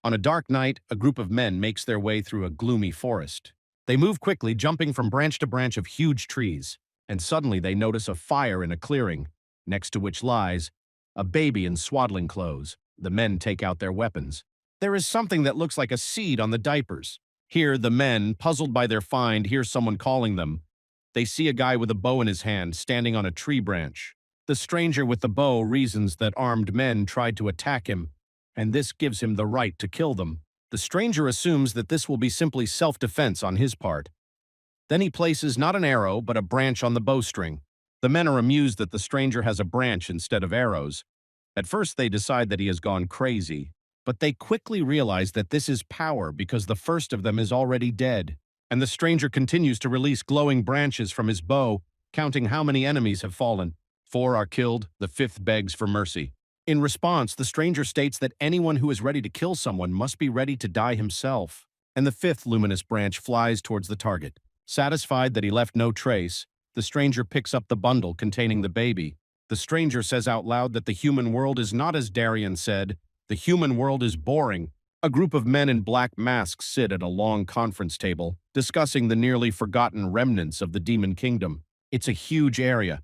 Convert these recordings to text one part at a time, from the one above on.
On a dark night, a group of men makes their way through a gloomy forest. They move quickly, jumping from branch to branch of huge trees, and suddenly they notice a fire in a clearing, next to which lies a baby in swaddling clothes. The men take out their weapons. There is something that looks like a seed on the diapers. Here, the men, puzzled by their find, hear someone calling them. They see a guy with a bow in his hand, standing on a tree branch. The stranger with the bow reasons that armed men tried to attack him, and this gives him the right to kill them. The stranger assumes that this will be simply self-defense on his part. Then he places not an arrow, but a branch on the bowstring. The men are amused that the stranger has a branch instead of arrows. At first they decide that he has gone crazy, but they quickly realize that this is power because the first of them is already dead. And the stranger continues to release glowing branches from his bow, counting how many enemies have fallen. 4 are killed, the 5th begs for mercy. In response, the stranger states that anyone who is ready to kill someone must be ready to die himself, and the 5th luminous branch flies towards the target. Satisfied that he left no trace, the stranger picks up the bundle containing the baby. The stranger says out loud that the human world is not as Darien said, the human world is boring. A group of men in black masks sit at a long conference table, discussing the nearly forgotten remnants of the demon kingdom. It's a huge area.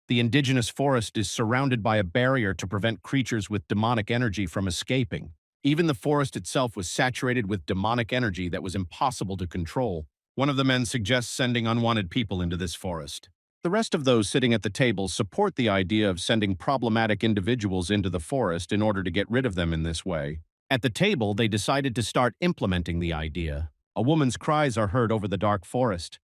The indigenous forest is surrounded by a barrier to prevent creatures with demonic energy from escaping. Even the forest itself was saturated with demonic energy that was impossible to control. One of the men suggests sending unwanted people into this forest. The rest of those sitting at the table support the idea of sending problematic individuals into the forest in order to get rid of them in this way. At the table, they decided to start implementing the idea. A woman's cries are heard over the dark forest.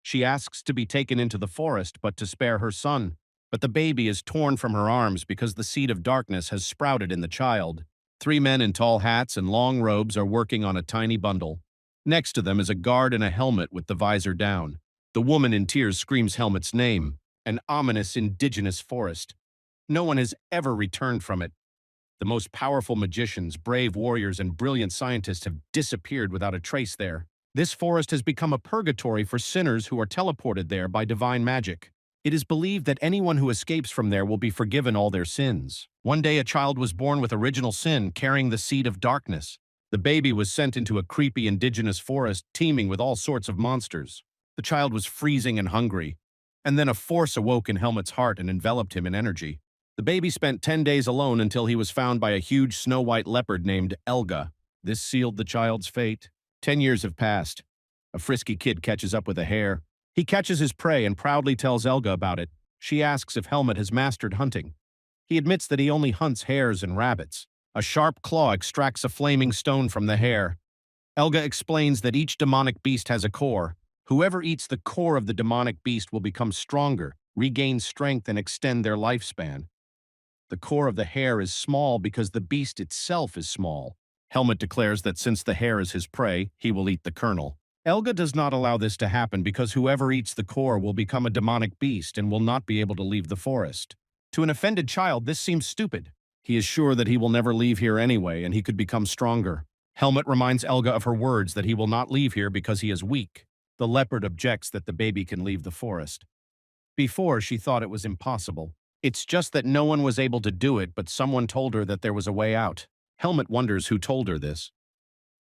She asks to be taken into the forest, but to spare her son. But the baby is torn from her arms because the seed of darkness has sprouted in the child. 3 men in tall hats and long robes are working on a tiny bundle. Next to them is a guard in a helmet with the visor down. The woman in tears screams Helmet's name, an ominous indigenous forest. No one has ever returned from it. The most powerful magicians, brave warriors, and brilliant scientists have disappeared without a trace there. This forest has become a purgatory for sinners who are teleported there by divine magic. It is believed that anyone who escapes from there will be forgiven all their sins. One day a child was born with original sin, carrying the seed of darkness. The baby was sent into a creepy indigenous forest teeming with all sorts of monsters. The child was freezing and hungry, and then a force awoke in Helmet's heart and enveloped him in energy. The baby spent 10 days alone until he was found by a huge snow-white leopard named Elga. This sealed the child's fate. 10 years have passed. A frisky kid catches up with a hare. He catches his prey and proudly tells Elga about it. She asks if Helmet has mastered hunting. He admits that he only hunts hares and rabbits. A sharp claw extracts a flaming stone from the hare. Elga explains that each demonic beast has a core. Whoever eats the core of the demonic beast will become stronger, regain strength, and extend their lifespan. The core of the hare is small because the beast itself is small. Helmet declares that since the hare is his prey, he will eat the kernel. Elga does not allow this to happen because whoever eats the core will become a demonic beast and will not be able to leave the forest. To an offended child, this seems stupid. He is sure that he will never leave here anyway, and he could become stronger. Helmet reminds Elga of her words that he will not leave here because he is weak. The leopard objects that the baby can leave the forest. Before, she thought it was impossible. It's just that no one was able to do it, but someone told her that there was a way out. Helmet wonders who told her this.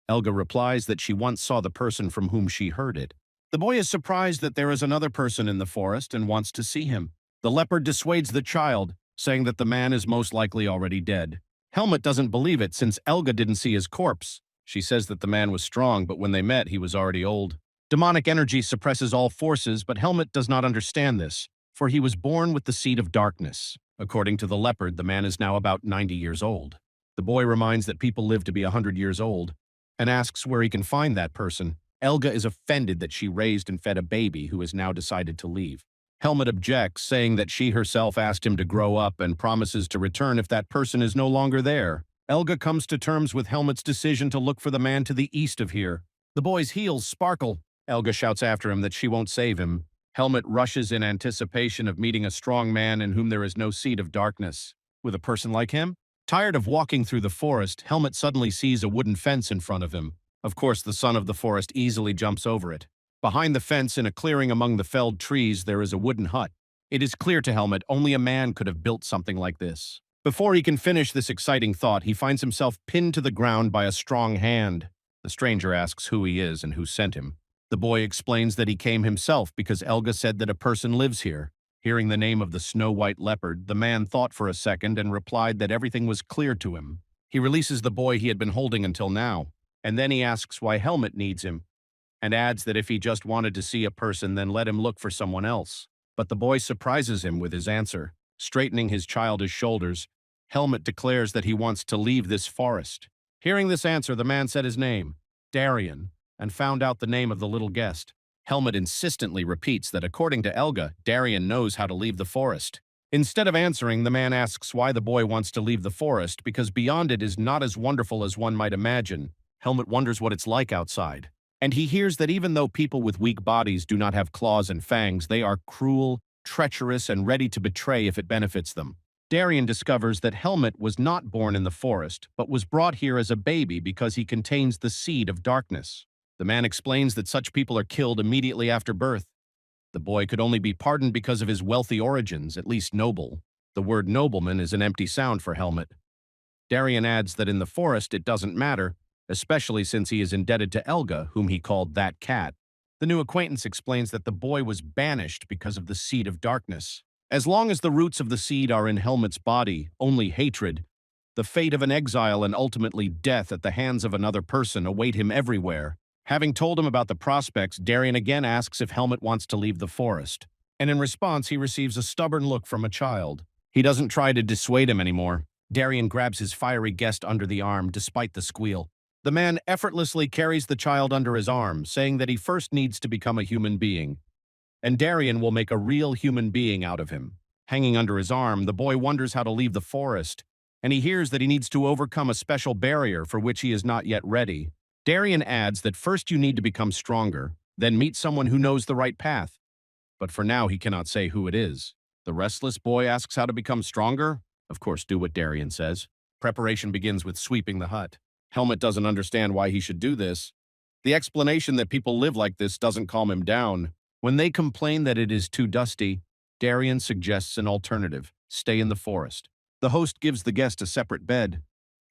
Elga replies that she once saw the person from whom she heard it. The boy is surprised that there is another person in the forest and wants to see him. The leopard dissuades the child, saying that the man is most likely already dead. Helmet doesn't believe it since Elga didn't see his corpse. She says that the man was strong, but when they met, he was already old. Demonic energy suppresses all forces, but Helmet does not understand this, for he was born with the seed of darkness. According to the leopard, the man is now about 90 years old. The boy reminds that people live to be 100 years old, and asks where he can find that person. Elga is offended that she raised and fed a baby who has now decided to leave. Helmet objects, saying that she herself asked him to grow up and promises to return if that person is no longer there. Elga comes to terms with Helmet's decision to look for the man to the east of here. The boy's heels sparkle. Elga shouts after him that she won't save him. Helmet rushes in anticipation of meeting a strong man in whom there is no seed of darkness. With a person like him? Tired of walking through the forest, Helmet suddenly sees a wooden fence in front of him. Of course, the son of the forest easily jumps over it. Behind the fence, in a clearing among the felled trees, there is a wooden hut. It is clear to Helmet only a man could have built something like this. Before he can finish this exciting thought, he finds himself pinned to the ground by a strong hand. The stranger asks who he is and who sent him. The boy explains that he came himself because Elga said that a person lives here. Hearing the name of the snow-white leopard, the man thought for a second and replied that everything was clear to him. He releases the boy he had been holding until now, and then he asks why Helmet needs him, and adds that if he just wanted to see a person, then let him look for someone else. But the boy surprises him with his answer. Straightening his childish shoulders, Helmet declares that he wants to leave this forest. Hearing this answer, the man said his name, Darien, and found out the name of the little guest. Helmet insistently repeats that according to Elga, Darien knows how to leave the forest. Instead of answering, the man asks why the boy wants to leave the forest because beyond it is not as wonderful as one might imagine. Helmet wonders what it's like outside. And he hears that even though people with weak bodies do not have claws and fangs, they are cruel, treacherous, and ready to betray if it benefits them. Darien discovers that Helmet was not born in the forest, but was brought here as a baby because he contains the seed of darkness. The man explains that such people are killed immediately after birth. The boy could only be pardoned because of his wealthy origins, at least noble. The word nobleman is an empty sound for Helmet. Darien adds that in the forest it doesn't matter, especially since he is indebted to Elga, whom he called that cat. The new acquaintance explains that the boy was banished because of the seed of darkness. As long as the roots of the seed are in Helmet's body, only hatred, the fate of an exile and ultimately death at the hands of another person await him everywhere. Having told him about the prospects, Darien again asks if Helmet wants to leave the forest. And in response, he receives a stubborn look from a child. He doesn't try to dissuade him anymore. Darien grabs his fiery guest under the arm despite the squeal. The man effortlessly carries the child under his arm, saying that he first needs to become a human being. And Darien will make a real human being out of him. Hanging under his arm, the boy wonders how to leave the forest, and he hears that he needs to overcome a special barrier for which he is not yet ready. Darien adds that first you need to become stronger, then meet someone who knows the right path. But for now, he cannot say who it is. The restless boy asks how to become stronger. Of course, do what Darien says. Preparation begins with sweeping the hut. Helmet doesn't understand why he should do this. The explanation that people live like this doesn't calm him down. When they complain that it is too dusty, Darien suggests an alternative: stay in the forest. The host gives the guest a separate bed.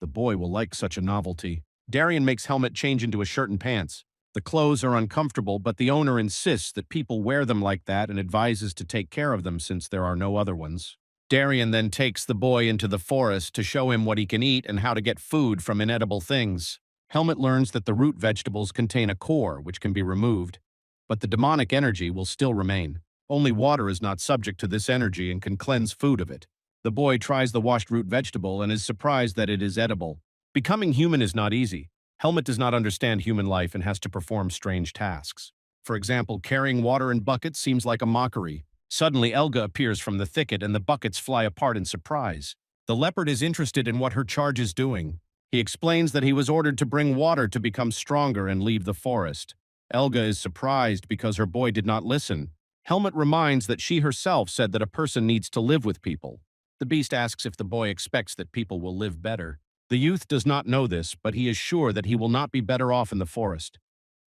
The boy will like such a novelty. Darien makes Helmet change into a shirt and pants. The clothes are uncomfortable, but the owner insists that people wear them like that and advises to take care of them since there are no other ones. Darien then takes the boy into the forest to show him what he can eat and how to get food from inedible things. Helmet learns that the root vegetables contain a core which can be removed, but the demonic energy will still remain. Only water is not subject to this energy and can cleanse food of it. The boy tries the washed root vegetable and is surprised that it is edible. Becoming human is not easy. Helmet does not understand human life and has to perform strange tasks. For example, carrying water in buckets seems like a mockery. Suddenly, Elga appears from the thicket and the buckets fly apart in surprise. The leopard is interested in what her charge is doing. He explains that he was ordered to bring water to become stronger and leave the forest. Elga is surprised because her boy did not listen. Helmet reminds that she herself said that a person needs to live with people. The beast asks if the boy expects that people will live better. The youth does not know this, but he is sure that he will not be better off in the forest.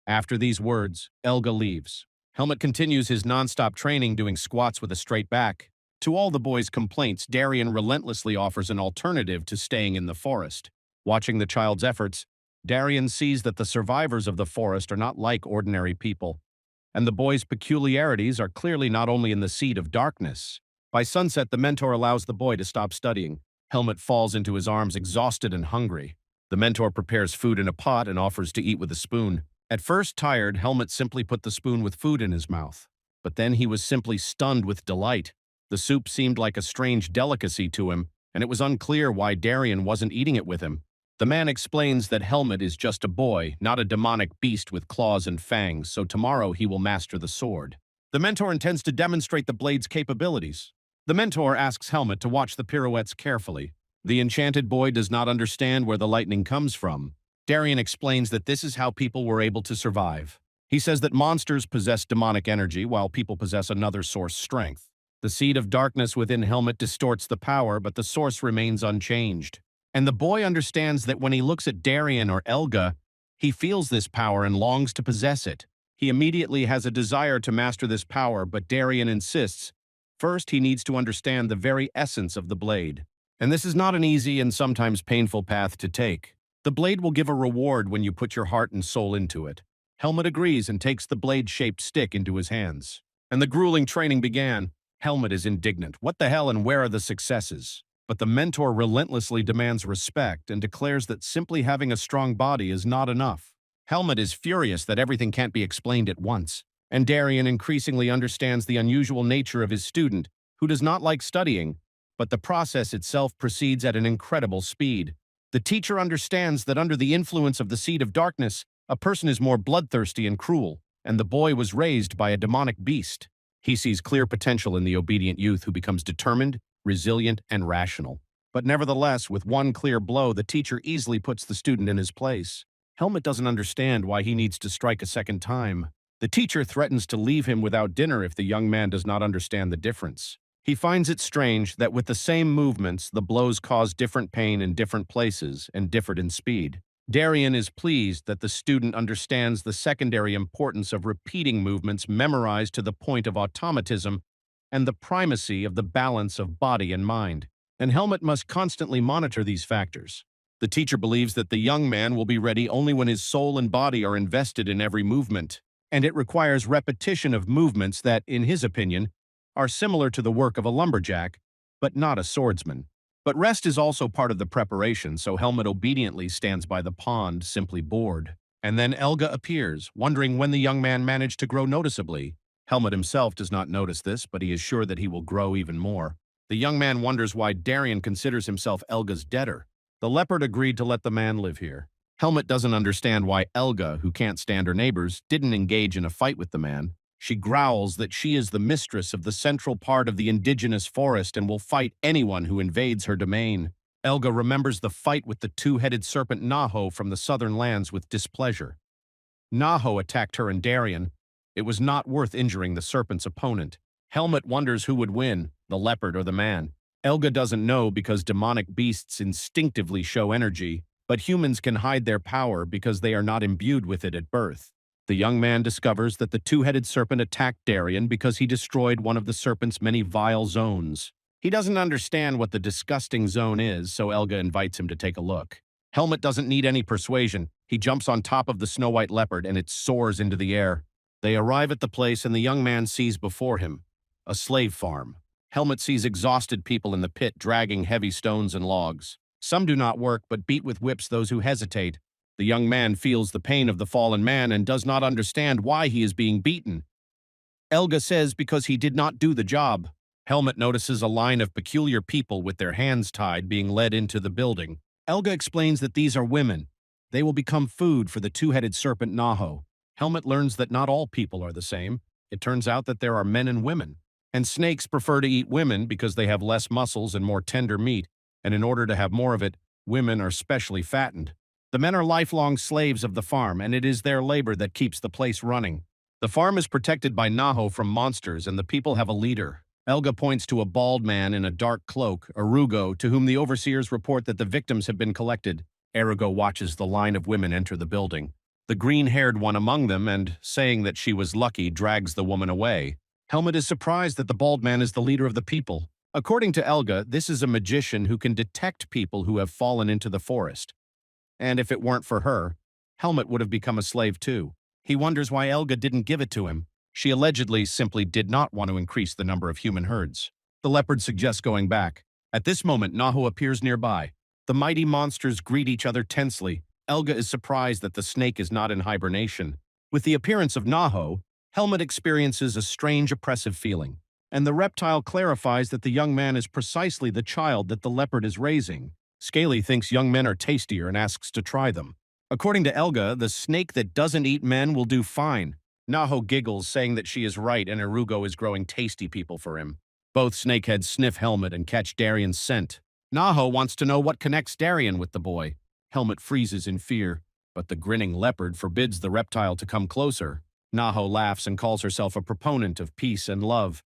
After these words, Elga leaves. Helmet continues his non-stop training doing squats with a straight back. To all the boy's complaints, Darien relentlessly offers an alternative to staying in the forest. Watching the child's efforts, Darien sees that the survivors of the forest are not like ordinary people, and the boy's peculiarities are clearly not only in the seed of darkness. By sunset, the mentor allows the boy to stop studying. Helmet falls into his arms exhausted and hungry. The mentor prepares food in a pot and offers to eat with a spoon. At first tired, Helmet simply put the spoon with food in his mouth. But then he was simply stunned with delight. The soup seemed like a strange delicacy to him, and it was unclear why Darien wasn't eating it with him. The man explains that Helmet is just a boy, not a demonic beast with claws and fangs, so tomorrow he will master the sword. The mentor intends to demonstrate the blade's capabilities. The mentor asks Helmet to watch the pirouettes carefully. The enchanted boy does not understand where the lightning comes from. Darien explains that this is how people were able to survive. He says that monsters possess demonic energy while people possess another source strength. The seed of darkness within Helmet distorts the power, but the source remains unchanged. And the boy understands that when he looks at Darien or Elga, he feels this power and longs to possess it. He immediately has a desire to master this power, but Darien insists. First, he needs to understand the very essence of the blade. And this is not an easy and sometimes painful path to take. The blade will give a reward when you put your heart and soul into it. Helmut agrees and takes the blade-shaped stick into his hands. And the grueling training began. Helmut is indignant. What the hell and where are the successes? But the mentor relentlessly demands respect and declares that simply having a strong body is not enough. Helmut is furious that everything can't be explained at once, and Darien increasingly understands the unusual nature of his student, who does not like studying, but the process itself proceeds at an incredible speed. The teacher understands that under the influence of the seed of darkness, a person is more bloodthirsty and cruel, and the boy was raised by a demonic beast. He sees clear potential in the obedient youth who becomes determined, resilient, and rational. But nevertheless, with one clear blow, the teacher easily puts the student in his place. Helmut doesn't understand why he needs to strike a second time. The teacher threatens to leave him without dinner if the young man does not understand the difference. He finds it strange that with the same movements, the blows cause different pain in different places and differed in speed. Darien is pleased that the student understands the secondary importance of repeating movements memorized to the point of automatism and the primacy of the balance of body and mind. And Helmut must constantly monitor these factors. The teacher believes that the young man will be ready only when his soul and body are invested in every movement, and it requires repetition of movements that, in his opinion, are similar to the work of a lumberjack, but not a swordsman. But rest is also part of the preparation, so Helmut obediently stands by the pond, simply bored. And then Elga appears, wondering when the young man managed to grow noticeably. Helmut himself does not notice this, but he is sure that he will grow even more. The young man wonders why Darien considers himself Elga's debtor. The leopard agreed to let the man live here. Helmut doesn't understand why Elga, who can't stand her neighbors, didn't engage in a fight with the man. She growls that she is the mistress of the central part of the indigenous forest and will fight anyone who invades her domain. Elga remembers the fight with the two-headed serpent Naho from the southern lands with displeasure. Naho attacked her and Darien. It was not worth injuring the serpent's opponent. Helmut wonders who would win, the leopard or the man. Elga doesn't know because demonic beasts instinctively show energy, but humans can hide their power because they are not imbued with it at birth. The young man discovers that the two-headed serpent attacked Darien because he destroyed one of the serpent's many vile zones. He doesn't understand what the disgusting zone is, so Elga invites him to take a look. Helmut doesn't need any persuasion. He jumps on top of the snow-white leopard and it soars into the air. They arrive at the place and the young man sees before him a slave farm. Helmut sees exhausted people in the pit dragging heavy stones and logs. Some do not work but beat with whips those who hesitate. The young man feels the pain of the fallen man and does not understand why he is being beaten. Elga says because he did not do the job. Helmut notices a line of peculiar people with their hands tied being led into the building. Elga explains that these are women. They will become food for the two-headed serpent Naho. Helmut learns that not all people are the same. It turns out that there are men and women. And snakes prefer to eat women because they have less muscles and more tender meat, and in order to have more of it, women are specially fattened. The men are lifelong slaves of the farm, and it is their labor that keeps the place running. The farm is protected by Naho from monsters, and the people have a leader. Elga points to a bald man in a dark cloak, Arugo, to whom the overseers report that the victims have been collected. Arugo watches the line of women enter the building. The green-haired one among them, and, saying that she was lucky, drags the woman away. Helmut is surprised that the bald man is the leader of the people. According to Elga, this is a magician who can detect people who have fallen into the forest. And if it weren't for her, Helmut would have become a slave too. He wonders why Elga didn't give it to him. She allegedly simply did not want to increase the number of human herds. The leopard suggests going back. At this moment, Naho appears nearby. The mighty monsters greet each other tensely. Elga is surprised that the snake is not in hibernation. With the appearance of Naho, Helmut experiences a strange oppressive feeling, and the reptile clarifies that the young man is precisely the child that the leopard is raising. Scaly thinks young men are tastier and asks to try them. According to Elga, the snake that doesn't eat men will do fine. Naho giggles, saying that she is right and Arugo is growing tasty people for him. Both snakeheads sniff Helmut and catch Darien's scent. Naho wants to know what connects Darien with the boy. Helmut freezes in fear, but the grinning leopard forbids the reptile to come closer. Naho laughs and calls herself a proponent of peace and love.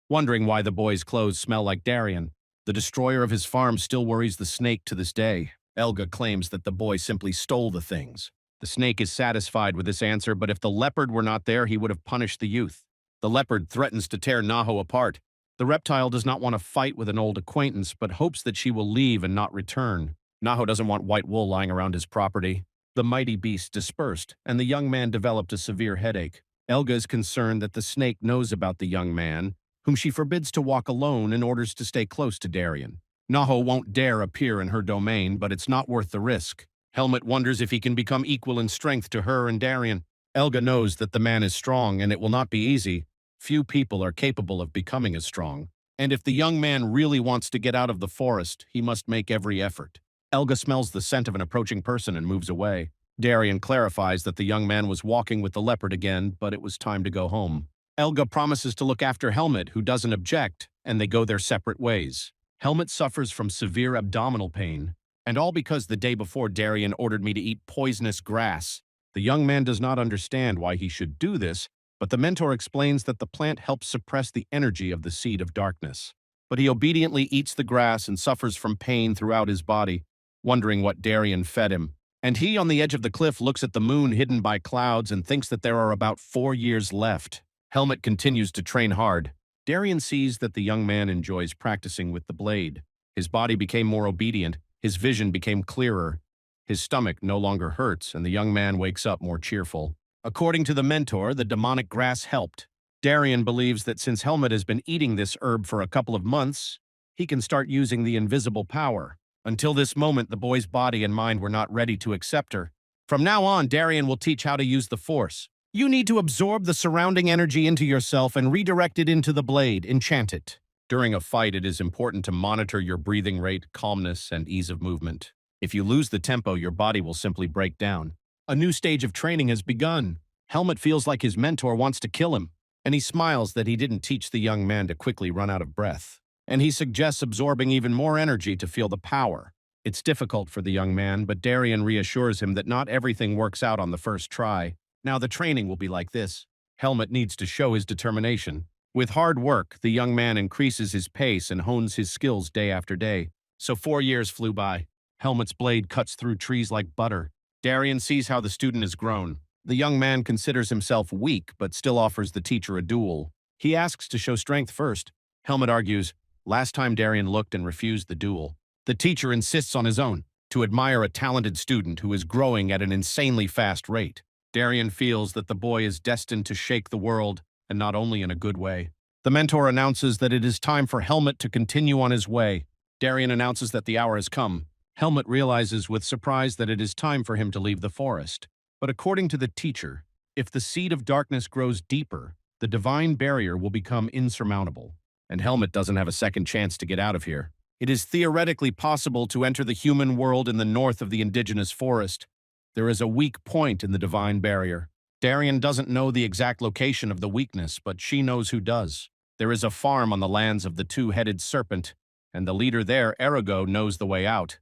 Wondering why the boy's clothes smell like Darien, the destroyer of his farm still worries the snake to this day. Elga claims that the boy simply stole the things. The snake is satisfied with this answer, but if the leopard were not there, he would have punished the youth. The leopard threatens to tear Naho apart. The reptile does not want to fight with an old acquaintance, but hopes that she will leave and not return. Naho doesn't want white wool lying around his property. The mighty beast dispersed, and the young man developed a severe headache. Elga is concerned that the snake knows about the young man, whom she forbids to walk alone and orders to stay close to Darien. Naho won't dare appear in her domain, but it's not worth the risk. Helmut wonders if he can become equal in strength to her and Darien. Elga knows that the man is strong and it will not be easy. Few people are capable of becoming as strong. And if the young man really wants to get out of the forest, he must make every effort. Elga smells the scent of an approaching person and moves away. Darien clarifies that the young man was walking with the leopard again, but it was time to go home. Elga promises to look after Helmut, who doesn't object, and they go their separate ways. Helmut suffers from severe abdominal pain, and all because the day before Darien ordered me to eat poisonous grass. The young man does not understand why he should do this, but the mentor explains that the plant helps suppress the energy of the seed of darkness. But he obediently eats the grass and suffers from pain throughout his body, wondering what Darien fed him. And he, on the edge of the cliff, looks at the moon hidden by clouds and thinks that there are about 4 years left. Helmut continues to train hard. Darien sees that the young man enjoys practicing with the blade. His body became more obedient, his vision became clearer, his stomach no longer hurts, and the young man wakes up more cheerful. According to the mentor, the demonic grass helped. Darien believes that since Helmut has been eating this herb for a couple of months, he can start using the invisible power. Until this moment, the boy's body and mind were not ready to accept her. From now on, Darien will teach how to use the force. You need to absorb the surrounding energy into yourself and redirect it into the blade, enchant it. During a fight, it is important to monitor your breathing rate, calmness, and ease of movement. If you lose the tempo, your body will simply break down. A new stage of training has begun. Helmut feels like his mentor wants to kill him, and he smiles that he didn't teach the young man to quickly run out of breath. And he suggests absorbing even more energy to feel the power. It's difficult for the young man, but Darien reassures him that not everything works out on the first try. Now the training will be like this. Helmut needs to show his determination. With hard work, the young man increases his pace and hones his skills day after day. So 4 years flew by. Helmut's blade cuts through trees like butter. Darien sees how the student has grown. The young man considers himself weak, but still offers the teacher a duel. He asks to show strength first. Helmut argues, last time Darien looked and refused the duel. The teacher insists on his own, to admire a talented student who is growing at an insanely fast rate. Darien feels that the boy is destined to shake the world, and not only in a good way. The mentor announces that it is time for Helmut to continue on his way. Darien announces that the hour has come. Helmut realizes with surprise that it is time for him to leave the forest. But according to the teacher, if the seed of darkness grows deeper, the divine barrier will become insurmountable. And Helmut doesn't have a second chance to get out of here. It is theoretically possible to enter the human world in the north of the indigenous forest. There is a weak point in the divine barrier. Darien doesn't know the exact location of the weakness, but she knows who does. There is a farm on the lands of the two-headed serpent, and the leader there, Arago, knows the way out,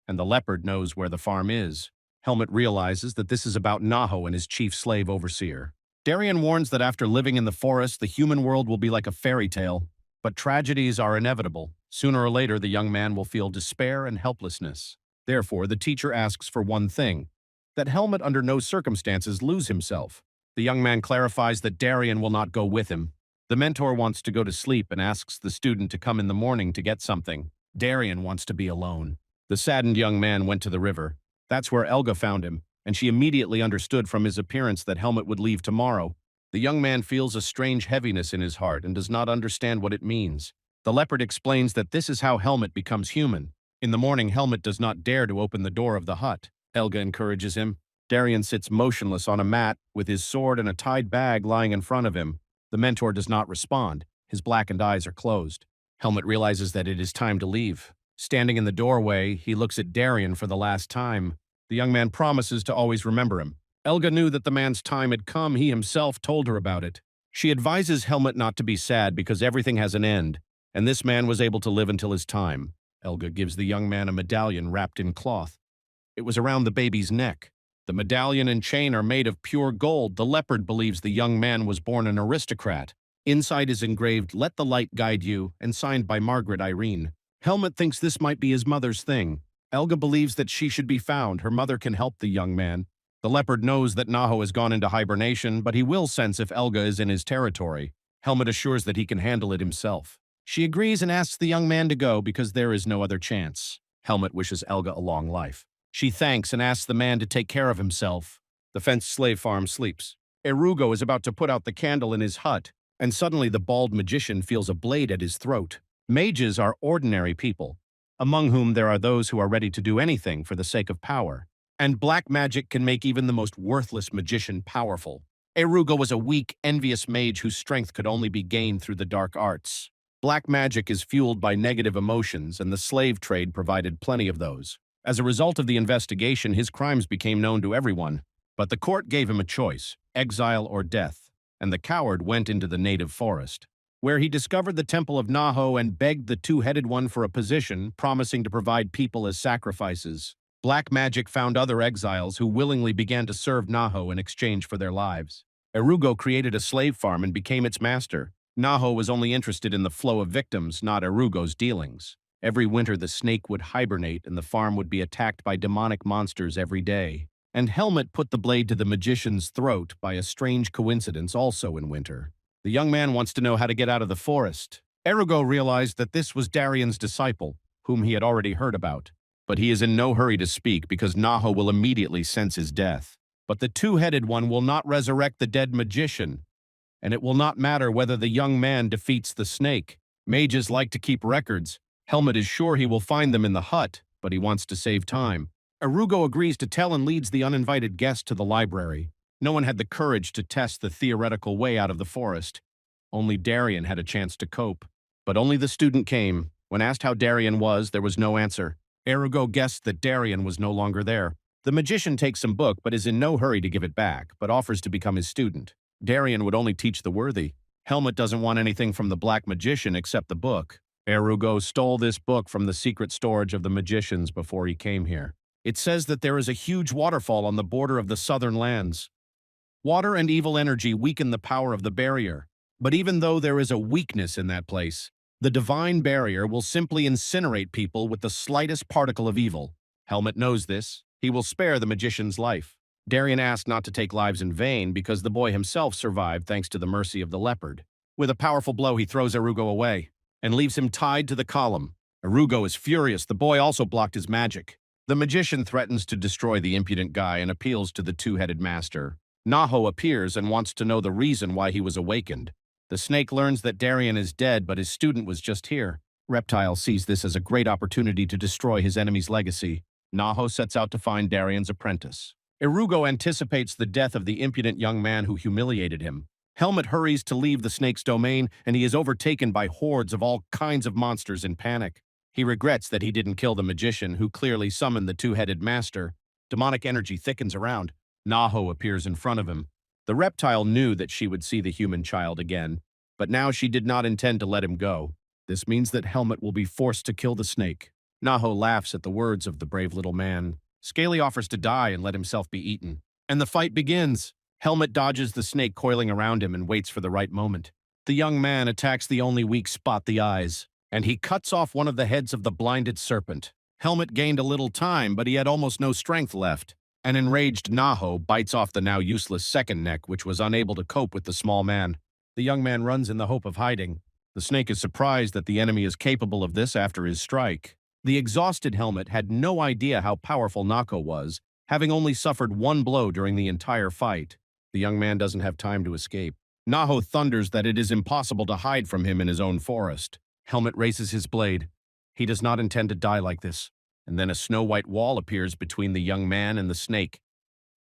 and the leopard knows where the farm is. Helmut realizes that this is about Naho and his chief slave overseer. Darien warns that after living in the forest, the human world will be like a fairy tale, but tragedies are inevitable. Sooner or later, the young man will feel despair and helplessness. Therefore, the teacher asks for one thing, that Helmut under no circumstances lose himself. The young man clarifies that Darien will not go with him. The mentor wants to go to sleep and asks the student to come in the morning to get something. Darien wants to be alone. The saddened young man went to the river. That's where Elga found him, and she immediately understood from his appearance that Helmut would leave tomorrow. The young man feels a strange heaviness in his heart and does not understand what it means. The leopard explains that this is how Helmut becomes human. In the morning, Helmut does not dare to open the door of the hut. Elga encourages him. Darien sits motionless on a mat with his sword and a tied bag lying in front of him. The mentor does not respond. His blackened eyes are closed. Helmut realizes that it is time to leave. Standing in the doorway, he looks at Darien for the last time. The young man promises to always remember him. Elga knew that the man's time had come. He himself told her about it. She advises Helmut not to be sad because everything has an end, and this man was able to live until his time. Elga gives the young man a medallion wrapped in cloth. It was around the baby's neck. The medallion and chain are made of pure gold. The leopard believes the young man was born an aristocrat. Inside is engraved, "Let the light guide you," and signed by Margaret Irene. Helmut thinks this might be his mother's thing. Elga believes that she should be found. Her mother can help the young man. The leopard knows that Naho has gone into hibernation, but he will sense if Elga is in his territory. Helmut assures that he can handle it himself. She agrees and asks the young man to go because there is no other chance. Helmet wishes Elga a long life. She thanks and asks the man to take care of himself. The fenced slave farm sleeps. Erugo is about to put out the candle in his hut, and suddenly the bald magician feels a blade at his throat. Mages are ordinary people, among whom there are those who are ready to do anything for the sake of power. And black magic can make even the most worthless magician powerful. Erugo was a weak, envious mage whose strength could only be gained through the dark arts. Black magic is fueled by negative emotions, and the slave trade provided plenty of those. As a result of the investigation, his crimes became known to everyone. But the court gave him a choice, exile or death, and the coward went into the native forest, where he discovered the temple of Naho and begged the two-headed one for a position, promising to provide people as sacrifices. Black magic found other exiles who willingly began to serve Naho in exchange for their lives. Erugo created a slave farm and became its master. Naho was only interested in the flow of victims, not Erugo's dealings. Every winter the snake would hibernate and the farm would be attacked by demonic monsters every day. And Helmet put the blade to the magician's throat by a strange coincidence also in winter. The young man wants to know how to get out of the forest. Erugo realized that this was Darien's disciple, whom he had already heard about. But he is in no hurry to speak because Naho will immediately sense his death. But the two-headed one will not resurrect the dead magician, and it will not matter whether the young man defeats the snake. Mages like to keep records. Helmet is sure he will find them in the hut, but he wants to save time. Erugo agrees to tell and leads the uninvited guest to the library. No one had the courage to test the theoretical way out of the forest. Only Darien had a chance to cope. But only the student came. When asked how Darien was, there was no answer. Erugo guessed that Darien was no longer there. The magician takes some book but is in no hurry to give it back, but offers to become his student. Darien would only teach the worthy. Helmet doesn't want anything from the black magician except the book. Erugo stole this book from the secret storage of the magicians before he came here. It says that there is a huge waterfall on the border of the southern lands. Water and evil energy weaken the power of the barrier. But even though there is a weakness in that place, the divine barrier will simply incinerate people with the slightest particle of evil. Helmet knows this. He will spare the magician's life. Darien asked not to take lives in vain because the boy himself survived thanks to the mercy of the leopard. With a powerful blow, he throws Erugo away and leaves him tied to the column. Erugo is furious. The boy also blocked his magic. The magician threatens to destroy the impudent guy and appeals to the two-headed master. Naho appears and wants to know the reason why he was awakened. The snake learns that Darien is dead, but his student was just here. Reptile sees this as a great opportunity to destroy his enemy's legacy. Naho sets out to find Darien's apprentice. Erugo anticipates the death of the impudent young man who humiliated him. Helmet hurries to leave the snake's domain, and he is overtaken by hordes of all kinds of monsters in panic. He regrets that he didn't kill the magician, who clearly summoned the two-headed master. Demonic energy thickens around. Naho appears in front of him. The reptile knew that she would see the human child again, but now she did not intend to let him go. This means that Helmet will be forced to kill the snake. Naho laughs at the words of the brave little man. Scaly offers to die and let himself be eaten. And the fight begins. Helmet dodges the snake coiling around him and waits for the right moment. The young man attacks the only weak spot, the eyes, and he cuts off one of the heads of the blinded serpent. Helmet gained a little time, but he had almost no strength left. An enraged Naho bites off the now useless second neck, which was unable to cope with the small man. The young man runs in the hope of hiding. The snake is surprised that the enemy is capable of this after his strike. The exhausted Helmet had no idea how powerful Naho was, having only suffered one blow during the entire fight. The young man doesn't have time to escape. Naho thunders that it is impossible to hide from him in his own forest. Helmet raises his blade. He does not intend to die like this. And then a snow-white wall appears between the young man and the snake.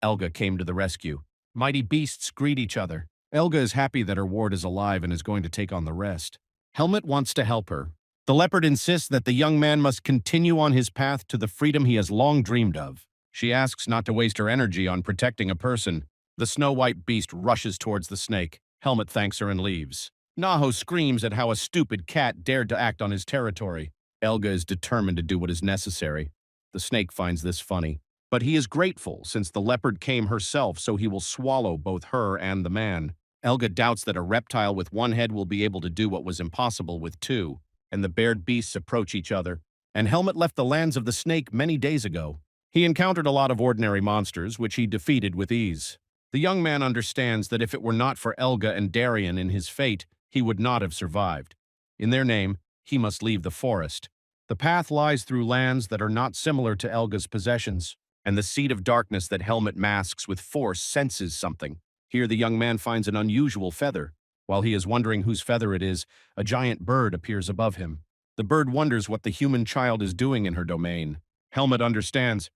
Elga came to the rescue. Mighty beasts greet each other. Elga is happy that her ward is alive and is going to take on the rest. Helmet wants to help her. The leopard insists that the young man must continue on his path to the freedom he has long dreamed of. She asks not to waste her energy on protecting a person. The snow-white beast rushes towards the snake. Helmet thanks her and leaves. Naho screams at how a stupid cat dared to act on his territory. Elga is determined to do what is necessary. The snake finds this funny. But he is grateful since the leopard came herself, so he will swallow both her and the man. Elga doubts that a reptile with one head will be able to do what was impossible with two, and the bared beasts approach each other. And Helmet left the lands of the snake many days ago. He encountered a lot of ordinary monsters, which he defeated with ease. The young man understands that if it were not for Elga and Darien in his fate, he would not have survived. In their name, he must leave the forest. The path lies through lands that are not similar to Elga's possessions, and the seed of darkness that Helmet masks with force senses something. Here the young man finds an unusual feather. While he is wondering whose feather it is, a giant bird appears above him. The bird wonders what the human child is doing in her domain. Helmet understands.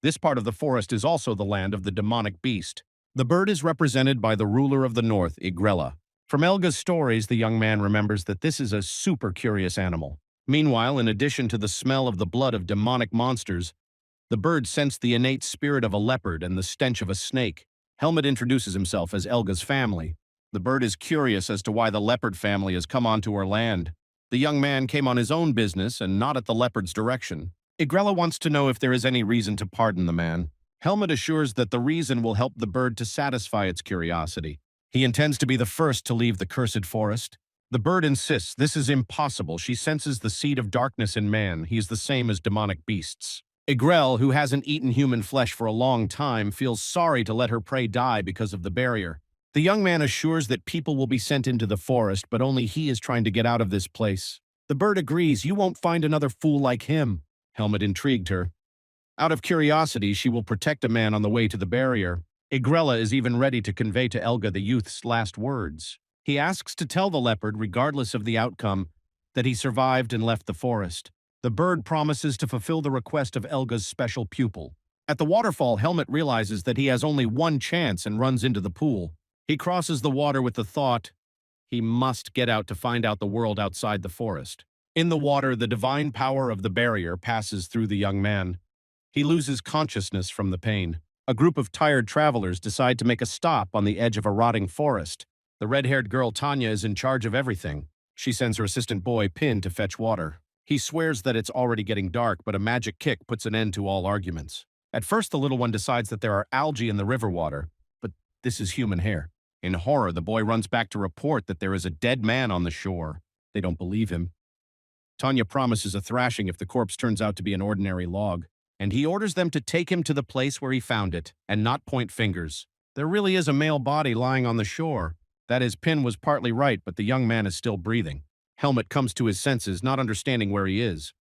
This part of the forest is also the land of the demonic beast. The bird is represented by the ruler of the north, Igrella. From Elga's stories, the young man remembers that this is a super curious animal. Meanwhile, in addition to the smell of the blood of demonic monsters, the bird sensed the innate spirit of a leopard and the stench of a snake. Helmet introduces himself as Elga's family. The bird is curious as to why the leopard family has come onto her land. The young man came on his own business and not at the leopard's direction. Igrella wants to know if there is any reason to pardon the man. Helmet assures that the reason will help the bird to satisfy its curiosity. He intends to be the first to leave the cursed forest. The bird insists this is impossible. She senses the seed of darkness in man. He is the same as demonic beasts. Igrel, who hasn't eaten human flesh for a long time, feels sorry to let her prey die because of the barrier. The young man assures that people will be sent into the forest, but only he is trying to get out of this place. The bird agrees, you won't find another fool like him. Helmet intrigued her. Out of curiosity, she will protect a man on the way to the barrier. Igrella is even ready to convey to Elga the youth's last words. He asks to tell the leopard, regardless of the outcome, that he survived and left the forest. The bird promises to fulfill the request of Elga's special pupil. At the waterfall, Helmet realizes that he has only one chance and runs into the pool. He crosses the water with the thought, he must get out to find out the world outside the forest. In the water, the divine power of the barrier passes through the young man. He loses consciousness from the pain. A group of tired travelers decide to make a stop on the edge of a rotting forest. The red-haired girl Tanya is in charge of everything. She sends her assistant boy Pin to fetch water. He swears that it's already getting dark, but a magic kick puts an end to all arguments. At first, the little one decides that there are algae in the river water, but this is human hair. In horror, the boy runs back to report that there is a dead man on the shore. They don't believe him. Tanya promises a thrashing if the corpse turns out to be an ordinary log, and he orders them to take him to the place where he found it, and not point fingers. There really is a male body lying on the shore. That is, Pin was partly right, but the young man is still breathing. Helmet comes to his senses, not understanding where he is.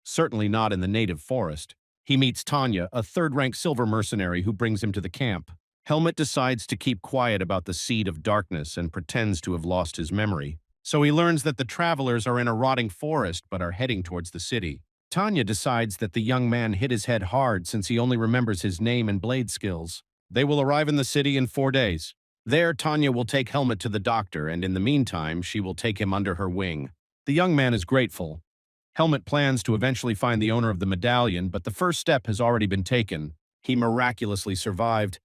Certainly not in the native forest. He meets Tanya, a third-rank silver mercenary who brings him to the camp. Helmet decides to keep quiet about the seed of darkness and pretends to have lost his memory. So he learns that the travelers are in a rotting forest but are heading towards the city. Tanya decides that the young man hit his head hard since he only remembers his name and blade skills. They will arrive in the city in 4 days. There, Tanya will take Helmet to the doctor, and in the meantime, she will take him under her wing. The young man is grateful. Helmet plans to eventually find the owner of the medallion, but the first step has already been taken. He miraculously survived,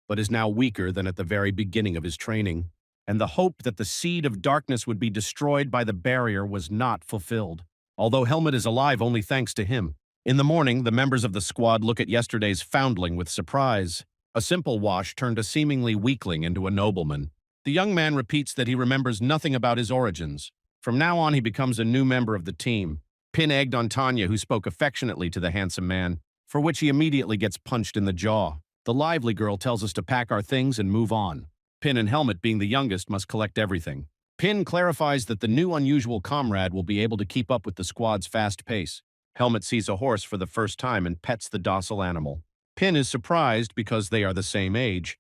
but is now weaker than at the very beginning of his training. And the hope that the seed of darkness would be destroyed by the barrier was not fulfilled. Although Helmet is alive only thanks to him. In the morning, the members of the squad look at yesterday's foundling with surprise. A simple wash turned a seemingly weakling into a nobleman. The young man repeats that he remembers nothing about his origins. From now on, he becomes a new member of the team. Pin egged on Tanya, who spoke affectionately to the handsome man, for which he immediately gets punched in the jaw. The lively girl tells us to pack our things and move on. Pin and Helmet, being the youngest, must collect everything. Pin clarifies that the new unusual comrade will be able to keep up with the squad's fast pace. Helmet sees a horse for the first time and pets the docile animal. Pin is surprised because they are the same age,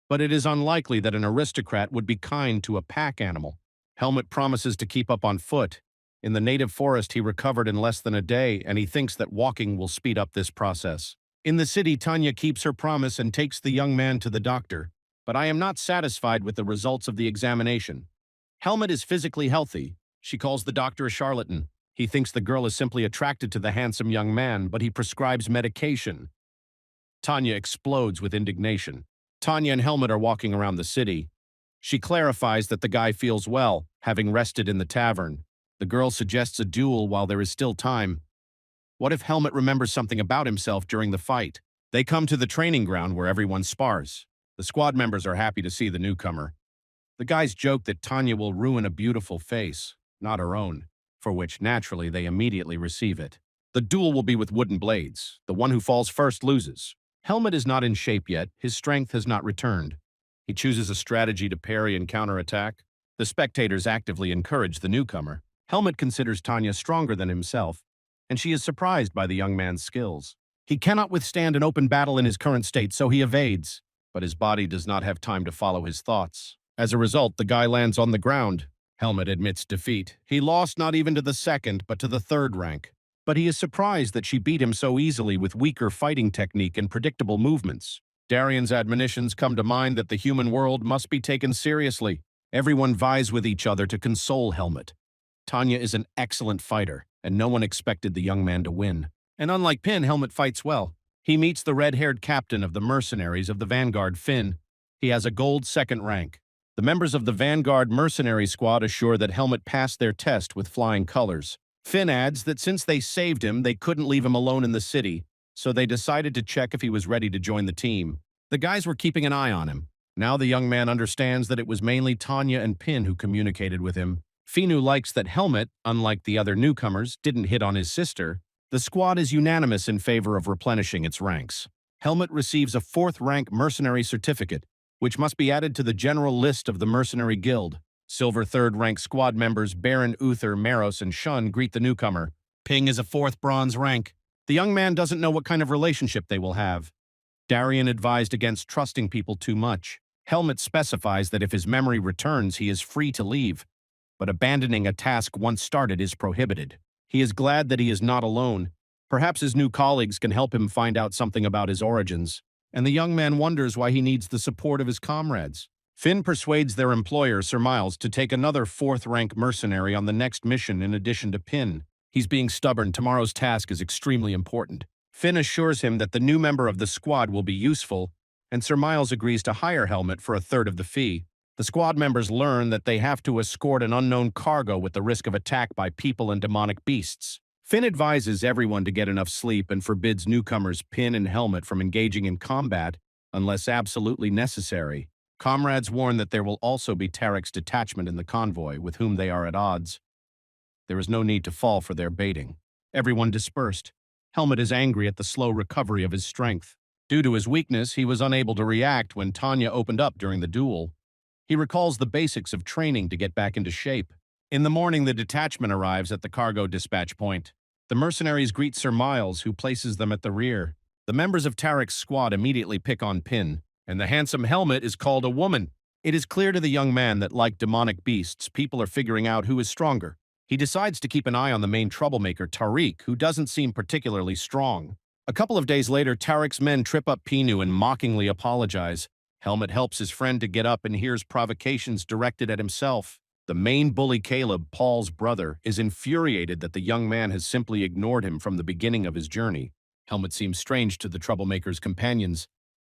but it is unlikely that an aristocrat would be kind to a pack animal. Helmet promises to keep up on foot. In the native forest, he recovered in less than a day, and he thinks that walking will speed up this process. In the city, Tanya keeps her promise and takes the young man to the doctor. But I am not satisfied with the results of the examination. Helmet is physically healthy. She calls the doctor a charlatan. He thinks the girl is simply attracted to the handsome young man, but he prescribes medication. Tanya explodes with indignation. Tanya and Helmet are walking around the city. She clarifies that the guy feels well, having rested in the tavern. The girl suggests a duel while there is still time. What if Helmet remembers something about himself during the fight? They come to the training ground where everyone spars. The squad members are happy to see the newcomer. The guys joke that Tanya will ruin a beautiful face, not her own, for which naturally they immediately receive it. The duel will be with wooden blades. The one who falls first loses. Helmet is not in shape yet. His strength has not returned. He chooses a strategy to parry and counterattack. The spectators actively encourage the newcomer. Helmet considers Tanya stronger than himself, and she is surprised by the young man's skills. He cannot withstand an open battle in his current state, so he evades, but his body does not have time to follow his thoughts. As a result, the guy lands on the ground. Helmet admits defeat. He lost not even to the second, but to the third rank. But he is surprised that she beat him so easily with weaker fighting technique and predictable movements. Darien's admonitions come to mind that the human world must be taken seriously. Everyone vies with each other to console Helmet. Tanya is an excellent fighter, and no one expected the young man to win. And unlike Pin, Helmet fights well. He meets the red-haired captain of the mercenaries of the Vanguard, Finn. He has a gold second rank. The members of the Vanguard mercenary squad assure that Helmet passed their test with flying colors. Finn adds that since they saved him, they couldn't leave him alone in the city, so they decided to check if he was ready to join the team. The guys were keeping an eye on him. Now the young man understands that it was mainly Tanya and Pin who communicated with him. Finu likes that Helmet, unlike the other newcomers, didn't hit on his sister. The squad is unanimous in favor of replenishing its ranks. Helmet receives a 4th rank mercenary certificate, which must be added to the general list of the mercenary guild. Silver 3rd rank squad members Baron, Uther, Maros, and Shun greet the newcomer. Ping is a 4th bronze rank. The young man doesn't know what kind of relationship they will have. Darien advised against trusting people too much. Helmet specifies that if his memory returns, he is free to leave, but abandoning a task once started is prohibited. He is glad that he is not alone. Perhaps his new colleagues can help him find out something about his origins, and the young man wonders why he needs the support of his comrades. Finn persuades their employer, Sir Miles, to take another 4th rank mercenary on the next mission in addition to Pin. He's being stubborn. Tomorrow's task is extremely important. Finn assures him that the new member of the squad will be useful, and Sir Miles agrees to hire Helmet for 1/3 of the fee. The squad members learn that they have to escort an unknown cargo with the risk of attack by people and demonic beasts. Finn advises everyone to get enough sleep and forbids newcomers Pin and Helmet from engaging in combat unless absolutely necessary. Comrades warn that there will also be Tarek's detachment in the convoy, with whom they are at odds. There is no need to fall for their baiting. Everyone dispersed. Helmet is angry at the slow recovery of his strength. Due to his weakness, he was unable to react when Tanya opened up during the duel. He recalls the basics of training to get back into shape. In the morning, the detachment arrives at the cargo dispatch point. The mercenaries greet Sir Miles, who places them at the rear. The members of Tarek's squad immediately pick on Pin, and the handsome Helmet is called a woman. It is clear to the young man that, like demonic beasts, people are figuring out who is stronger. He decides to keep an eye on the main troublemaker, Tariq, who doesn't seem particularly strong. A couple of days later, Tarek's men trip up Pinu and mockingly apologize. Helmet helps his friend to get up and hears provocations directed at himself. The main bully, Caleb, Paul's brother, is infuriated that the young man has simply ignored him from the beginning of his journey. Helmet seems strange to the troublemaker's companions.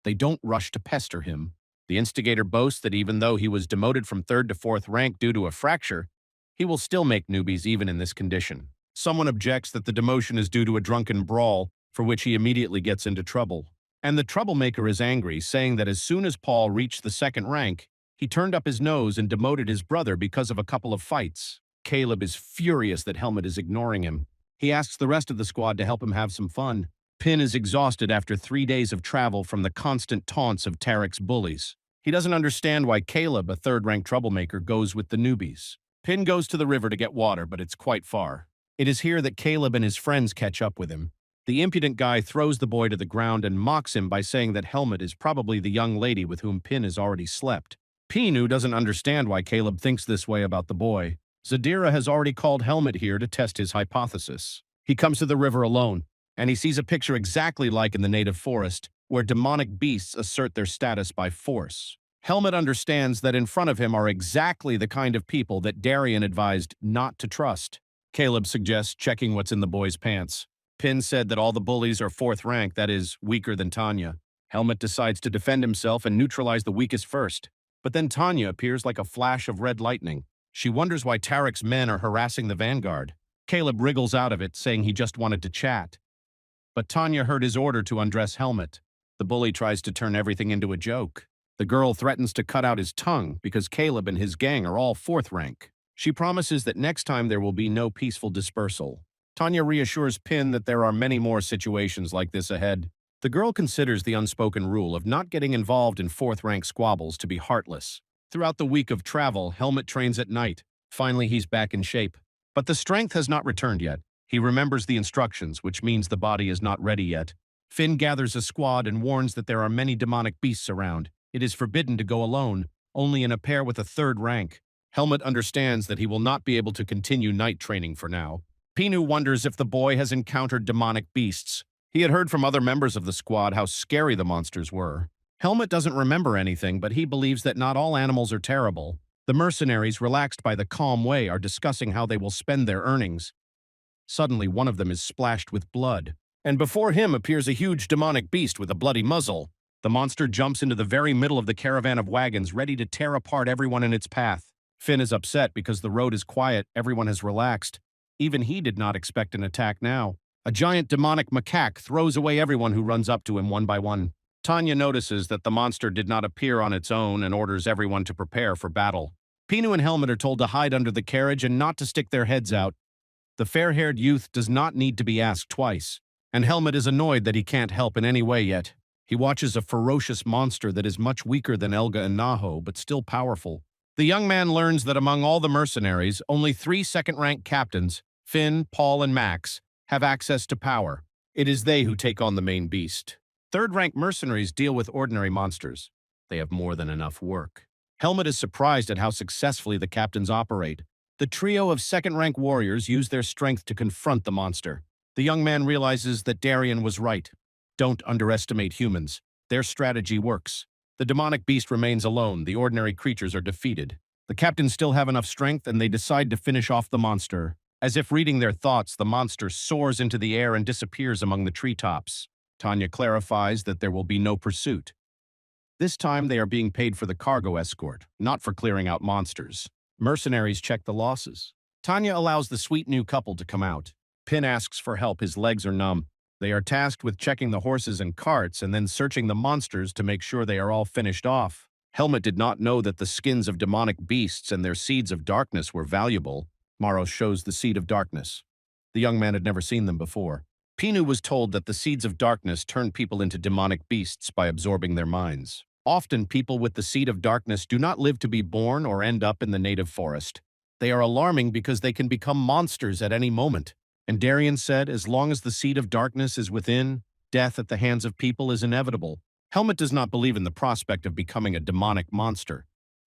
They don't rush to pester him. The instigator boasts that even though he was demoted from 3rd to 4th rank due to a fracture, he will still make newbies even in this condition. Someone objects that the demotion is due to a drunken brawl, for which he immediately gets into trouble. And the troublemaker is angry, saying that as soon as Paul reached the 2nd rank, he turned up his nose and demoted his brother because of a couple of fights. Caleb is furious that Helmet is ignoring him. He asks the rest of the squad to help him have some fun. Pin is exhausted after 3 days of travel from the constant taunts of Tarek's bullies. He doesn't understand why Caleb, a 3rd-rank troublemaker, goes with the newbies. Pin goes to the river to get water, but it's quite far. It is here that Caleb and his friends catch up with him. The impudent guy throws the boy to the ground and mocks him by saying that Helmet is probably the young lady with whom Pin has already slept. Pinu doesn't understand why Caleb thinks this way about the boy. Zadira has already called Helmet here to test his hypothesis. He comes to the river alone, and he sees a picture exactly like in the native forest, where demonic beasts assert their status by force. Helmet understands that in front of him are exactly the kind of people that Darien advised not to trust. Caleb suggests checking what's in the boy's pants. Pin said that all the bullies are 4th rank, that is, weaker than Tanya. Helmet decides to defend himself and neutralize the weakest first. But then Tanya appears like a flash of red lightning. She wonders why Tarek's men are harassing the Vanguard. Caleb wriggles out of it, saying he just wanted to chat. But Tanya heard his order to undress Helmet. The bully tries to turn everything into a joke. The girl threatens to cut out his tongue because Caleb and his gang are all 4th rank. She promises that next time there will be no peaceful dispersal. Tanya reassures Pin that there are many more situations like this ahead. The girl considers the unspoken rule of not getting involved in 4th rank squabbles to be heartless. Throughout the week of travel, Helmet trains at night. Finally, he's back in shape. But the strength has not returned yet. He remembers the instructions, which means the body is not ready yet. Finn gathers a squad and warns that there are many demonic beasts around. It is forbidden to go alone, only in a pair with a third rank. Helmet understands that he will not be able to continue night training for now. Pinu wonders if the boy has encountered demonic beasts. He had heard from other members of the squad how scary the monsters were. Helmet doesn't remember anything, but he believes that not all animals are terrible. The mercenaries, relaxed by the calm way, are discussing how they will spend their earnings. Suddenly, one of them is splashed with blood, and before him appears a huge demonic beast with a bloody muzzle. The monster jumps into the very middle of the caravan of wagons, ready to tear apart everyone in its path. Finn is upset because the road is quiet, everyone has relaxed. Even he did not expect an attack now. A giant demonic macaque throws away everyone who runs up to him one by one. Tanya notices that the monster did not appear on its own and orders everyone to prepare for battle. Pinu and Helmet are told to hide under the carriage and not to stick their heads out. The fair-haired youth does not need to be asked twice, and Helmet is annoyed that he can't help in any way yet. He watches a ferocious monster that is much weaker than Elga and Naho, but still powerful. The young man learns that among all the mercenaries, only 3 second-rank captains, Finn, Paul, and Max, have access to power. It is they who take on the main beast. Third-rank mercenaries deal with ordinary monsters. They have more than enough work. Helmet is surprised at how successfully the captains operate. The trio of second-rank warriors use their strength to confront the monster. The young man realizes that Darien was right. Don't underestimate humans. Their strategy works. The demonic beast remains alone. The ordinary creatures are defeated. The captains still have enough strength, and they decide to finish off the monster. As if reading their thoughts, the monster soars into the air and disappears among the treetops. Tanya clarifies that there will be no pursuit. This time they are being paid for the cargo escort, not for clearing out monsters. Mercenaries check the losses. Tanya allows the sweet new couple to come out. Pin asks for help. His legs are numb. They are tasked with checking the horses and carts and then searching the monsters to make sure they are all finished off. Helmet did not know that the skins of demonic beasts and their seeds of darkness were valuable. Maros shows the seed of darkness. The young man had never seen them before. Pinu was told that the seeds of darkness turn people into demonic beasts by absorbing their minds. Often, people with the seed of darkness do not live to be born or end up in the native forest. They are alarming because they can become monsters at any moment. And Darien said, as long as the seed of darkness is within, death at the hands of people is inevitable. Helmet does not believe in the prospect of becoming a demonic monster.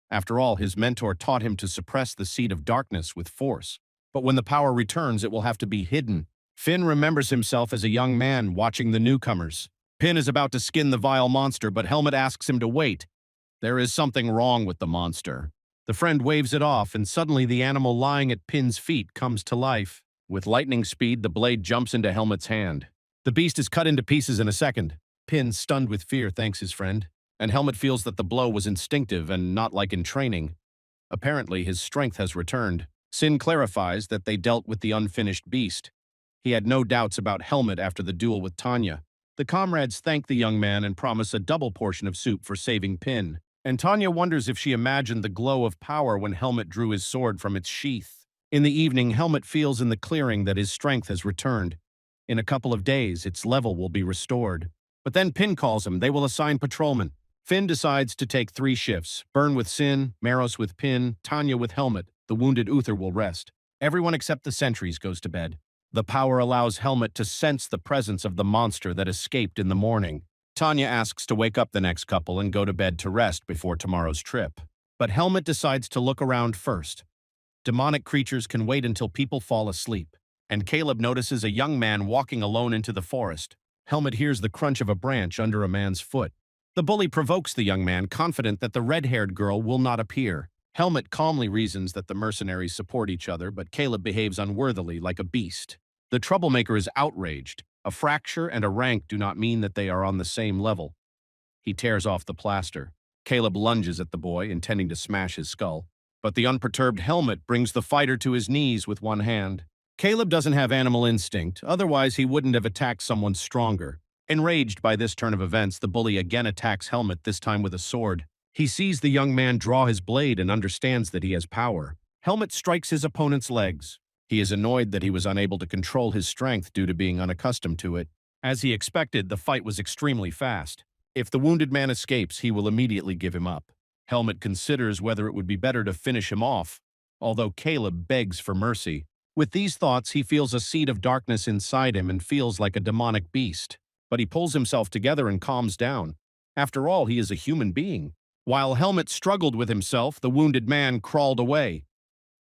After all, his mentor taught him to suppress the seed of darkness with force. But when the power returns, it will have to be hidden. Finn remembers himself as a young man watching the newcomers. Pin is about to skin the vile monster, but Helmet asks him to wait. There is something wrong with the monster. The friend waves it off, and suddenly the animal lying at Pin's feet comes to life. With lightning speed, the blade jumps into Helmet's hand. The beast is cut into pieces in a second. Pin, stunned with fear, thanks his friend, and Helmet feels that the blow was instinctive and not like in training. Apparently, his strength has returned. Sin clarifies that they dealt with the unfinished beast. He had no doubts about Helmet after the duel with Tanya. The comrades thank the young man and promise a double portion of soup for saving Pin. And Tanya wonders if she imagined the glow of power when Helmet drew his sword from its sheath. In the evening, Helmet feels in the clearing that his strength has returned. In a couple of days, its level will be restored. But then Pin calls him. They will assign patrolmen. Finn decides to take 3 shifts. Burn with Sin, Maros with Pin, Tanya with Helmet. The wounded Uther will rest. Everyone except the sentries goes to bed. The power allows Helmet to sense the presence of the monster that escaped in the morning. Tanya asks to wake up the next couple and go to bed to rest before tomorrow's trip. But Helmet decides to look around first. Demonic creatures can wait until people fall asleep. And Caleb notices a young man walking alone into the forest. Helmet hears the crunch of a branch under a man's foot. The bully provokes the young man, confident that the red-haired girl will not appear. Helmet calmly reasons that the mercenaries support each other, but Caleb behaves unworthily like a beast. The troublemaker is outraged. A fracture and a rank do not mean that they are on the same level. He tears off the plaster. Caleb lunges at the boy, intending to smash his skull. But the unperturbed Helmet brings the fighter to his knees with one hand. Caleb doesn't have animal instinct, otherwise he wouldn't have attacked someone stronger. Enraged by this turn of events, the bully again attacks Helmet, this time with a sword. He sees the young man draw his blade and understands that he has power. Helmet strikes his opponent's legs. He is annoyed that he was unable to control his strength due to being unaccustomed to it. As he expected, the fight was extremely fast. If the wounded man escapes, he will immediately give him up. Helmet considers whether it would be better to finish him off, although Caleb begs for mercy. With these thoughts, he feels a seed of darkness inside him and feels like a demonic beast. But he pulls himself together and calms down. After all, he is a human being. While Helmet struggled with himself, the wounded man crawled away.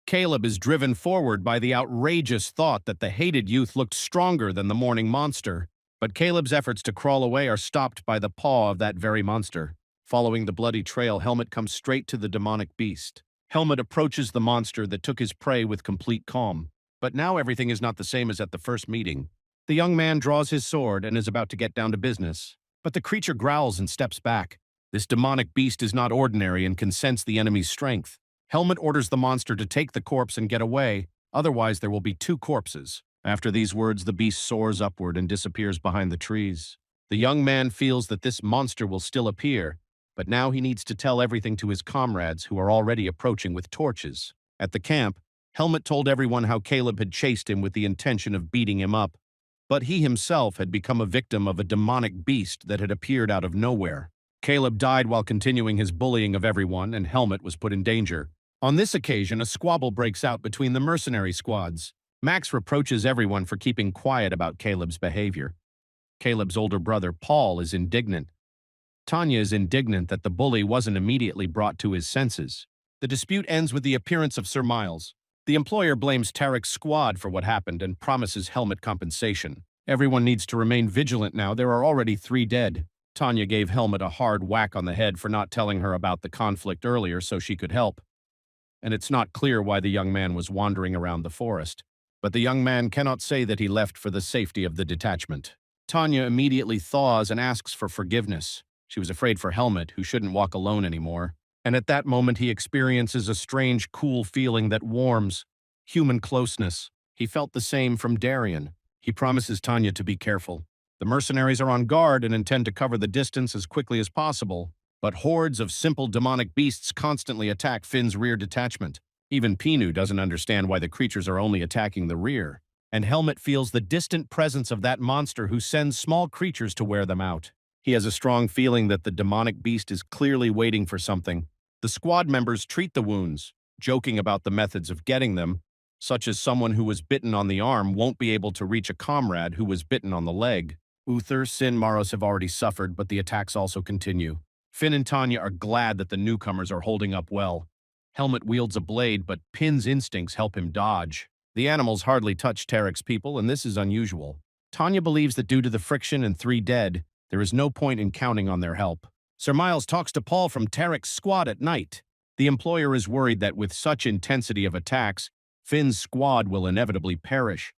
Caleb is driven forward by the outrageous thought that the hated youth looked stronger than the mourning monster. But Caleb's efforts to crawl away are stopped by the paw of that very monster. Following the bloody trail, Helmet comes straight to the demonic beast. Helmet approaches the monster that took his prey with complete calm. But now everything is not the same as at the first meeting. The young man draws his sword and is about to get down to business. But the creature growls and steps back. This demonic beast is not ordinary and can sense the enemy's strength. Helmet orders the monster to take the corpse and get away, otherwise there will be 2 corpses. After these words, the beast soars upward and disappears behind the trees. The young man feels that this monster will still appear, but now he needs to tell everything to his comrades who are already approaching with torches. At the camp, Helmet told everyone how Caleb had chased him with the intention of beating him up, but he himself had become a victim of a demonic beast that had appeared out of nowhere. Caleb died while continuing his bullying of everyone, and Helmet was put in danger. On this occasion, a squabble breaks out between the mercenary squads. Max reproaches everyone for keeping quiet about Caleb's behavior. Caleb's older brother, Paul, is indignant. Tanya is indignant that the bully wasn't immediately brought to his senses. The dispute ends with the appearance of Sir Miles. The employer blames Tarek's squad for what happened and promises Helmet compensation. Everyone needs to remain vigilant now. There are already 3 dead. Tanya gave Helmet a hard whack on the head for not telling her about the conflict earlier so she could help. And it's not clear why the young man was wandering around the forest. But the young man cannot say that he left for the safety of the detachment. Tanya immediately thaws and asks for forgiveness. She was afraid for Helmet, who shouldn't walk alone anymore. And at that moment he experiences a strange, cool feeling that warms. Human closeness. He felt the same from Darien. He promises Tanya to be careful. The mercenaries are on guard and intend to cover the distance as quickly as possible. But hordes of simple demonic beasts constantly attack Finn's rear detachment. Even Pinu doesn't understand why the creatures are only attacking the rear. And Helmet feels the distant presence of that monster who sends small creatures to wear them out. He has a strong feeling that the demonic beast is clearly waiting for something. The squad members treat the wounds, joking about the methods of getting them, such as someone who was bitten on the arm won't be able to reach a comrade who was bitten on the leg. Uther, Sin, Maros have already suffered, but the attacks also continue. Finn and Tanya are glad that the newcomers are holding up well. Helmet wields a blade, but Pin's instincts help him dodge. The animals hardly touch Tarek's people, and this is unusual. Tanya believes that due to the friction and 3 dead, there is no point in counting on their help. Sir Miles talks to Paul from Tarek's squad at night. The employer is worried that with such intensity of attacks, Finn's squad will inevitably perish.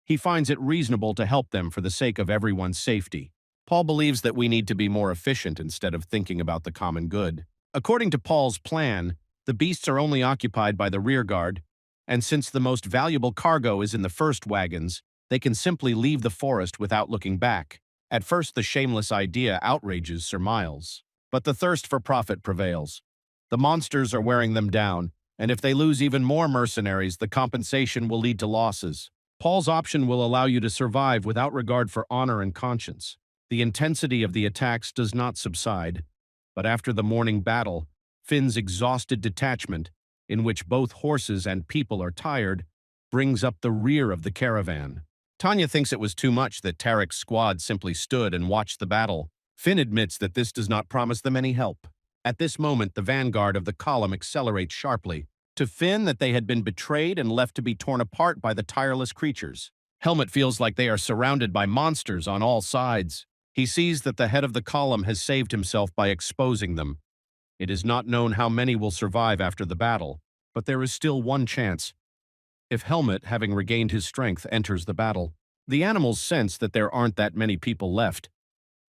He finds it reasonable to help them for the sake of everyone's safety. Paul believes that we need to be more efficient instead of thinking about the common good. According to Paul's plan, the beasts are only occupied by the rear guard, and since the most valuable cargo is in the first wagons, they can simply leave the forest without looking back. At first, the shameless idea outrages Sir Miles. But the thirst for profit prevails. The monsters are wearing them down, and if they lose even more mercenaries, the compensation will lead to losses. Paul's option will allow you to survive without regard for honor and conscience. The intensity of the attacks does not subside, but after the morning battle, Finn's exhausted detachment, in which both horses and people are tired, brings up the rear of the caravan. Tanya thinks it was too much that Tarek's squad simply stood and watched the battle. Finn admits that this does not promise them any help. At this moment, the vanguard of the column accelerates sharply. To Finn that they had been betrayed and left to be torn apart by the tireless creatures. Helmet feels like they are surrounded by monsters on all sides. He sees that the head of the column has saved himself by exposing them. It is not known how many will survive after the battle, but there is still one chance. If Helmet, having regained his strength, enters the battle, the animals sense that there aren't that many people left.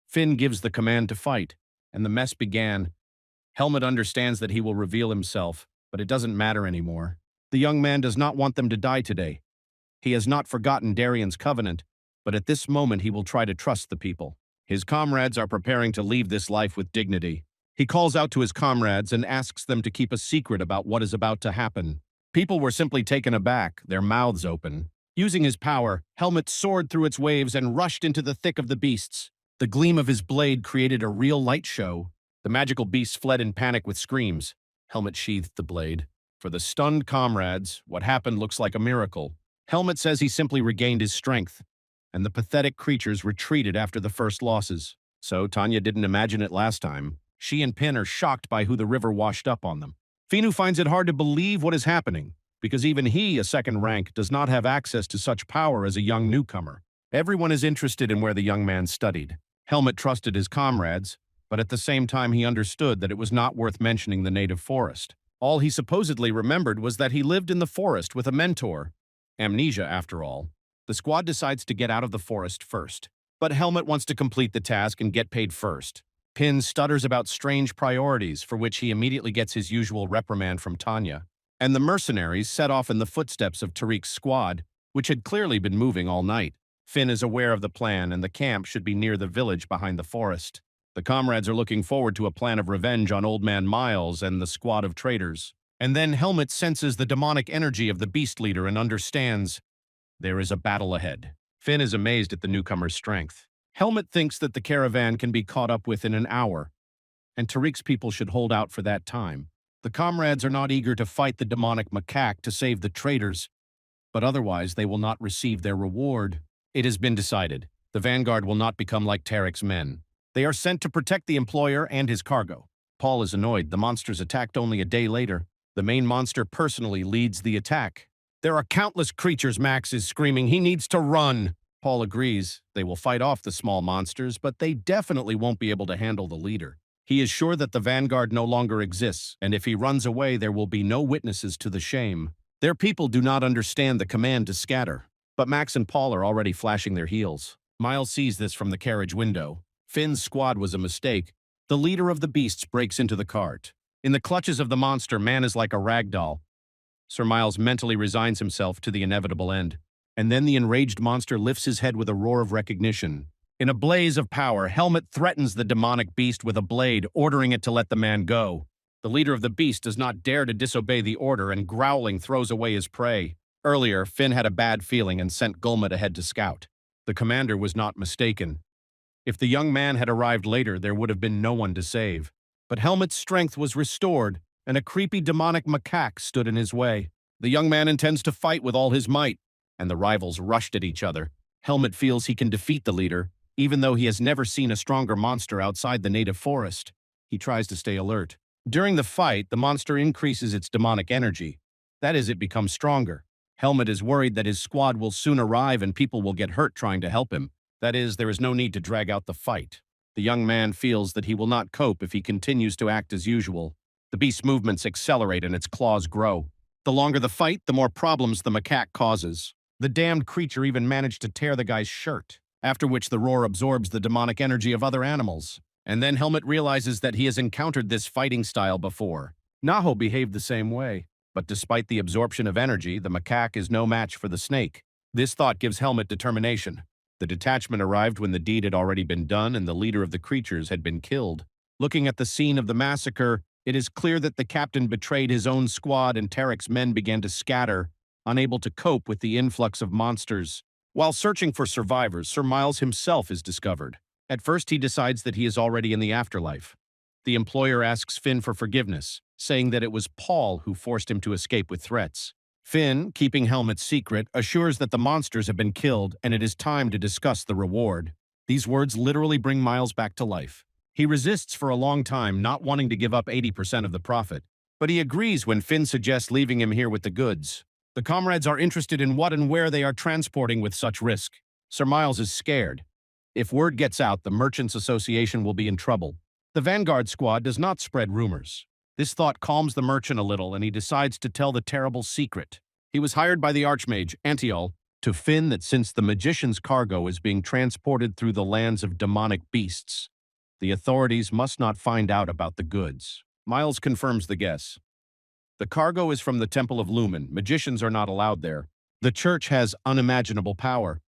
Finn gives the command to fight, and the mess began. Helmet understands that he will reveal himself, but it doesn't matter anymore. The young man does not want them to die today. He has not forgotten Darien's covenant, but at this moment he will try to trust the people. His comrades are preparing to leave this life with dignity. He calls out to his comrades and asks them to keep a secret about what is about to happen. People were simply taken aback, their mouths open. Using his power, Helmet soared through its waves and rushed into the thick of the beasts. The gleam of his blade created a real light show. The magical beasts fled in panic with screams. Helmet sheathed the blade. For the stunned comrades, what happened looks like a miracle. Helmet says he simply regained his strength, and the pathetic creatures retreated after the first losses. So Tanya didn't imagine it last time. She and Pin are shocked by who the river washed up on them. Finu finds it hard to believe what is happening, because even he, a second rank, does not have access to such power as a young newcomer. Everyone is interested in where the young man studied. Helmet trusted his comrades, but at the same time he understood that it was not worth mentioning the native forest. All he supposedly remembered was that he lived in the forest with a mentor. Amnesia, after all. The squad decides to get out of the forest first. But Helmet wants to complete the task and get paid first. Pin stutters about strange priorities, for which he immediately gets his usual reprimand from Tanya. And the mercenaries set off in the footsteps of Tariq's squad, which had clearly been moving all night. Finn is aware of the plan, and the camp should be near the village behind the forest. The comrades are looking forward to a plan of revenge on Old Man Miles and the squad of traitors. And then Helmet senses the demonic energy of the beast leader and understands there is a battle ahead. Finn is amazed at the newcomer's strength. Helmet thinks that the caravan can be caught up with in an hour, and Tariq's people should hold out for that time. The comrades are not eager to fight the demonic macaque to save the traitors, but otherwise they will not receive their reward. It has been decided. The Vanguard will not become like Tariq's men. They are sent to protect the employer and his cargo. Paul is annoyed. The monsters attacked only a day later. The main monster personally leads the attack. There are countless creatures, Max is screaming. He needs to run. Paul agrees. They will fight off the small monsters, but they definitely won't be able to handle the leader. He is sure that the Vanguard no longer exists, and if he runs away, there will be no witnesses to the shame. Their people do not understand the command to scatter, but Max and Paul are already flashing their heels. Miles sees this from the carriage window. Finn's squad was a mistake. The leader of the beasts breaks into the cart. In the clutches of the monster, man is like a rag doll. Sir Miles mentally resigns himself to the inevitable end. And then the enraged monster lifts his head with a roar of recognition. In a blaze of power, Helmet threatens the demonic beast with a blade, ordering it to let the man go. The leader of the beast does not dare to disobey the order and, growling, throws away his prey. Earlier, Finn had a bad feeling and sent Gulmet ahead to scout. The commander was not mistaken. If the young man had arrived later, there would have been no one to save. But Helmet's strength was restored, and a creepy demonic macaque stood in his way. The young man intends to fight with all his might, and the rivals rushed at each other. Helmet feels he can defeat the leader, even though he has never seen a stronger monster outside the native forest. He tries to stay alert. During the fight, the monster increases its demonic energy. That is, it becomes stronger. Helmet is worried that his squad will soon arrive and people will get hurt trying to help him. That is, there is no need to drag out the fight. The young man feels that he will not cope if he continues to act as usual. The beast's movements accelerate and its claws grow. The longer the fight, the more problems the macaque causes. The damned creature even managed to tear the guy's shirt, after which the roar absorbs the demonic energy of other animals. And then Helmet realizes that he has encountered this fighting style before. Naho behaved the same way, but despite the absorption of energy, the macaque is no match for the snake. This thought gives Helmet determination. The detachment arrived when the deed had already been done and the leader of the creatures had been killed. Looking at the scene of the massacre, it is clear that the captain betrayed his own squad and Tariq's men began to scatter, unable to cope with the influx of monsters. While searching for survivors, Sir Miles himself is discovered. At first, he decides that he is already in the afterlife. The employer asks Finn for forgiveness, saying that it was Paul who forced him to escape with threats. Finn, keeping Helmet's secret, assures that the monsters have been killed and it is time to discuss the reward. These words literally bring Miles back to life. He resists for a long time, not wanting to give up 80% of the profit, but he agrees when Finn suggests leaving him here with the goods. The comrades are interested in what and where they are transporting with such risk. Sir Miles is scared. If word gets out, the Merchants Association will be in trouble. The Vanguard squad does not spread rumors. This thought calms the merchant a little, and he decides to tell the terrible secret. He was hired by the Archmage, Antiol, to Finn that since the magician's cargo is being transported through the lands of demonic beasts, the authorities must not find out about the goods. Miles confirms the guess. The cargo is from the Temple of Lumen. Magicians are not allowed there. The church has unimaginable power.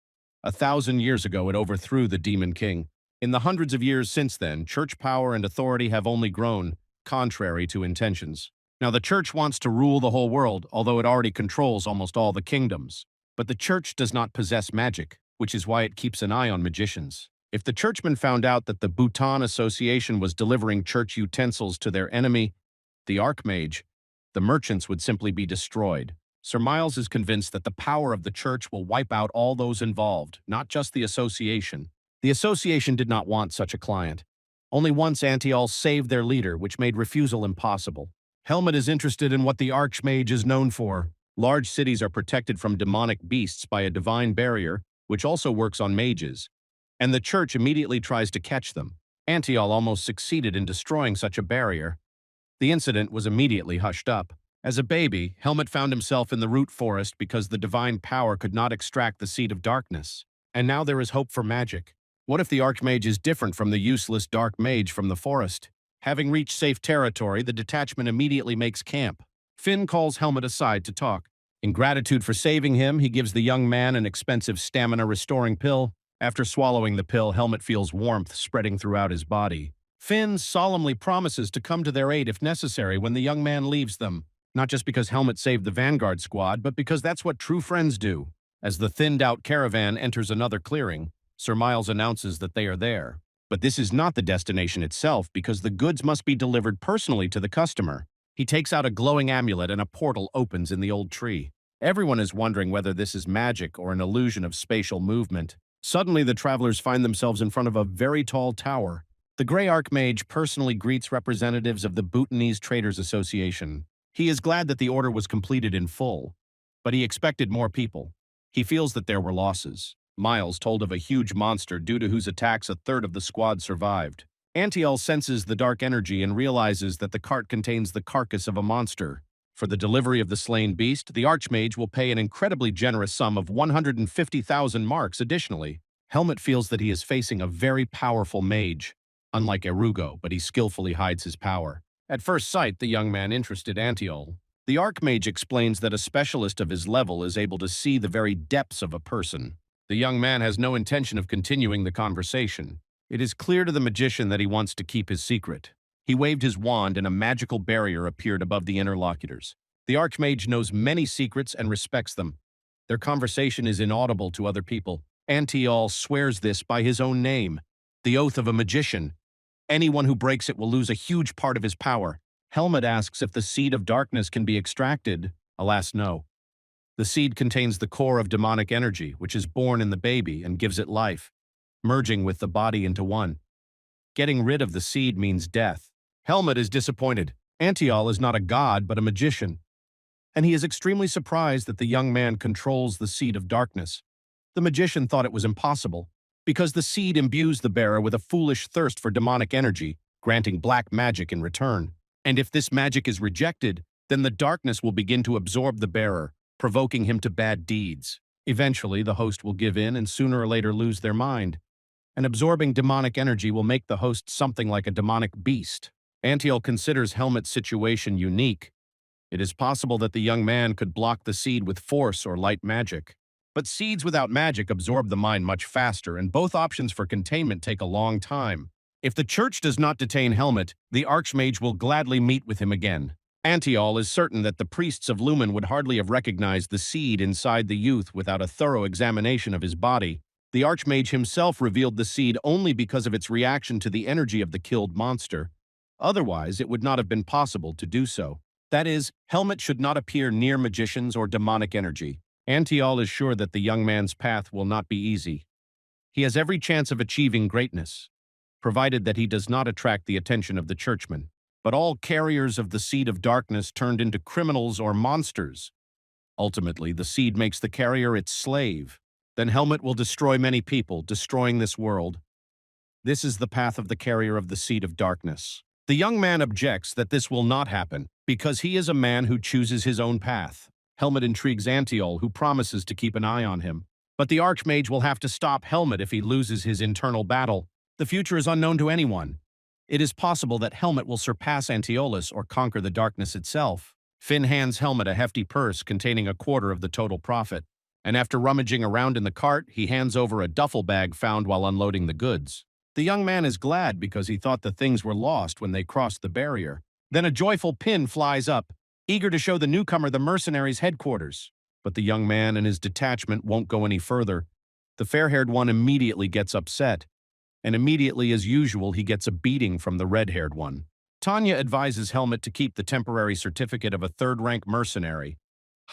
1,000 years ago, it overthrew the Demon King. In the hundreds of years since then, church power and authority have only grown, contrary to intentions. Now, the church wants to rule the whole world, although it already controls almost all the kingdoms. But the church does not possess magic, which is why it keeps an eye on magicians. If the churchmen found out that the Bhutan Association was delivering church utensils to their enemy, the Archmage, the merchants would simply be destroyed. Sir Miles is convinced that the power of the church will wipe out all those involved, not just the association. The association did not want such a client. Only once Antiol saved their leader, which made refusal impossible. Helmet is interested in what the Archmage is known for. Large cities are protected from demonic beasts by a divine barrier, which also works on mages, and the church immediately tries to catch them. Antiol almost succeeded in destroying such a barrier. The incident was immediately hushed up. As a baby, Helmet found himself in the root forest because the divine power could not extract the seed of darkness. And now there is hope for magic. What if the Archmage is different from the useless dark mage from the forest? Having reached safe territory, the detachment immediately makes camp. Finn calls Helmet aside to talk. In gratitude for saving him, he gives the young man an expensive stamina-restoring pill. After swallowing the pill, Helmet feels warmth spreading throughout his body. Finn solemnly promises to come to their aid if necessary when the young man leaves them. Not just because Helmet saved the Vanguard squad, but because that's what true friends do. As the thinned-out caravan enters another clearing, Sir Miles announces that they are there. But this is not the destination itself because the goods must be delivered personally to the customer. He takes out a glowing amulet and a portal opens in the old tree. Everyone is wondering whether this is magic or an illusion of spatial movement. Suddenly, the travelers find themselves in front of a very tall tower. The Grey Archmage personally greets representatives of the Bhutanese Traders Association. He is glad that the order was completed in full, but he expected more people. He feels that there were losses. Miles told of a huge monster due to whose attacks a third of the squad survived. Antiol senses the dark energy and realizes that the cart contains the carcass of a monster. For the delivery of the slain beast, the Archmage will pay an incredibly generous sum of 150,000 marks additionally. Helmet feels that he is facing a very powerful mage, unlike Erugo, but he skillfully hides his power. At first sight, the young man interested Antiol. The Archmage explains that a specialist of his level is able to see the very depths of a person. The young man has no intention of continuing the conversation. It is clear to the magician that he wants to keep his secret. He waved his wand and a magical barrier appeared above the interlocutors. The Archmage knows many secrets and respects them. Their conversation is inaudible to other people. Antiol swears this by his own name, the oath of a magician. Anyone who breaks it will lose a huge part of his power. Helmet asks if the seed of darkness can be extracted. Alas, no. The seed contains the core of demonic energy, which is born in the baby and gives it life, merging with the body into one. Getting rid of the seed means death. Helmet is disappointed. Antiol is not a god, but a magician, and he is extremely surprised that the young man controls the seed of darkness. The magician thought it was impossible, because the seed imbues the bearer with a foolish thirst for demonic energy, granting black magic in return. And if this magic is rejected, then the darkness will begin to absorb the bearer, provoking him to bad deeds. Eventually, the host will give in and sooner or later lose their mind. And absorbing demonic energy will make the host something like a demonic beast. Antiol considers Helmet's situation unique. It is possible that the young man could block the seed with force or light magic. But seeds without magic absorb the mind much faster, and both options for containment take a long time. If the church does not detain Helmet, the Archmage will gladly meet with him again. Antiol is certain that the priests of Lumen would hardly have recognized the seed inside the youth without a thorough examination of his body. The Archmage himself revealed the seed only because of its reaction to the energy of the killed monster. Otherwise, it would not have been possible to do so. That is, Helmet should not appear near magicians or demonic energy. Antiol is sure that the young man's path will not be easy. He has every chance of achieving greatness, provided that he does not attract the attention of the churchmen. But all carriers of the seed of darkness turned into criminals or monsters. Ultimately, the seed makes the carrier its slave. Then Helmet will destroy many people, destroying this world. This is the path of the carrier of the seed of darkness. The young man objects that this will not happen, because he is a man who chooses his own path. Helmet intrigues Antiol, who promises to keep an eye on him. But the Archmage will have to stop Helmet if he loses his internal battle. The future is unknown to anyone. It is possible that Helmet will surpass Antiolus or conquer the darkness itself. Finn hands Helmet a hefty purse containing a quarter of the total profit, and after rummaging around in the cart, he hands over a duffel bag found while unloading the goods. The young man is glad because he thought the things were lost when they crossed the barrier. Then a joyful pin flies up, eager to show the newcomer the mercenaries' headquarters. But the young man and his detachment won't go any further. The fair-haired one immediately gets upset, and immediately, as usual, he gets a beating from the red-haired one. Tanya advises Helmet to keep the temporary certificate of a third-rank mercenary,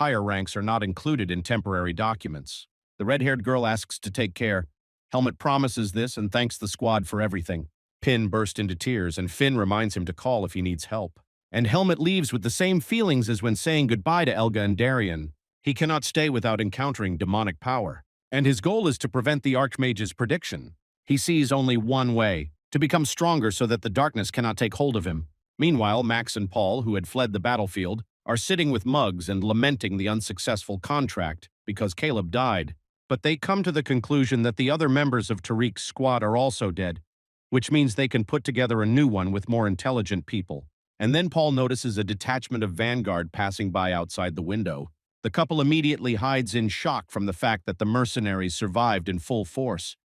Higher ranks are not included in temporary documents. The red-haired girl asks to take care. Helmet promises this and thanks the squad for everything. Pin bursts into tears, and Finn reminds him to call if he needs help. And Helmet leaves with the same feelings as when saying goodbye to Elga and Darien. He cannot stay without encountering demonic power. And his goal is to prevent the Archmage's prediction. He sees only one way, to become stronger so that the darkness cannot take hold of him. Meanwhile, Max and Paul, who had fled the battlefield, are sitting with mugs and lamenting the unsuccessful contract because Caleb died. But they come to the conclusion that the other members of Tariq's squad are also dead, which means they can put together a new one with more intelligent people. And then Paul notices a detachment of Vanguard passing by outside the window. The couple immediately hides in shock from the fact that the mercenaries survived in full force.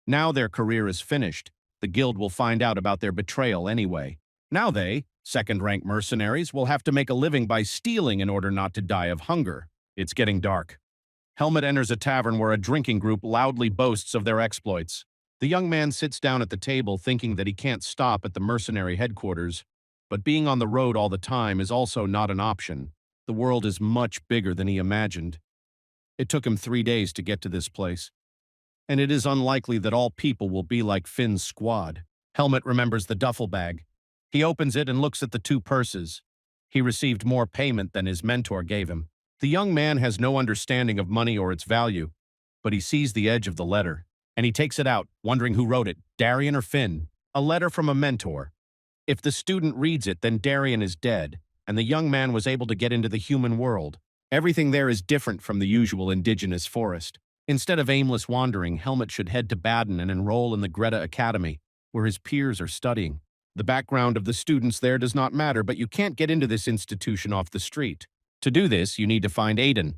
Now their career is finished. The guild will find out about their betrayal anyway. Now they, second-rank mercenaries, will have to make a living by stealing in order not to die of hunger. It's getting dark. Helmet enters a tavern where a drinking group loudly boasts of their exploits. The young man sits down at the table thinking that he can't stop at the mercenary headquarters. But being on the road all the time is also not an option. The world is much bigger than he imagined. It took him 3 days to get to this place. And it is unlikely that all people will be like Finn's squad. Helmet remembers the duffel bag. He opens it and looks at the 2 purses. He received more payment than his mentor gave him. The young man has no understanding of money or its value, but he sees the edge of the letter, and he takes it out, wondering who wrote it, Darien or Finn. A letter from a mentor. If the student reads it, then Darien is dead, and the young man was able to get into the human world. Everything there is different from the usual indigenous forest. Instead of aimless wandering, Helmet should head to Baden and enroll in the Greta Academy, where his peers are studying. The background of the students there does not matter, but you can't get into this institution off the street. To do this, you need to find Aiden,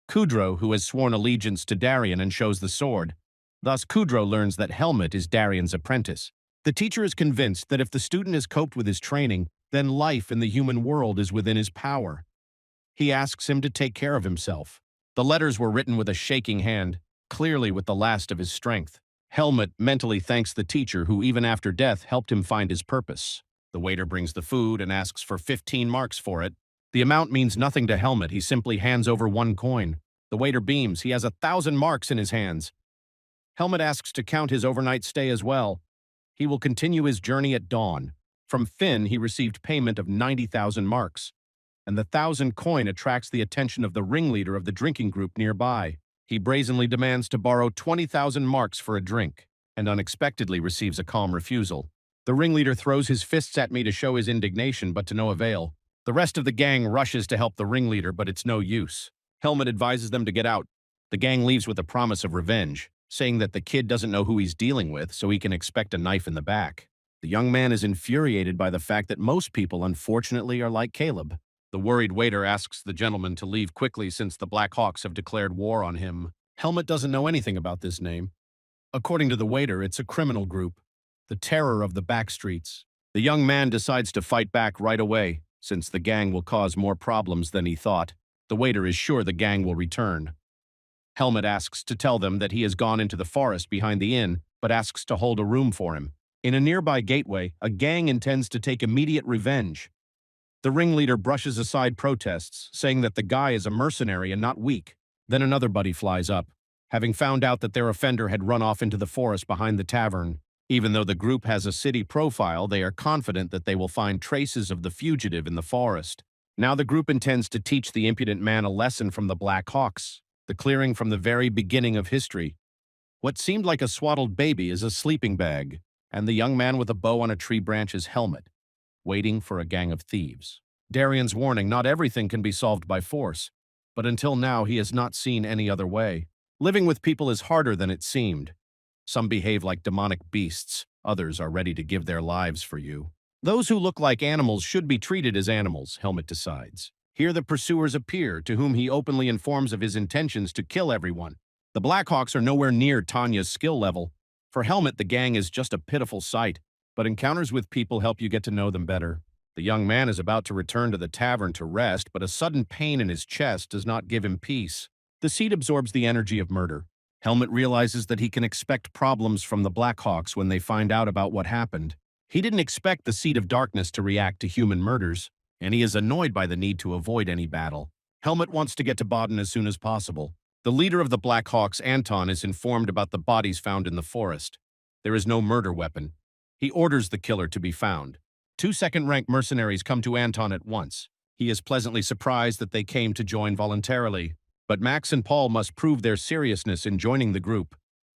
Kudro, who has sworn allegiance to Darien and shows the sword. Thus, Kudro learns that Helmet is Darien's apprentice. The teacher is convinced that if the student has coped with his training, then life in the human world is within his power. He asks him to take care of himself. The letters were written with a shaking hand, clearly with the last of his strength. Helmet mentally thanks the teacher who, even after death, helped him find his purpose. The waiter brings the food and asks for 15 marks for it. The amount means nothing to Helmet. He simply hands over 1 coin. The waiter beams. He has 1,000 marks in his hands. Helmet asks to count his overnight stay as well. He will continue his journey at dawn. From Finn, he received payment of 90,000 marks, and the 1,000 coin attracts the attention of the ringleader of the drinking group nearby. He brazenly demands to borrow 20,000 marks for a drink, and unexpectedly receives a calm refusal. The ringleader throws his fists at me to show his indignation, but to no avail. The rest of the gang rushes to help the ringleader, but it's no use. Helmet advises them to get out. The gang leaves with a promise of revenge, saying that the kid doesn't know who he's dealing with, so he can expect a knife in the back. The young man is infuriated by the fact that most people, unfortunately, are like Caleb. The worried waiter asks the gentleman to leave quickly since the Black Hawks have declared war on him. Helmet doesn't know anything about this name. According to the waiter, it's a criminal group, the terror of the back streets. The young man decides to fight back right away, since the gang will cause more problems than he thought. The waiter is sure the gang will return. Helmet asks to tell them that he has gone into the forest behind the inn, but asks to hold a room for him. In a nearby gateway, a gang intends to take immediate revenge. The ringleader brushes aside protests, saying that the guy is a mercenary and not weak. Then another buddy flies up, having found out that their offender had run off into the forest behind the tavern. Even though the group has a city profile, they are confident that they will find traces of the fugitive in the forest. Now the group intends to teach the impudent man a lesson from the Black Hawks, the clearing from the very beginning of history. What seemed like a swaddled baby is a sleeping bag, and the young man with a bow on a tree branch is Helmet, waiting for a gang of thieves. Darien's warning, not everything can be solved by force, but until now he has not seen any other way. Living with people is harder than it seemed. Some behave like demonic beasts, others are ready to give their lives for you. Those who look like animals should be treated as animals, Helmet decides. Here the pursuers appear, to whom he openly informs of his intentions to kill everyone. The Blackhawks are nowhere near Tanya's skill level. For Helmet, the gang is just a pitiful sight, but encounters with people help you get to know them better. The young man is about to return to the tavern to rest, but a sudden pain in his chest does not give him peace. The seed absorbs the energy of murder. Helmet realizes that he can expect problems from the Blackhawks when they find out about what happened. He didn't expect the Seed of Darkness to react to human murders, and he is annoyed by the need to avoid any battle. Helmet wants to get to Baden as soon as possible. The leader of the Black Hawks, Anton, is informed about the bodies found in the forest. There is no murder weapon. He orders the killer to be found. Two second-rank mercenaries come to Anton at once. He is pleasantly surprised that they came to join voluntarily. But Max and Paul must prove their seriousness in joining the group.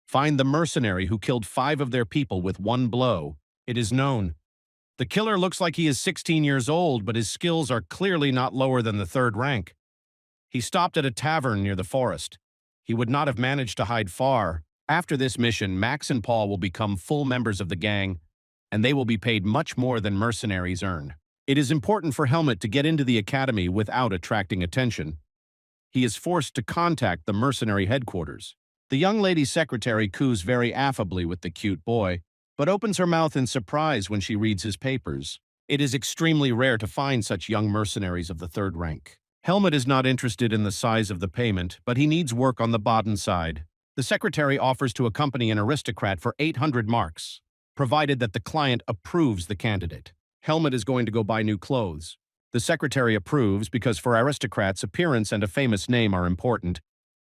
Find the mercenary who killed 5 of their people with one blow. It is known. The killer looks like he is 16 years old, but his skills are clearly not lower than the 3rd rank. He stopped at a tavern near the forest. He would not have managed to hide far. After this mission, Max and Paul will become full members of the gang, and they will be paid much more than mercenaries earn. It is important for Helmet to get into the academy without attracting attention. He is forced to contact the mercenary headquarters. The young lady's secretary coos very affably with the cute boy, but opens her mouth in surprise when she reads his papers. It is extremely rare to find such young mercenaries of the 3rd rank. Helmet is not interested in the size of the payment, but he needs work on the Baden side. The secretary offers to accompany an aristocrat for 800 marks, provided that the client approves the candidate. Helmet is going to go buy new clothes. The secretary approves because for aristocrats, appearance and a famous name are important.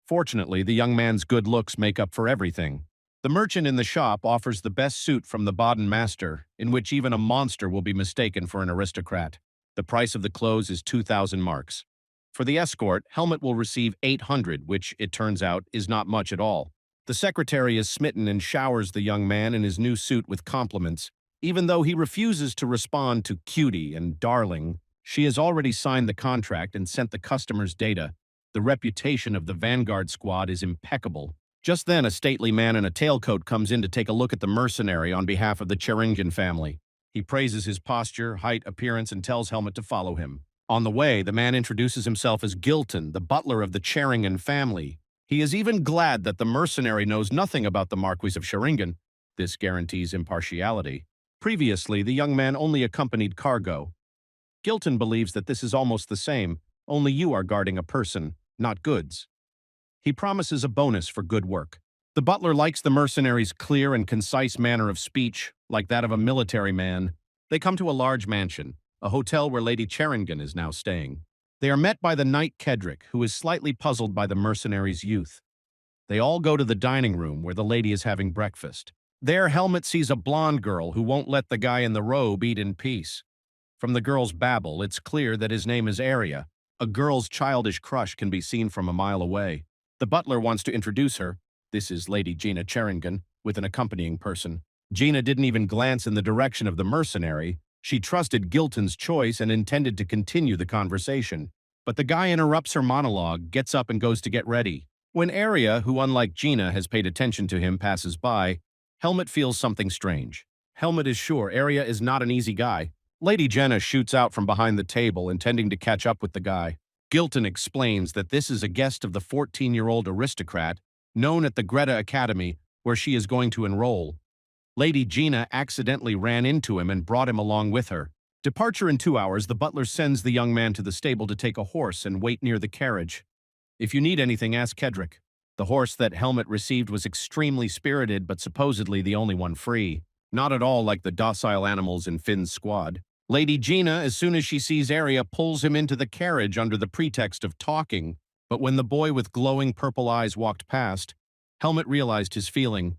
Fortunately, the young man's good looks make up for everything. The merchant in the shop offers the best suit from the Baden master, in which even a monster will be mistaken for an aristocrat. The price of the clothes is 2,000 marks. For the escort, Helmet will receive 800, which, it turns out, is not much at all. The secretary is smitten and showers the young man in his new suit with compliments. Even though he refuses to respond to cutie and darling, she has already signed the contract and sent the customer's data. The reputation of the Vanguard squad is impeccable. Just then, a stately man in a tailcoat comes in to take a look at the mercenary on behalf of the Cheringan family. He praises his posture, height, appearance, and tells Helmet to follow him. On the way, the man introduces himself as Gilton, the butler of the Cheringan family. He is even glad that the mercenary knows nothing about the Marquis of Cheringan. This guarantees impartiality. Previously, the young man only accompanied cargo. Gilton believes that this is almost the same, only you are guarding a person, not goods. He promises a bonus for good work. The butler likes the mercenary's clear and concise manner of speech, like that of a military man. They come to a large mansion, a hotel where Lady Cheringan is now staying. They are met by the knight Kedrick, who is slightly puzzled by the mercenary's youth. They all go to the dining room where the lady is having breakfast. There, Helmet sees a blonde girl who won't let the guy in the robe eat in peace. From the girl's babble, it's clear that his name is Aria. A girl's childish crush can be seen from a mile away. The butler wants to introduce her. This is Lady Gina Cheringan, with an accompanying person. Gina didn't even glance in the direction of the mercenary. She trusted Gilton's choice and intended to continue the conversation. But the guy interrupts her monologue, gets up and goes to get ready. When Aria, who unlike Gina has paid attention to him, passes by, Helmet feels something strange. Helmet is sure Aria is not an easy guy. Lady Jenna shoots out from behind the table, intending to catch up with the guy. Gilton explains that this is a guest of the 14-year-old aristocrat, known at the Greta Academy, where she is going to enroll. Lady Gina accidentally ran into him and brought him along with her. Departure in 2 hours, the butler sends the young man to the stable to take a horse and wait near the carriage. If you need anything, ask Kedrick. The horse that Helmet received was extremely spirited, but supposedly the only one free. Not at all like the docile animals in Finn's squad. Lady Gina, as soon as she sees Aria, pulls him into the carriage under the pretext of talking. But when the boy with glowing purple eyes walked past, Helmet realized his feeling.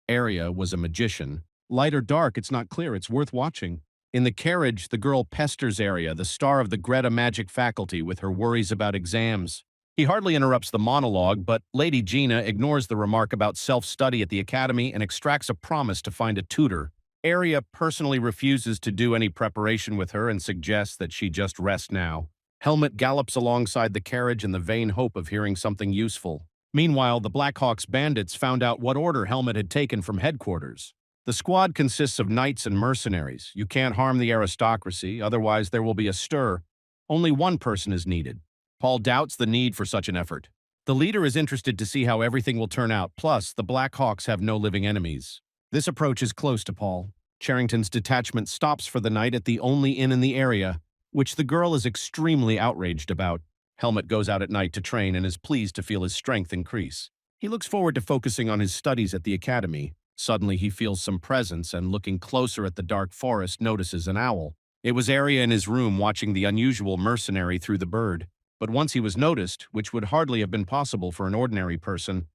Aria was a magician. Light or dark, it's not clear. It's worth watching. In the carriage, the girl pesters Aria, the star of the Greta magic faculty, with her worries about exams. He hardly interrupts the monologue, but Lady Gina ignores the remark about self-study at the academy and extracts a promise to find a tutor. Aria personally refuses to do any preparation with her and suggests that she just rest now. Helmet gallops alongside the carriage in the vain hope of hearing something useful. Meanwhile, the Blackhawks bandits found out what order Helmet had taken from headquarters. The squad consists of knights and mercenaries. You can't harm the aristocracy, otherwise there will be a stir. Only one person is needed. Paul doubts the need for such an effort. The leader is interested to see how everything will turn out, plus the Blackhawks have no living enemies. This approach is close to Paul. Charrington's detachment stops for the night at the only inn in the area, which the girl is extremely outraged about. Helmet goes out at night to train and is pleased to feel his strength increase. He looks forward to focusing on his studies at the academy. Suddenly he feels some presence and, looking closer at the dark forest, notices an owl. It was Aria in his room watching the unusual mercenary through the bird. But once he was noticed, which would hardly have been possible for an ordinary person,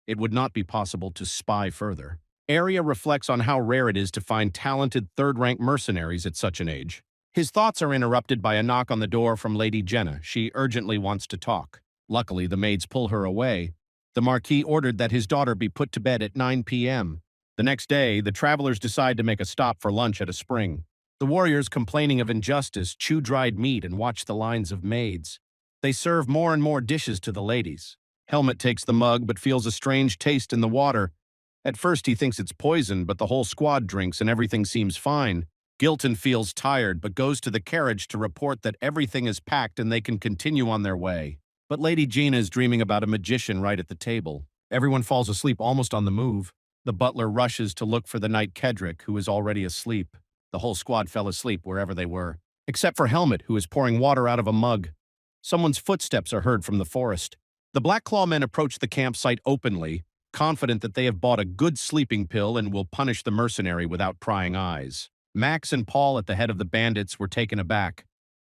it would not be possible to spy further. Arya reflects on how rare it is to find talented third-rank mercenaries at such an age. His thoughts are interrupted by a knock on the door from Lady Jenna. She urgently wants to talk. Luckily, the maids pull her away. The Marquis ordered that his daughter be put to bed at 9 p.m. The next day, the travelers decide to make a stop for lunch at a spring. The warriors, complaining of injustice, chew dried meat and watch the lines of maids. They serve more and more dishes to the ladies. Helmet takes the mug but feels a strange taste in the water. At first he thinks it's poison, but the whole squad drinks and everything seems fine. Gilton feels tired but goes to the carriage to report that everything is packed and they can continue on their way. But Lady Gina is dreaming about a magician right at the table. Everyone falls asleep almost on the move. The butler rushes to look for the knight Kedrick, who is already asleep. The whole squad fell asleep wherever they were, except for Helmet, who is pouring water out of a mug. Someone's footsteps are heard from the forest. The Black Claw men approach the campsite openly, confident that they have bought a good sleeping pill and will punish the mercenary without prying eyes. Max and Paul, at the head of the bandits, were taken aback.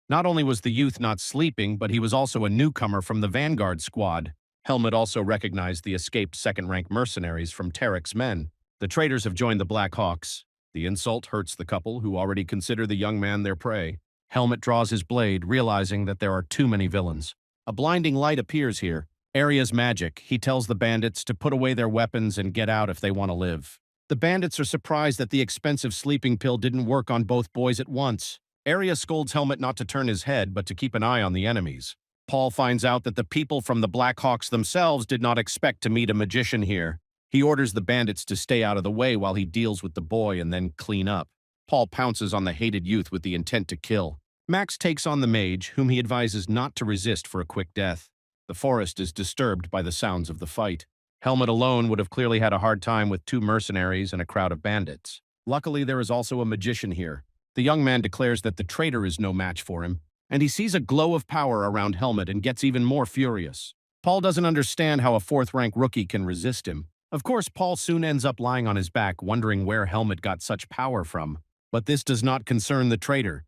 Not only was the youth not sleeping, but he was also a newcomer from the Vanguard squad. Helmet also recognized the escaped second-rank mercenaries from Tarek's men. The traitors have joined the Black Hawks. The insult hurts the couple, who already consider the young man their prey. Helmet draws his blade, realizing that there are too many villains. A blinding light appears here. Arya's magic. He tells the bandits to put away their weapons and get out if they want to live. The bandits are surprised that the expensive sleeping pill didn't work on both boys at once. Arya scolds Helmet not to turn his head, but to keep an eye on the enemies. Paul finds out that the people from the Black Hawks themselves did not expect to meet a magician here. He orders the bandits to stay out of the way while he deals with the boy and then clean up. Paul pounces on the hated youth with the intent to kill. Max takes on the mage, whom he advises not to resist for a quick death. The forest is disturbed by the sounds of the fight. Helmet alone would have clearly had a hard time with 2 mercenaries and a crowd of bandits. Luckily, there is also a magician here. The young man declares that the traitor is no match for him, and he sees a glow of power around Helmet and gets even more furious. Paul doesn't understand how a 4th-rank rookie can resist him. Of course, Paul soon ends up lying on his back, wondering where Helmet got such power from. But this does not concern the traitor.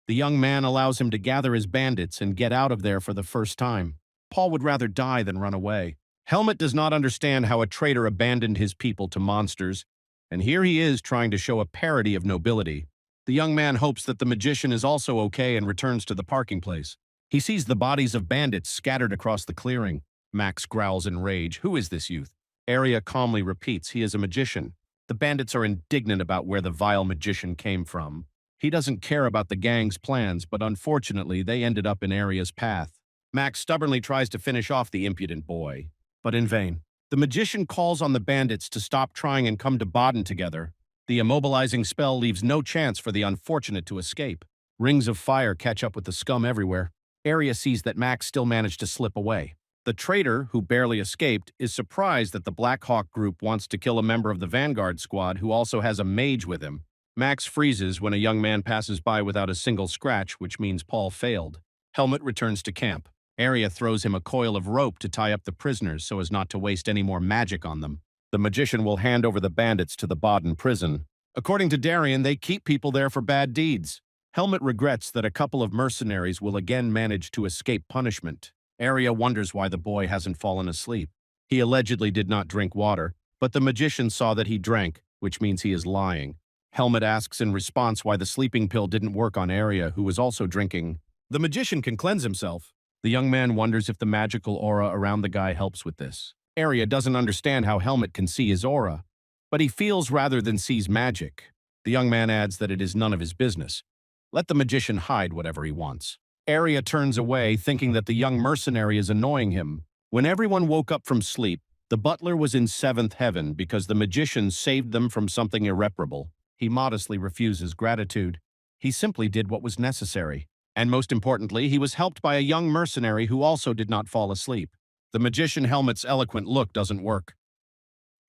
The young man allows him to gather his bandits and get out of there for the first time. Paul would rather die than run away. Helmet does not understand how a traitor abandoned his people to monsters, and here he is trying to show a parody of nobility. The young man hopes that the magician is also okay and returns to the parking place. He sees the bodies of bandits scattered across the clearing. Max growls in rage. Who is this youth? Arya calmly repeats he is a magician. The bandits are indignant about where the vile magician came from. He doesn't care about the gang's plans, but unfortunately they ended up in Arya's path. Max stubbornly tries to finish off the impudent boy, but in vain. The magician calls on the bandits to stop trying and come to Baden together. The immobilizing spell leaves no chance for the unfortunate to escape. Rings of fire catch up with the scum everywhere. Arya sees that Max still managed to slip away. The traitor, who barely escaped, is surprised that the Black Hawk group wants to kill a member of the Vanguard squad who also has a mage with him. Max freezes when a young man passes by without a single scratch, which means Paul failed. Helmet returns to camp. Arya throws him a coil of rope to tie up the prisoners so as not to waste any more magic on them. The magician will hand over the bandits to the Baden prison. According to Darien, they keep people there for bad deeds. Helmet regrets that a couple of mercenaries will again manage to escape punishment. Arya wonders why the boy hasn't fallen asleep. He allegedly did not drink water, but the magician saw that he drank, which means he is lying. Helmet asks in response why the sleeping pill didn't work on Arya, who was also drinking. The magician can cleanse himself. The young man wonders if the magical aura around the guy helps with this. Arya doesn't understand how Helmet can see his aura, but he feels rather than sees magic. The young man adds that it is none of his business. Let the magician hide whatever he wants. Arya turns away, thinking that the young mercenary is annoying him. When everyone woke up from sleep, the butler was in 7th heaven because the magician saved them from something irreparable. He modestly refuses gratitude. He simply did what was necessary. And most importantly, he was helped by a young mercenary who also did not fall asleep. The magician Helmet's eloquent look doesn't work.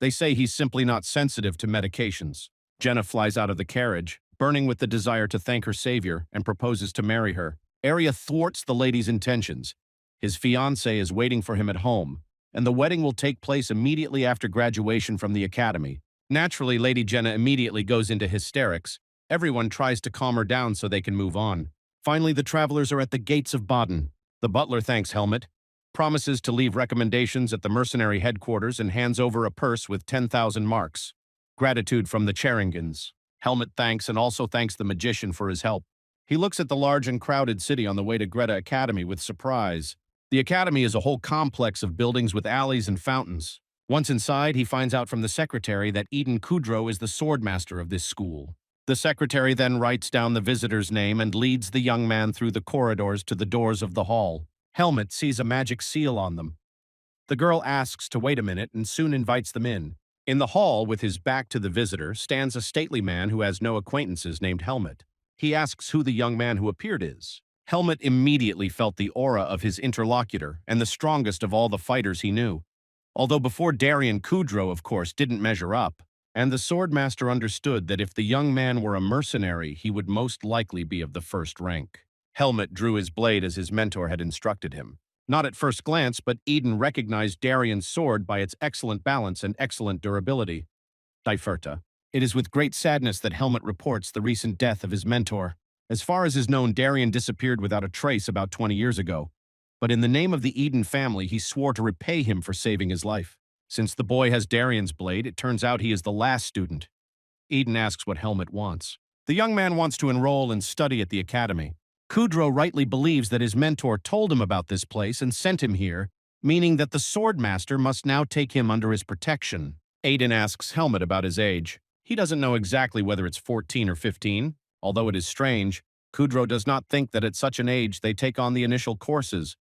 They say he's simply not sensitive to medications. Jenna flies out of the carriage, burning with the desire to thank her savior, and proposes to marry her. Arya thwarts the lady's intentions. His fiancée is waiting for him at home, and the wedding will take place immediately after graduation from the academy. Naturally, Lady Jenna immediately goes into hysterics. Everyone tries to calm her down so they can move on. Finally, the travelers are at the gates of Baden. The butler thanks Helmet, promises to leave recommendations at the mercenary headquarters and hands over a purse with 10,000 marks. Gratitude from the Cheringans. Helmet thanks and also thanks the magician for his help. He looks at the large and crowded city on the way to Greta Academy with surprise. The academy is a whole complex of buildings with alleys and fountains. Once inside, he finds out from the secretary that Eden Kudrow is the swordmaster of this school. The secretary then writes down the visitor's name and leads the young man through the corridors to the doors of the hall. Helmet sees a magic seal on them. The girl asks to wait a minute and soon invites them in. In the hall, with his back to the visitor, stands a stately man who has no acquaintances named Helmet. He asks who the young man who appeared is. Helmet immediately felt the aura of his interlocutor and the strongest of all the fighters he knew. Although before Darien Kudrow, of course, didn't measure up, and the swordmaster understood that if the young man were a mercenary, he would most likely be of the first rank. Helmet drew his blade as his mentor had instructed him. Not at first glance, but Eden recognized Darien's sword by its excellent balance and excellent durability. Diverta. It is with great sadness that Helmet reports the recent death of his mentor. As far as is known, Darien disappeared without a trace about 20 years ago. But in the name of the Eden family, he swore to repay him for saving his life. Since the boy has Darien's blade, it turns out he is the last student. Eden asks what Helmet wants. The young man wants to enroll and study at the academy. Kudrow rightly believes that his mentor told him about this place and sent him here, meaning that the swordmaster must now take him under his protection. Eden asks Helmet about his age. He doesn't know exactly whether it's 14 or 15. Although it is strange, Kudrow does not think that at such an age they take on the initial courses.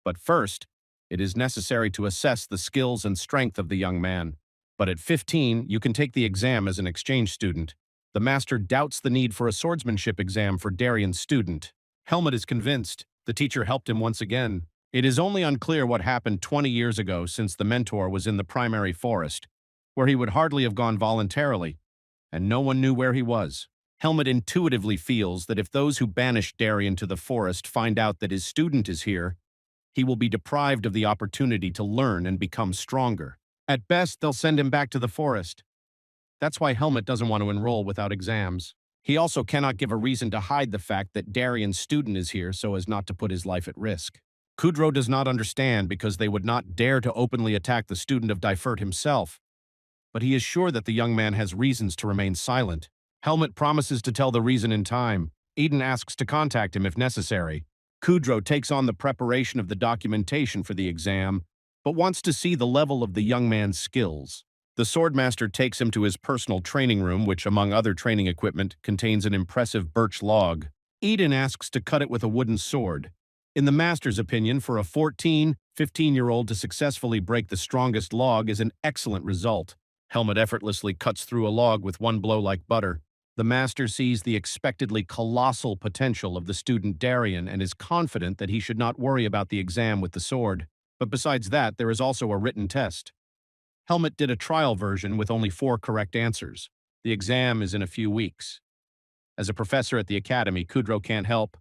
But first, it is necessary to assess the skills and strength of the young man. But at 15, you can take the exam as an exchange student. The master doubts the need for a swordsmanship exam for Darien's student. Helmet is convinced. The teacher helped him once again. It is only unclear what happened 20 years ago since the mentor was in the primary forest, where he would hardly have gone voluntarily, and no one knew where he was. Helmet intuitively feels that if those who banished Darien to the forest find out that his student is here, he will be deprived of the opportunity to learn and become stronger. At best, they'll send him back to the forest. That's why Helmet doesn't want to enroll without exams. He also cannot give a reason to hide the fact that Darien's student is here so as not to put his life at risk. Kudrow does not understand because they would not dare to openly attack the student of Divert himself. But he is sure that the young man has reasons to remain silent. Helmet promises to tell the reason in time. Eden asks to contact him if necessary. Kudrow takes on the preparation of the documentation for the exam, but wants to see the level of the young man's skills. The swordmaster takes him to his personal training room, which, among other training equipment, contains an impressive birch log. Eden asks to cut it with a wooden sword. In the master's opinion, for a 14, 15-year-old to successfully break the strongest log is an excellent result. Helmet effortlessly cuts through a log with one blow like butter. The master sees the expectedly colossal potential of the student Darien and is confident that he should not worry about the exam with the sword. But besides that, there is also a written test. Helmet did a trial version with only 4 correct answers. The exam is in a few weeks. As a professor at the academy, Kudrow can't help.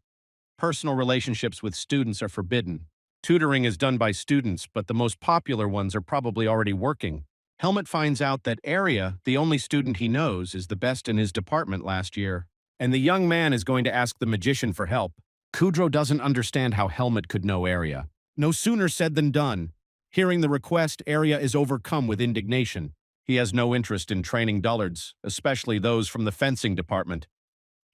Personal relationships with students are forbidden. Tutoring is done by students, but the most popular ones are probably already working. Helmet finds out that Arya, the only student he knows, is the best in his department last year, and the young man is going to ask the magician for help. Kudrow doesn't understand how Helmet could know Arya. No sooner said than done. Hearing the request, Arya is overcome with indignation. He has no interest in training dullards, especially those from the fencing department.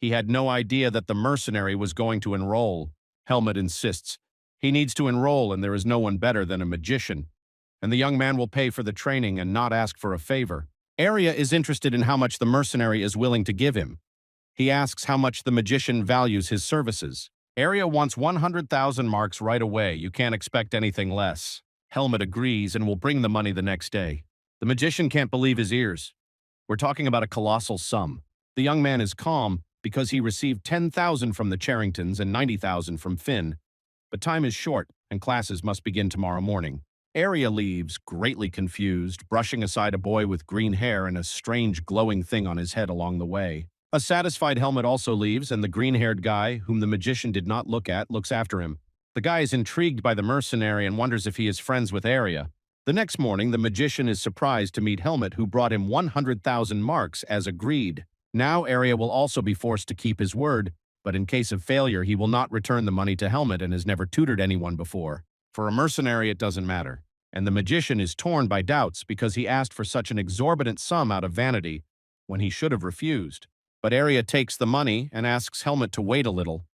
He had no idea that the mercenary was going to enroll. Helmet insists. He needs to enroll, and there is no one better than a magician. And the young man will pay for the training and not ask for a favor. Arya is interested in how much the mercenary is willing to give him. He asks how much the magician values his services. Arya wants 100,000 marks right away. You can't expect anything less. Helmet agrees and will bring the money the next day. The magician can't believe his ears. We're talking about a colossal sum. The young man is calm because he received 10,000 from the Charringtons and 90,000 from Finn. But time is short and classes must begin tomorrow morning. Arya leaves, greatly confused, brushing aside a boy with green hair and a strange glowing thing on his head along the way. A satisfied Helmet also leaves, and the green-haired guy, whom the magician did not look at, looks after him. The guy is intrigued by the mercenary and wonders if he is friends with Arya. The next morning, the magician is surprised to meet Helmet, who brought him 100,000 marks as agreed. Now Arya will also be forced to keep his word, but in case of failure, he will not return the money to Helmet and has never tutored anyone before. For a mercenary, it doesn't matter. And the magician is torn by doubts because he asked for such an exorbitant sum out of vanity when he should have refused. But Arya takes the money and asks Helmet to wait a little.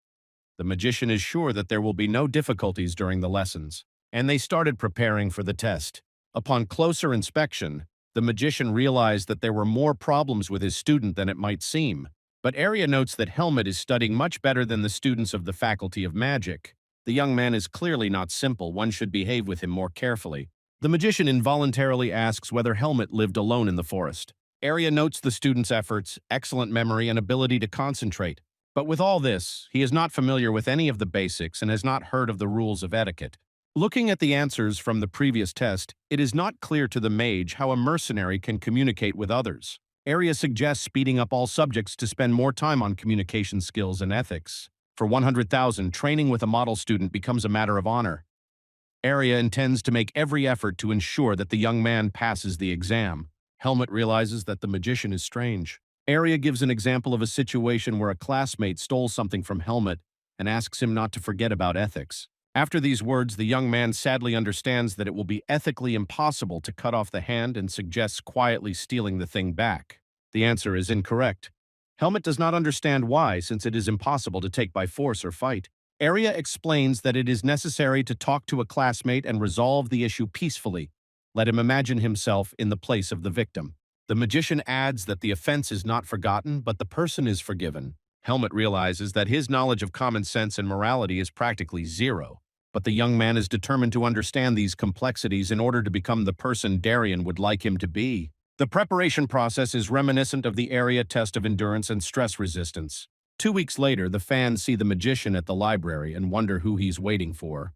The magician is sure that there will be no difficulties during the lessons, and they started preparing for the test. Upon closer inspection, the magician realized that there were more problems with his student than it might seem. But Arya notes that Helmet is studying much better than the students of the Faculty of Magic. The young man is clearly not simple. One should behave with him more carefully. The magician involuntarily asks whether Helmet lived alone in the forest. Arya notes the student's efforts, excellent memory, and ability to concentrate. But with all this, he is not familiar with any of the basics and has not heard of the rules of etiquette. Looking at the answers from the previous test, it is not clear to the mage how a mercenary can communicate with others. Arya suggests speeding up all subjects to spend more time on communication skills and ethics. For 100,000, training with a model student becomes a matter of honor. Arya intends to make every effort to ensure that the young man passes the exam. Helmet realizes that the magician is strange. Arya gives an example of a situation where a classmate stole something from Helmet and asks him not to forget about ethics. After these words, the young man sadly understands that it will be ethically impossible to cut off the hand and suggests quietly stealing the thing back. The answer is incorrect. Helmet does not understand why, since it is impossible to take by force or fight. Arya explains that it is necessary to talk to a classmate and resolve the issue peacefully. Let him imagine himself in the place of the victim. The magician adds that the offense is not forgotten, but the person is forgiven. Helmet realizes that his knowledge of common sense and morality is practically zero. But the young man is determined to understand these complexities in order to become the person Darien would like him to be. The preparation process is reminiscent of the Arya test of endurance and stress resistance. 2 weeks later, the fans see the magician at the library and wonder who he's waiting for.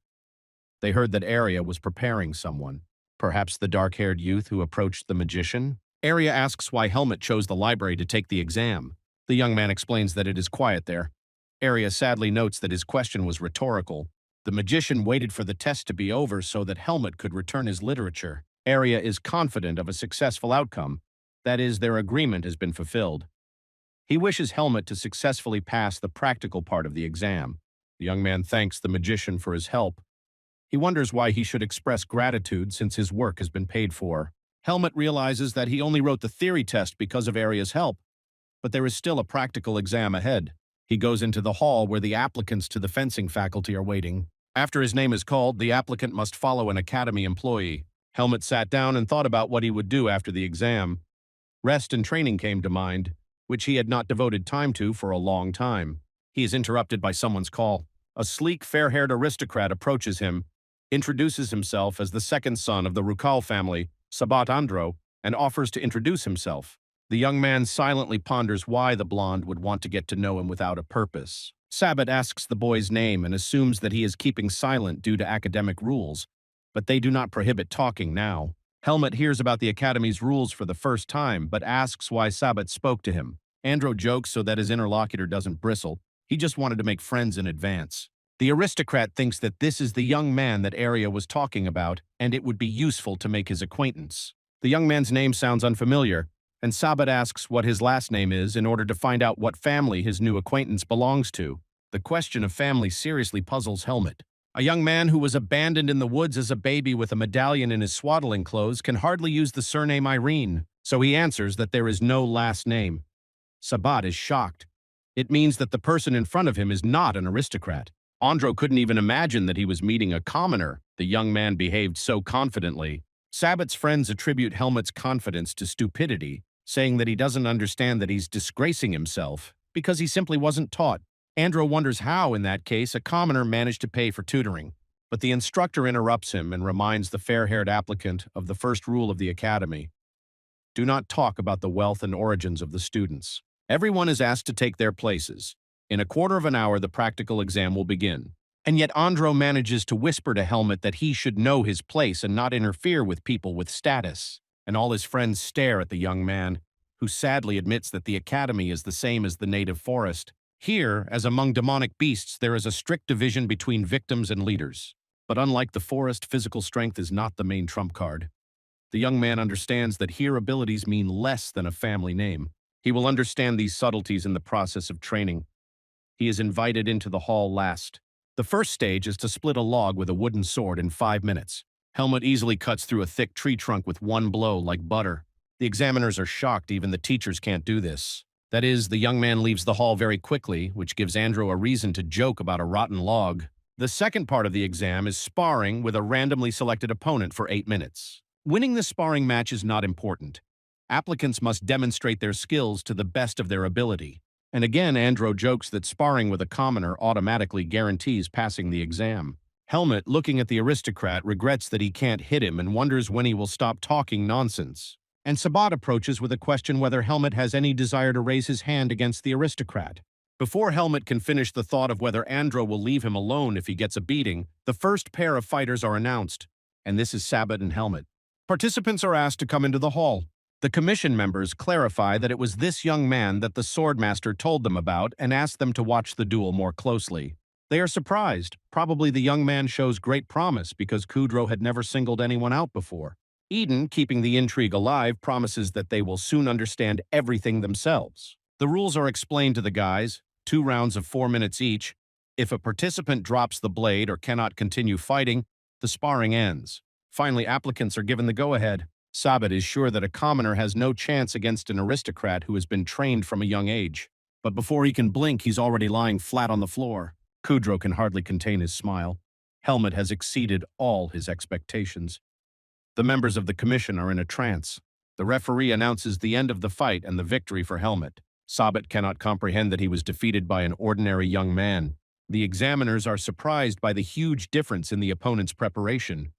They heard that Arya was preparing someone. Perhaps the dark-haired youth who approached the magician? Arya asks why Helmet chose the library to take the exam. The young man explains that it is quiet there. Arya sadly notes that his question was rhetorical. The magician waited for the test to be over so that Helmet could return his literature. Arya is confident of a successful outcome. That is, their agreement has been fulfilled. He wishes Helmet to successfully pass the practical part of the exam. The young man thanks the magician for his help. He wonders why he should express gratitude since his work has been paid for. Helmet realizes that he only wrote the theory test because of Arya's help, but there is still a practical exam ahead. He goes into the hall where the applicants to the fencing faculty are waiting. After his name is called, the applicant must follow an academy employee. Helmet sat down and thought about what he would do after the exam. Rest and training came to mind, which he had not devoted time to for a long time. He is interrupted by someone's call. A sleek, fair-haired aristocrat approaches him, introduces himself as the second son of the Rukal family, Sabat Andro, and offers to introduce himself. The young man silently ponders why the blonde would want to get to know him without a purpose. Sabat asks the boy's name and assumes that he is keeping silent due to academic rules, but they do not prohibit talking now. Helmet hears about the Academy's rules for the first time, but asks why Sabat spoke to him. Andro jokes so that his interlocutor doesn't bristle. He just wanted to make friends in advance. The aristocrat thinks that this is the young man that Arya was talking about, and it would be useful to make his acquaintance. The young man's name sounds unfamiliar, and Sabat asks what his last name is in order to find out what family his new acquaintance belongs to. The question of family seriously puzzles Helmet. A young man who was abandoned in the woods as a baby with a medallion in his swaddling clothes can hardly use the surname Irene, so he answers that there is no last name. Sabat is shocked. It means that the person in front of him is not an aristocrat. Andro couldn't even imagine that he was meeting a commoner. The young man behaved so confidently. Sabat's friends attribute Helmet's confidence to stupidity, saying that he doesn't understand that he's disgracing himself because he simply wasn't taught. Andro wonders how, in that case, a commoner managed to pay for tutoring. But the instructor interrupts him and reminds the fair-haired applicant of the first rule of the academy. Do not talk about the wealth and origins of the students. Everyone is asked to take their places. In a quarter of an hour, the practical exam will begin. And yet Andro manages to whisper to Helmet that he should know his place and not interfere with people with status. And all his friends stare at the young man, who sadly admits that the academy is the same as the native forest. Here, as among demonic beasts, there is a strict division between victims and leaders. But unlike the forest, physical strength is not the main trump card. The young man understands that here abilities mean less than a family name. He will understand these subtleties in the process of training. He is invited into the hall last. The first stage is to split a log with a wooden sword in 5 minutes. Helmut easily cuts through a thick tree trunk with one blow like butter. The examiners are shocked even the teachers can't do this. That is, the young man leaves the hall very quickly, which gives Andrew a reason to joke about a rotten log. The second part of the exam is sparring with a randomly selected opponent for 8 minutes. Winning the sparring match is not important. Applicants must demonstrate their skills to the best of their ability. And again, Andrew jokes that sparring with a commoner automatically guarantees passing the exam. Helmut, looking at the aristocrat, regrets that he can't hit him and wonders when he will stop talking nonsense. And Sabat approaches with a question whether Helmut has any desire to raise his hand against the aristocrat. Before Helmut can finish the thought of whether Andrew will leave him alone if he gets a beating, the first pair of fighters are announced, and this is Sabat and Helmut. Participants are asked to come into the hall. The commission members clarify that it was this young man that the swordmaster told them about and asked them to watch the duel more closely. They are surprised. Probably the young man shows great promise because Kudrow had never singled anyone out before. Eden, keeping the intrigue alive, promises that they will soon understand everything themselves. The rules are explained to the guys, 2 rounds of 4 minutes each. If a participant drops the blade or cannot continue fighting, the sparring ends. Finally, applicants are given the go-ahead. Sabat is sure that a commoner has no chance against an aristocrat who has been trained from a young age. But before he can blink, he's already lying flat on the floor. Kudrow can hardly contain his smile. Helmut has exceeded all his expectations. The members of the commission are in a trance. The referee announces the end of the fight and the victory for Helmut. Sabat cannot comprehend that he was defeated by an ordinary young man. The examiners are surprised by the huge difference in the opponent's preparation.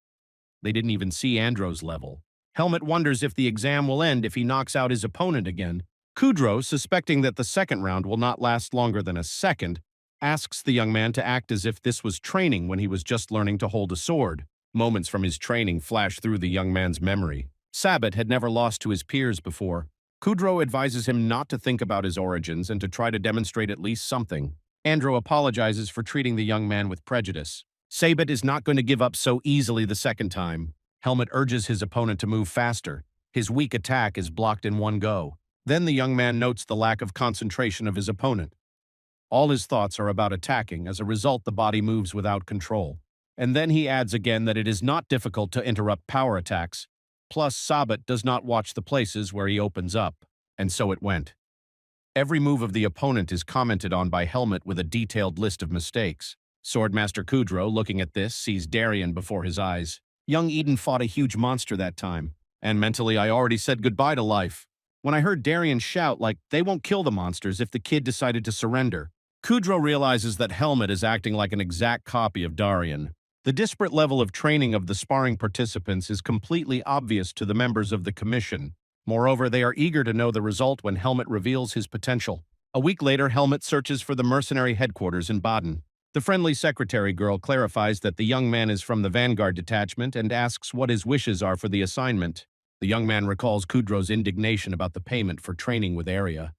They didn't even see Andrew's level. Helmut wonders if the exam will end if he knocks out his opponent again. Kudrow, suspecting that the second round will not last longer than a second, asks the young man to act as if this was training when he was just learning to hold a sword. Moments from his training flash through the young man's memory. Sabat had never lost to his peers before. Kudrow advises him not to think about his origins and to try to demonstrate at least something. Andrew apologizes for treating the young man with prejudice. Sabat is not going to give up so easily the second time. Helmut urges his opponent to move faster. His weak attack is blocked in one go. Then the young man notes the lack of concentration of his opponent. All his thoughts are about attacking. As a result, the body moves without control. And then he adds again that it is not difficult to interrupt power attacks. Plus, Sabat does not watch the places where he opens up. And so it went. Every move of the opponent is commented on by Helmut with a detailed list of mistakes. Swordmaster Kudrow, looking at this, sees Darien before his eyes. Young Eden fought a huge monster that time, and mentally I already said goodbye to life. When I heard Darien shout like, they won't kill the monsters if the kid decided to surrender, Kudrow realizes that Helmut is acting like an exact copy of Darien. The disparate level of training of the sparring participants is completely obvious to the members of the commission. Moreover, they are eager to know the result when Helmut reveals his potential. A week later, Helmut searches for the mercenary headquarters in Baden. The friendly secretary girl clarifies that the young man is from the Vanguard detachment and asks what his wishes are for the assignment. The young man recalls Kudrow's indignation about the payment for training with Area.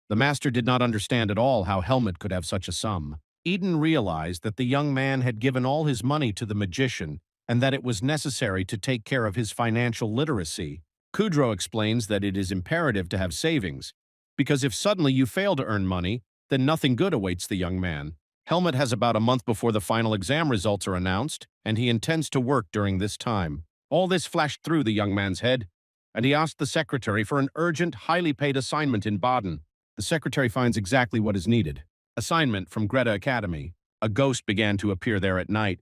The master did not understand at all how Helmut could have such a sum. Eden realized that the young man had given all his money to the magician and that it was necessary to take care of his financial literacy. Kudrow explains that it is imperative to have savings, because if suddenly you fail to earn money, then nothing good awaits the young man. Helmut has about a month before the final exam results are announced, and he intends to work during this time. All this flashed through the young man's head, and he asked the secretary for an urgent, highly paid assignment in Baden. The secretary finds exactly what is needed. Assignment from Greta Academy. A ghost began to appear there at night.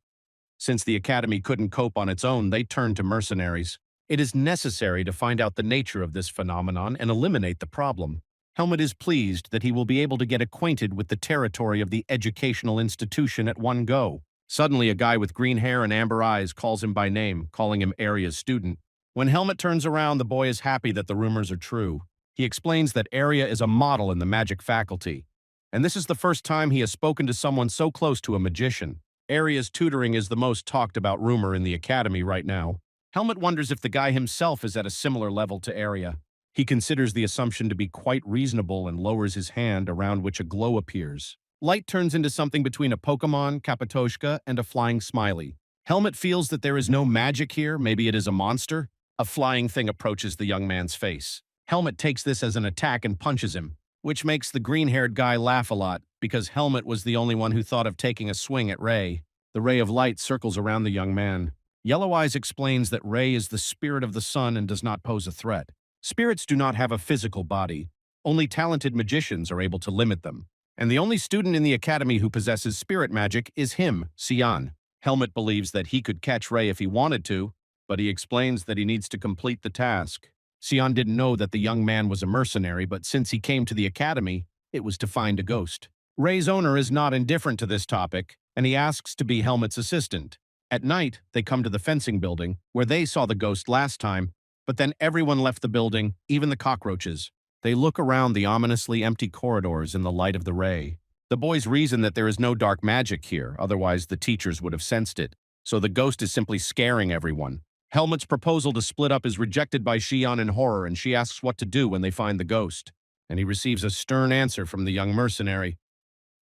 Since the academy couldn't cope on its own, they turned to mercenaries. It is necessary to find out the nature of this phenomenon and eliminate the problem. Helmut is pleased that he will be able to get acquainted with the territory of the educational institution at one go. Suddenly, a guy with green hair and amber eyes calls him by name, calling him Area's student. When Helmut turns around, the boy is happy that the rumors are true. He explains that Area is a model in the magic faculty, and this is the first time he has spoken to someone so close to a magician. Area's tutoring is the most talked about rumor in the academy right now. Helmut wonders if the guy himself is at a similar level to Area. He considers the assumption to be quite reasonable and lowers his hand, around which a glow appears. Light turns into something between a Pokemon, Kapatoshka, and a flying smiley. Helmut feels that there is no magic here, maybe it is a monster. A flying thing approaches the young man's face. Helmut takes this as an attack and punches him, which makes the green-haired guy laugh a lot, because Helmet was the only one who thought of taking a swing at Ray. The ray of light circles around the young man. Yellow Eyes explains that Ray is the spirit of the sun and does not pose a threat. Spirits do not have a physical body. Only talented magicians are able to limit them. And the only student in the academy who possesses spirit magic is him, Sion. Helmet believes that he could catch Ray if he wanted to, but he explains that he needs to complete the task. Sion didn't know that the young man was a mercenary, but since he came to the academy, it was to find a ghost. Ray's owner is not indifferent to this topic, and he asks to be Helmet's assistant. At night, they come to the fencing building, where they saw the ghost last time, but then everyone left the building, even the cockroaches. They look around the ominously empty corridors in the light of the ray. The boys reason that there is no dark magic here, otherwise the teachers would have sensed it, so the ghost is simply scaring everyone. Helmet's proposal to split up is rejected by Xian in horror, and she asks what to do when they find the ghost. And he receives a stern answer from the young mercenary.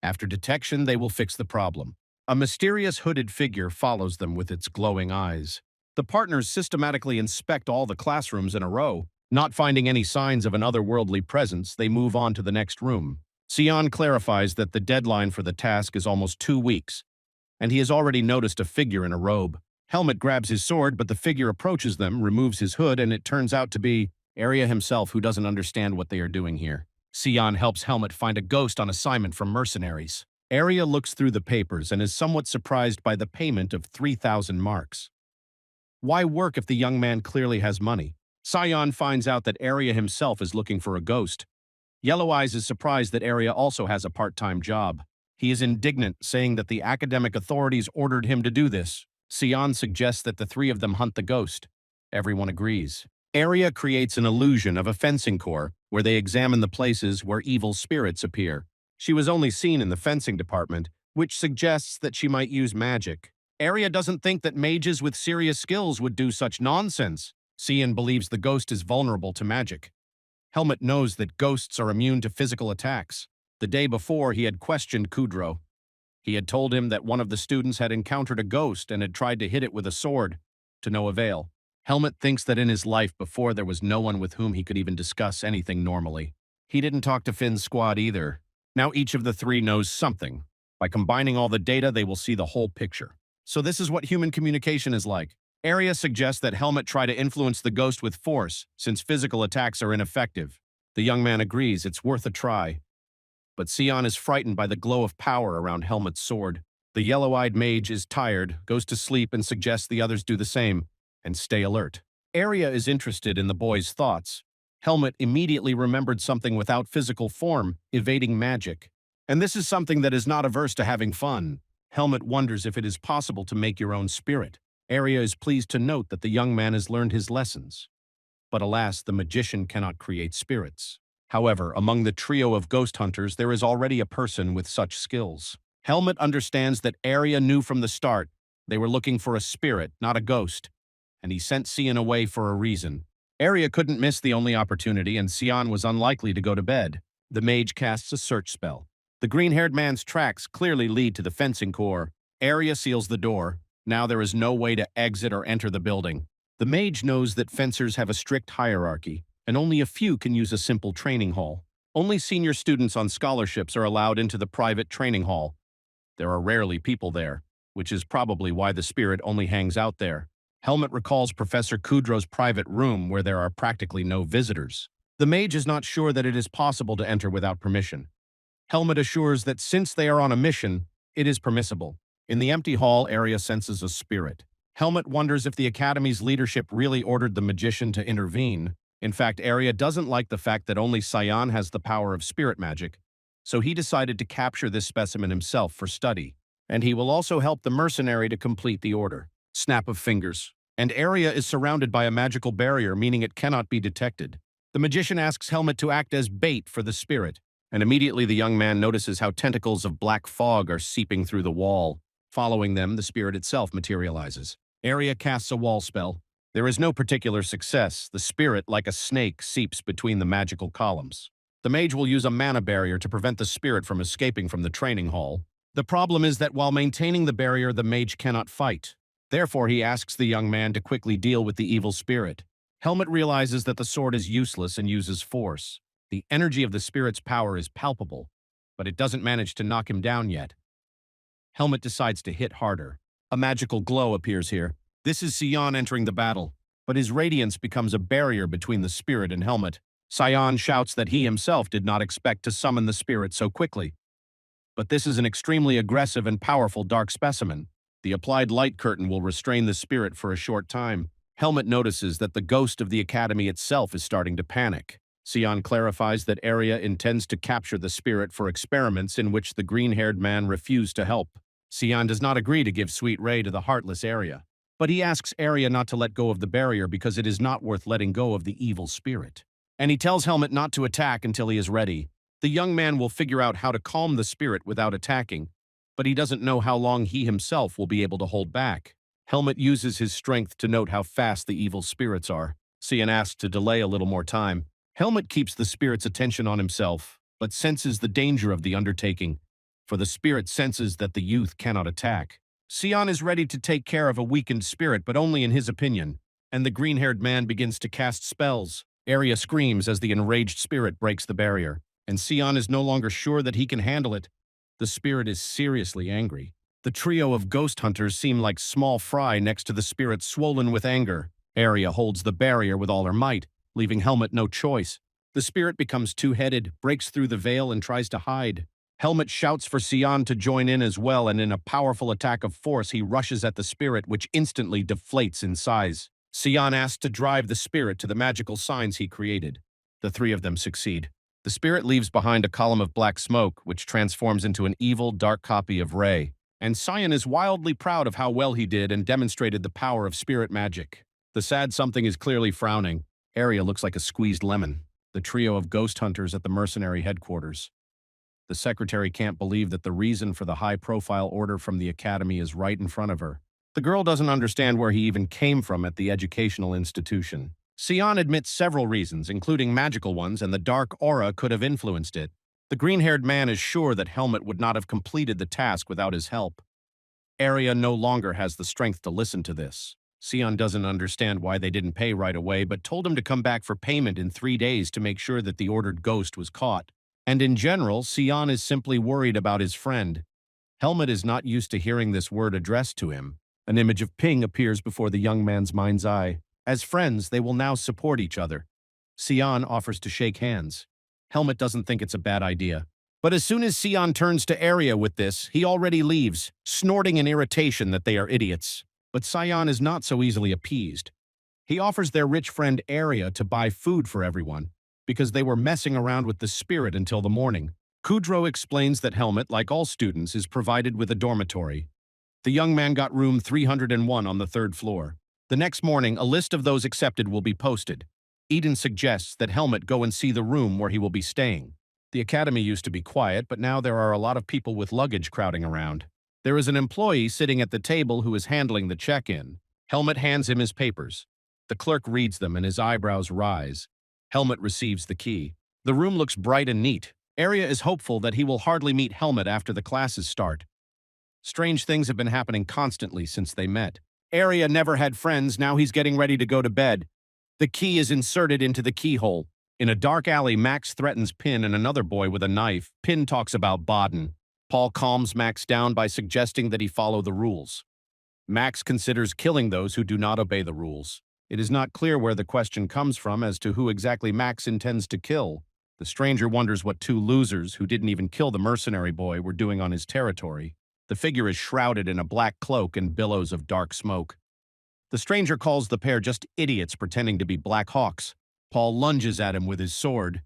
After detection, they will fix the problem. A mysterious hooded figure follows them with its glowing eyes. The partners systematically inspect all the classrooms in a row. Not finding any signs of an otherworldly presence, they move on to the next room. Sion clarifies that the deadline for the task is almost 2 weeks, and he has already noticed a figure in a robe. Helmet grabs his sword, but the figure approaches them, removes his hood, and it turns out to be Arya himself, who doesn't understand what they are doing here. Sion helps Helmet find a ghost on assignment from mercenaries. Arya looks through the papers and is somewhat surprised by the payment of 3,000 marks. Why work if the young man clearly has money? Sion finds out that Arya himself is looking for a ghost. Yellow Eyes is surprised that Arya also has a part-time job. He is indignant, saying that the academic authorities ordered him to do this. Sion suggests that the three of them hunt the ghost. Everyone agrees. Arya creates an illusion of a fencing corps, where they examine the places where evil spirits appear. She was only seen in the fencing department, which suggests that she might use magic. Arya doesn't think that mages with serious skills would do such nonsense. Sion believes the ghost is vulnerable to magic. Helmet knows that ghosts are immune to physical attacks. The day before, he had questioned Kudro. He had told him that one of the students had encountered a ghost and had tried to hit it with a sword, to no avail. Helmet thinks that in his life before there was no one with whom he could even discuss anything normally. He didn't talk to Finn's squad either. Now each of the three knows something. By combining all the data, they will see the whole picture. So this is what human communication is like. Arya suggests that Helmet try to influence the ghost with force, since physical attacks are ineffective. The young man agrees it's worth a try. But Sion is frightened by the glow of power around Helmet's sword. The yellow-eyed mage is tired, goes to sleep, and suggests the others do the same, and stay alert. Arya is interested in the boy's thoughts. Helmet immediately remembered something without physical form, evading magic. And this is something that is not averse to having fun. Helmet wonders if it is possible to make your own spirit. Arya is pleased to note that the young man has learned his lessons. But alas, the magician cannot create spirits. However, among the trio of ghost hunters, there is already a person with such skills. Helmet understands that Arya knew from the start they were looking for a spirit, not a ghost, and he sent Sion away for a reason. Arya couldn't miss the only opportunity, and Sion was unlikely to go to bed. The mage casts a search spell. The green-haired man's tracks clearly lead to the fencing corps. Arya seals the door. Now there is no way to exit or enter the building. The mage knows that fencers have a strict hierarchy, and only a few can use a simple training hall. Only senior students on scholarships are allowed into the private training hall. There are rarely people there, which is probably why the spirit only hangs out there. Helmet recalls Professor Kudro's private room where there are practically no visitors. The mage is not sure that it is possible to enter without permission. Helmet assures that since they are on a mission, it is permissible. In the empty hall, Arya senses a spirit. Helmet wonders if the Academy's leadership really ordered the magician to intervene. In fact, Arya doesn't like the fact that only Sion has the power of spirit magic, so he decided to capture this specimen himself for study. And he will also help the mercenary to complete the order. Snap of fingers. And Arya is surrounded by a magical barrier, meaning it cannot be detected. The magician asks Helmet to act as bait for the spirit, and immediately the young man notices how tentacles of black fog are seeping through the wall. Following them, the spirit itself materializes. Arya casts a wall spell. There is no particular success. The spirit, like a snake, seeps between the magical columns. The mage will use a mana barrier to prevent the spirit from escaping from the training hall. The problem is that while maintaining the barrier, the mage cannot fight. Therefore, he asks the young man to quickly deal with the evil spirit. Helmet realizes that the sword is useless and uses force. The energy of the spirit's power is palpable, but it doesn't manage to knock him down yet. Helmet decides to hit harder. A magical glow appears here. This is Sion entering the battle, but his radiance becomes a barrier between the spirit and Helmet. Sion shouts that he himself did not expect to summon the spirit so quickly. But this is an extremely aggressive and powerful dark specimen. The applied light curtain will restrain the spirit for a short time. Helmet notices that the ghost of the academy itself is starting to panic. Sion clarifies that Arya intends to capture the spirit for experiments in which the green-haired man refused to help. Sion does not agree to give Sweet Ray to the heartless Arya, but he asks Arya not to let go of the barrier because it is not worth letting go of the evil spirit. And he tells Helmet not to attack until he is ready. The young man will figure out how to calm the spirit without attacking, but he doesn't know how long he himself will be able to hold back. Helmet uses his strength to note how fast the evil spirits are. Sion asks to delay a little more time. Helmet keeps the spirit's attention on himself, but senses the danger of the undertaking, for the spirit senses that the youth cannot attack. Sion is ready to take care of a weakened spirit, but only in his opinion, and the green-haired man begins to cast spells. Arya screams as the enraged spirit breaks the barrier, and Sion is no longer sure that he can handle it. The spirit is seriously angry. The trio of ghost hunters seem like small fry next to the spirit swollen with anger. Arya holds the barrier with all her might, leaving Helmet no choice. The spirit becomes two-headed, breaks through the veil, and tries to hide. Helmet shouts for Sion to join in as well, and in a powerful attack of force, he rushes at the spirit, which instantly deflates in size. Sion asks to drive the spirit to the magical signs he created. The three of them succeed. The spirit leaves behind a column of black smoke, which transforms into an evil, dark copy of Ray. And Sion is wildly proud of how well he did and demonstrated the power of spirit magic. The sad something is clearly frowning. Arya looks like a squeezed lemon. The trio of ghost hunters at the mercenary headquarters. The secretary can't believe that the reason for the high-profile order from the academy is right in front of her. The girl doesn't understand where he even came from at the educational institution. Sion admits several reasons, including magical ones, and the dark aura could have influenced it. The green-haired man is sure that Helmet would not have completed the task without his help. Arya no longer has the strength to listen to this. Sion doesn't understand why they didn't pay right away, but told him to come back for payment in 3 days to make sure that the ordered ghost was caught. And in general, Sion is simply worried about his friend. Helmet is not used to hearing this word addressed to him. An image of Ping appears before the young man's mind's eye. As friends, they will now support each other. Sion offers to shake hands. Helmet doesn't think it's a bad idea. But as soon as Sion turns to Arya with this, he already leaves, snorting in irritation that they are idiots. But Sion is not so easily appeased. He offers their rich friend Arya to buy food for everyone, because they were messing around with the spirit until the morning. Kudro explains that Helmet, like all students, is provided with a dormitory. The young man got room 301 on the 3rd floor. The next morning, a list of those accepted will be posted. Eden suggests that Helmet go and see the room where he will be staying. The academy used to be quiet, but now there are a lot of people with luggage crowding around. There is an employee sitting at the table who is handling the check-in. Helmet hands him his papers. The clerk reads them and his eyebrows rise. Helmet receives the key. The room looks bright and neat. Arya is hopeful that he will hardly meet Helmet after the classes start. Strange things have been happening constantly since they met. Arya never had friends, now he's getting ready to go to bed. The key is inserted into the keyhole. In a dark alley, Max threatens Pin and another boy with a knife. Pin talks about Baden. Paul calms Max down by suggesting that he follow the rules. Max considers killing those who do not obey the rules. It is not clear where the question comes from as to who exactly Max intends to kill. The stranger wonders what 2 losers who didn't even kill the mercenary boy were doing on his territory. The figure is shrouded in a black cloak and billows of dark smoke. The stranger calls the pair just idiots pretending to be Black Hawks. Paul lunges at him with his sword.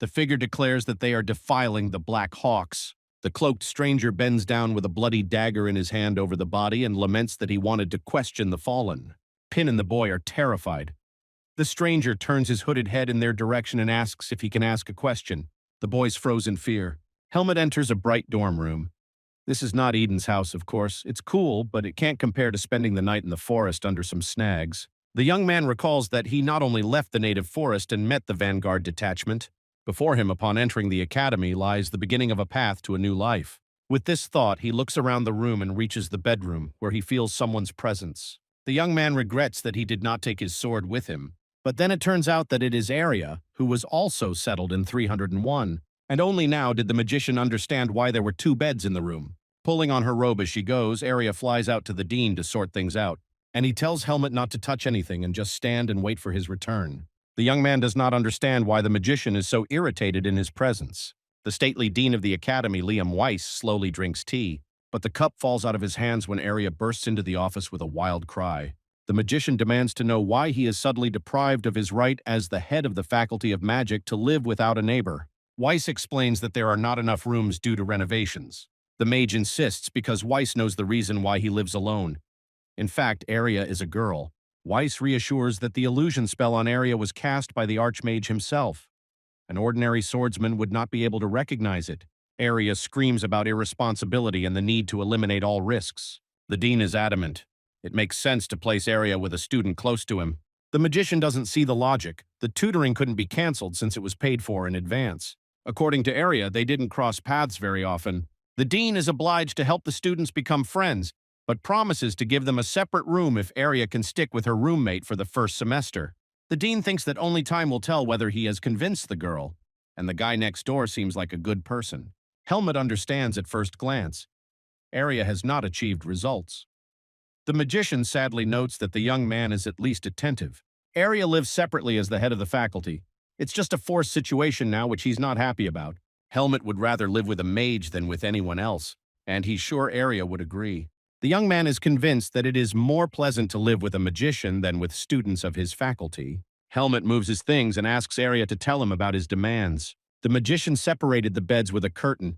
The figure declares that they are defiling the Black Hawks. The cloaked stranger bends down with a bloody dagger in his hand over the body and laments that he wanted to question the fallen. Pin and the boy are terrified. The stranger turns his hooded head in their direction and asks if he can ask a question. The boys froze in fear. Helmet enters a bright dorm room. This is not Eden's house, of course. It's cool, but it can't compare to spending the night in the forest under some snags. The young man recalls that he not only left the native forest and met the Vanguard detachment. Before him, upon entering the academy, lies the beginning of a path to a new life. With this thought, he looks around the room and reaches the bedroom, where he feels someone's presence. The young man regrets that he did not take his sword with him. But then it turns out that it is Arya, who was also settled in 301. And only now did the magician understand why there were two beds in the room. Pulling on her robe as she goes, Arya flies out to the dean to sort things out, and he tells Helmut not to touch anything and just stand and wait for his return. The young man does not understand why the magician is so irritated in his presence. The stately dean of the academy, Liam Weiss, slowly drinks tea, but the cup falls out of his hands when Arya bursts into the office with a wild cry. The magician demands to know why he is suddenly deprived of his right as the head of the Faculty of Magic to live without a neighbor. Weiss explains that there are not enough rooms due to renovations. The mage insists because Weiss knows the reason why he lives alone. In fact, Arya is a girl. Weiss reassures that the illusion spell on Arya was cast by the Archmage himself. An ordinary swordsman would not be able to recognize it. Arya screams about irresponsibility and the need to eliminate all risks. The dean is adamant. It makes sense to place Arya with a student close to him. The magician doesn't see the logic. The tutoring couldn't be cancelled since it was paid for in advance. According to Arya, they didn't cross paths very often. The dean is obliged to help the students become friends, but promises to give them a separate room if Arya can stick with her roommate for the first semester. The dean thinks that only time will tell whether he has convinced the girl, and the guy next door seems like a good person. Helmut understands at first glance. Arya has not achieved results. The magician sadly notes that the young man is at least attentive. Arya lives separately as the head of the faculty. It's just a forced situation now which he's not happy about. Helmut would rather live with a mage than with anyone else, and he's sure Arya would agree. The young man is convinced that it is more pleasant to live with a magician than with students of his faculty. Helmut moves his things and asks Arya to tell him about his demands. The magician separated the beds with a curtain,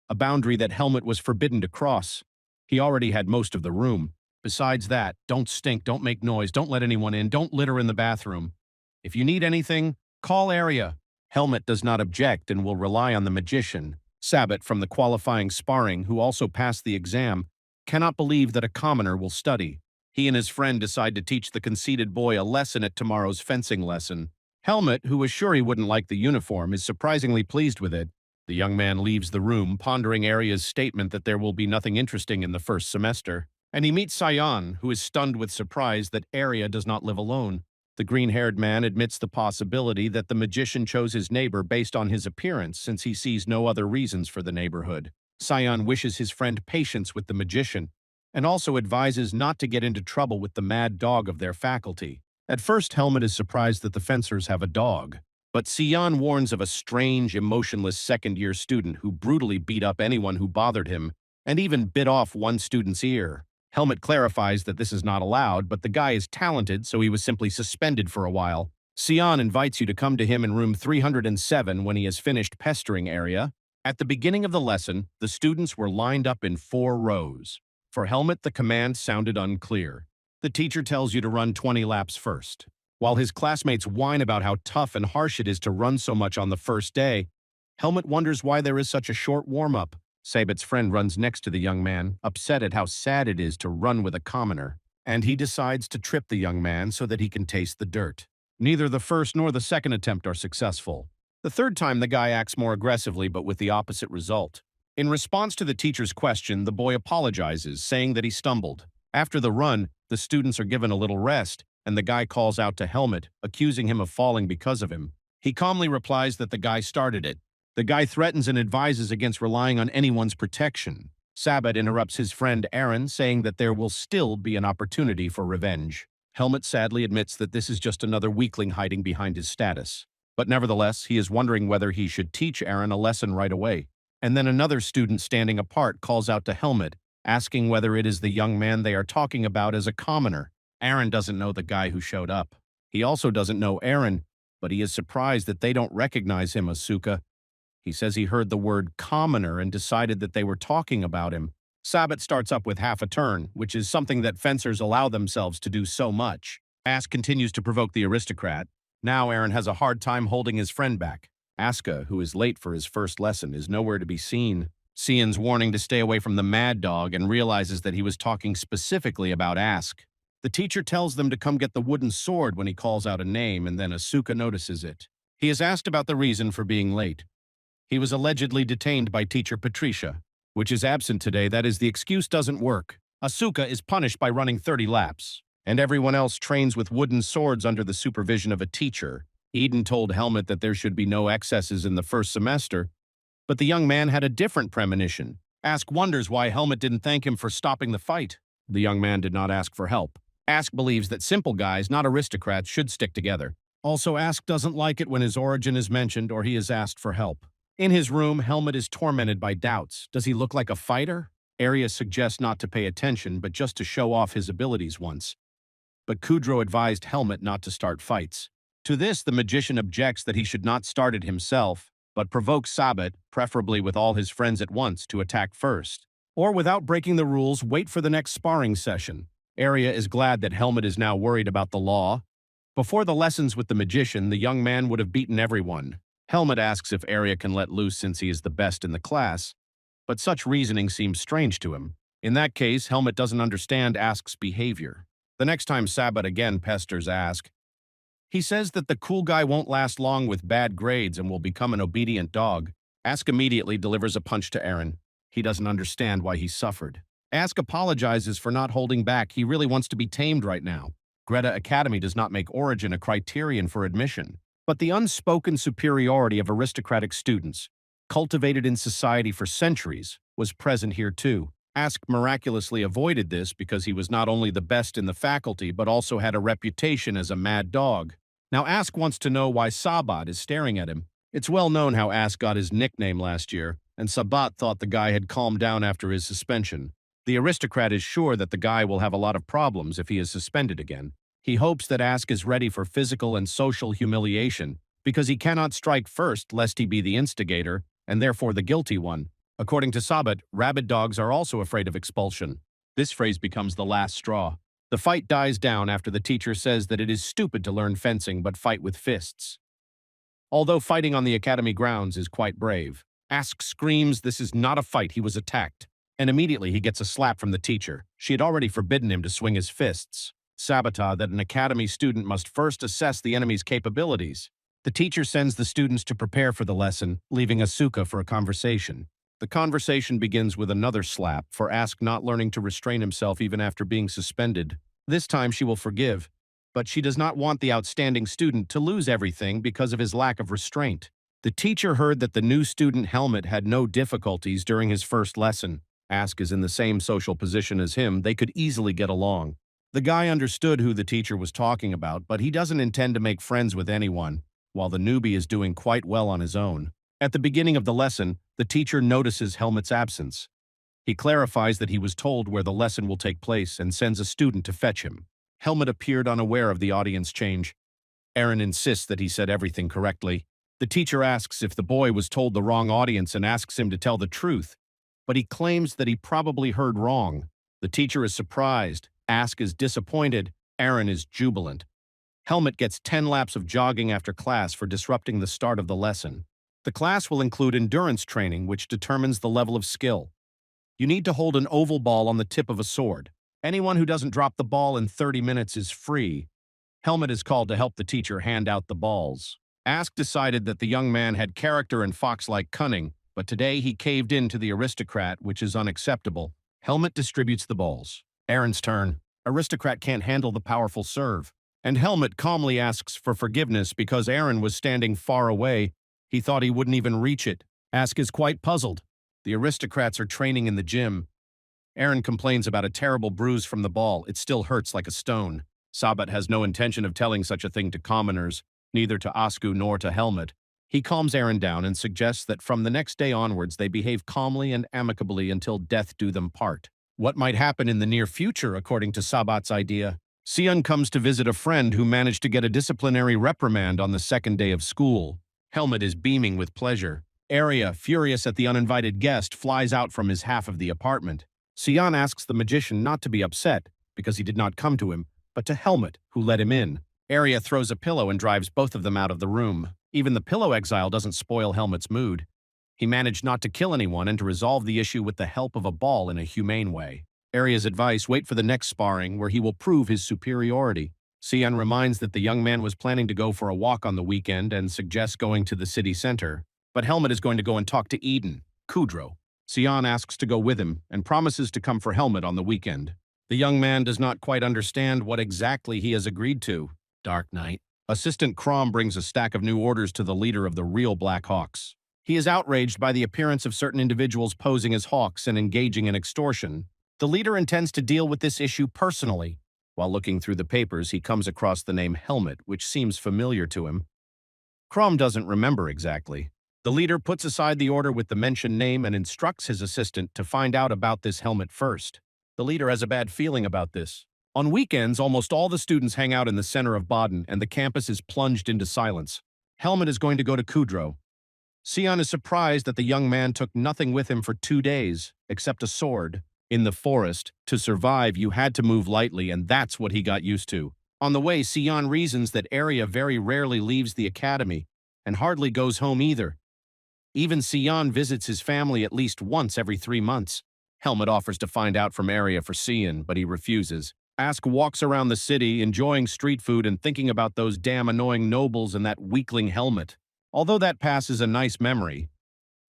a boundary that Helmut was forbidden to cross. He already had most of the room. Besides that, don't stink, don't make noise, don't let anyone in, don't litter in the bathroom. If you need anything, call Arya. Helmut does not object and will rely on the magician. Sabbat, from the qualifying sparring, who also passed the exam, cannot believe that a commoner will study. He and his friend decide to teach the conceited boy a lesson at tomorrow's fencing lesson. Helmut, who was sure he wouldn't like the uniform, is surprisingly pleased with it. The young man leaves the room, pondering Arya's statement that there will be nothing interesting in the first semester. And he meets Sion, who is stunned with surprise that Arya does not live alone. The green-haired man admits the possibility that the magician chose his neighbor based on his appearance since he sees no other reasons for the neighborhood. Sion wishes his friend patience with the magician, and also advises not to get into trouble with the mad dog of their faculty. At first, Helmut is surprised that the fencers have a dog, but Sion warns of a strange, emotionless second-year student who brutally beat up anyone who bothered him, and even bit off one student's ear. Helmut clarifies that this is not allowed, but the guy is talented, so he was simply suspended for a while. Sion invites you to come to him in room 307 when he has finished pestering Arya. At the beginning of the lesson, the students were lined up in 4 rows. For Helmut, the command sounded unclear. The teacher tells you to run 20 laps first. While his classmates whine about how tough and harsh it is to run so much on the first day, Helmut wonders why there is such a short warm-up. Sabbat's friend runs next to the young man, upset at how sad it is to run with a commoner, and he decides to trip the young man so that he can taste the dirt. Neither the first nor the second attempt are successful. The third time, the guy acts more aggressively, but with the opposite result. In response to the teacher's question, the boy apologizes, saying that he stumbled. After the run, the students are given a little rest, and the guy calls out to Helmut, accusing him of falling because of him. He calmly replies that the guy started it. The guy threatens and advises against relying on anyone's protection. Sabbat interrupts his friend Aaron, saying that there will still be an opportunity for revenge. Helmut sadly admits that this is just another weakling hiding behind his status. But nevertheless, he is wondering whether he should teach Aaron a lesson right away. And then another student standing apart calls out to Helmut, asking whether it is the young man they are talking about as a commoner. Aaron doesn't know the guy who showed up. He also doesn't know Aaron, but he is surprised that they don't recognize him as Asuka. He says he heard the word commoner and decided that they were talking about him. Sabbat starts up with half a turn, which is something that fencers allow themselves to do so much. Ask continues to provoke the aristocrat. Now Aaron has a hard time holding his friend back. Aska, who is late for his first lesson, is nowhere to be seen. Sion's warning to stay away from the mad dog and realizes that he was talking specifically about Ask. The teacher tells them to come get the wooden sword when he calls out a name, and then Asuka notices it. He is asked about the reason for being late. He was allegedly detained by teacher Patricia, which is absent today. That is, the excuse doesn't work. Asuka is punished by running 30 laps, and everyone else trains with wooden swords under the supervision of a teacher. Eden told Helmut that there should be no excesses in the first semester, But the young man had a different premonition. Ask wonders why Helmet didn't thank him for stopping the fight. The young man did not ask for help. Ask believes that simple guys, not aristocrats, should stick together. Also, Ask doesn't like it when his origin is mentioned or he is asked for help. In his room, Helmet is tormented by doubts. Does he look like a fighter? Arya suggests not to pay attention, but just to show off his abilities once. But Kudro advised Helmet not to start fights. To this, the magician objects that he should not start it himself, but provokes Sabbat, preferably with all his friends at once, to attack first. Or without breaking the rules, wait for the next sparring session. Arya is glad that Helmet is now worried about the law. Before the lessons with the magician, the young man would have beaten everyone. Helmet asks if Arya can let loose since he is the best in the class, but such reasoning seems strange to him. In that case, Helmet doesn't understand Ask's behavior. The next time Sabbat again pesters Ask, he says that the cool guy won't last long with bad grades and will become an obedient dog. Ask immediately delivers a punch to Eren. He doesn't understand why he suffered. Ask apologizes for not holding back. He really wants to be tamed right now. Greta Academy does not make origin a criterion for admission, but the unspoken superiority of aristocratic students, cultivated in society for centuries, was present here too. Ask miraculously avoided this because he was not only the best in the faculty but also had a reputation as a mad dog. Now Ask wants to know why Sabbat is staring at him. It's well known how Ask got his nickname last year, and Sabbat thought the guy had calmed down after his suspension. The aristocrat is sure that the guy will have a lot of problems if he is suspended again. He hopes that Ask is ready for physical and social humiliation because he cannot strike first lest he be the instigator and therefore the guilty one. According to Sabbat, rabid dogs are also afraid of expulsion. This phrase becomes the last straw. The fight dies down after the teacher says that it is stupid to learn fencing but fight with fists. Although fighting on the academy grounds is quite brave, Ask screams this is not a fight, he was attacked. And immediately he gets a slap from the teacher. She had already forbidden him to swing his fists. Sabotage that an academy student must first assess the enemy's capabilities. The teacher sends the students to prepare for the lesson, leaving Asuka for a conversation. The conversation begins with another slap for Ask not learning to restrain himself even after being suspended. This time she will forgive, but she does not want the outstanding student to lose everything because of his lack of restraint. The teacher heard that the new student Helmet had no difficulties during his first lesson. Ask is in the same social position as him, they could easily get along. The guy understood who the teacher was talking about, but he doesn't intend to make friends with anyone, while the newbie is doing quite well on his own. At the beginning of the lesson, the teacher notices Helmet's absence. He clarifies that he was told where the lesson will take place and sends a student to fetch him. Helmet appeared unaware of the audience change. Eren insists that he said everything correctly. The teacher asks if the boy was told the wrong audience and asks him to tell the truth, but he claims that he probably heard wrong. The teacher is surprised. Ask is disappointed. Eren is jubilant. Helmet gets 10 laps of jogging after class for disrupting the start of the lesson. The class will include endurance training, which determines the level of skill. You need to hold an oval ball on the tip of a sword. Anyone who doesn't drop the ball in 30 minutes is free. Helmet is called to help the teacher hand out the balls. Ask decided that the young man had character and fox-like cunning, but today he caved in to the aristocrat, which is unacceptable. Helmet distributes the balls. Eren's turn. Aristocrat can't handle the powerful serve. And Helmet calmly asks for forgiveness because Eren was standing far away. He thought he wouldn't even reach it. Ask is quite puzzled. The aristocrats are training in the gym. Eren complains about a terrible bruise from the ball. It still hurts like a stone. Sabbat has no intention of telling such a thing to commoners, neither to Asku nor to Helmet. He calms Eren down and suggests that from the next day onwards they behave calmly and amicably until death do them part. What might happen in the near future, according to Sabbat's idea? Sion comes to visit a friend who managed to get a disciplinary reprimand on the second day of school. Helmet is beaming with pleasure. Arya, furious at the uninvited guest, flies out from his half of the apartment. Sion asks the magician not to be upset because he did not come to him, but to Helmet, who let him in. Arya throws a pillow and drives both of them out of the room. Even the pillow exile doesn't spoil Helmet's mood. He managed not to kill anyone and to resolve the issue with the help of a ball in a humane way. Arya's advice: wait for the next sparring where he will prove his superiority. Sion reminds that the young man was planning to go for a walk on the weekend and suggests going to the city center. But Helmet is going to go and talk to Eden, Kudro. Sion asks to go with him and promises to come for Helmet on the weekend. The young man does not quite understand what exactly he has agreed to. Dark night. Assistant Crom brings a stack of new orders to the leader of the real Black Hawks. He is outraged by the appearance of certain individuals posing as hawks and engaging in extortion. The leader intends to deal with this issue personally. While looking through the papers, he comes across the name Helmet, which seems familiar to him. Crom doesn't remember exactly. The leader puts aside the order with the mentioned name and instructs his assistant to find out about this helmet first. The leader has a bad feeling about this. On weekends, almost all the students hang out in the center of Baden, and the campus is plunged into silence. Helmet is going to go to Kudrow. Sion is surprised that the young man took nothing with him for 2 days, except a sword. In the forest, to survive, you had to move lightly, and that's what he got used to. On the way, Sion reasons that Arya very rarely leaves the academy, and hardly goes home either. Even Sion visits his family at least once every 3 months. Helmet offers to find out from Arya for Sion, but he refuses. Ask walks around the city, enjoying street food and thinking about those damn annoying nobles and that weakling Helmet. Although that pass is a nice memory,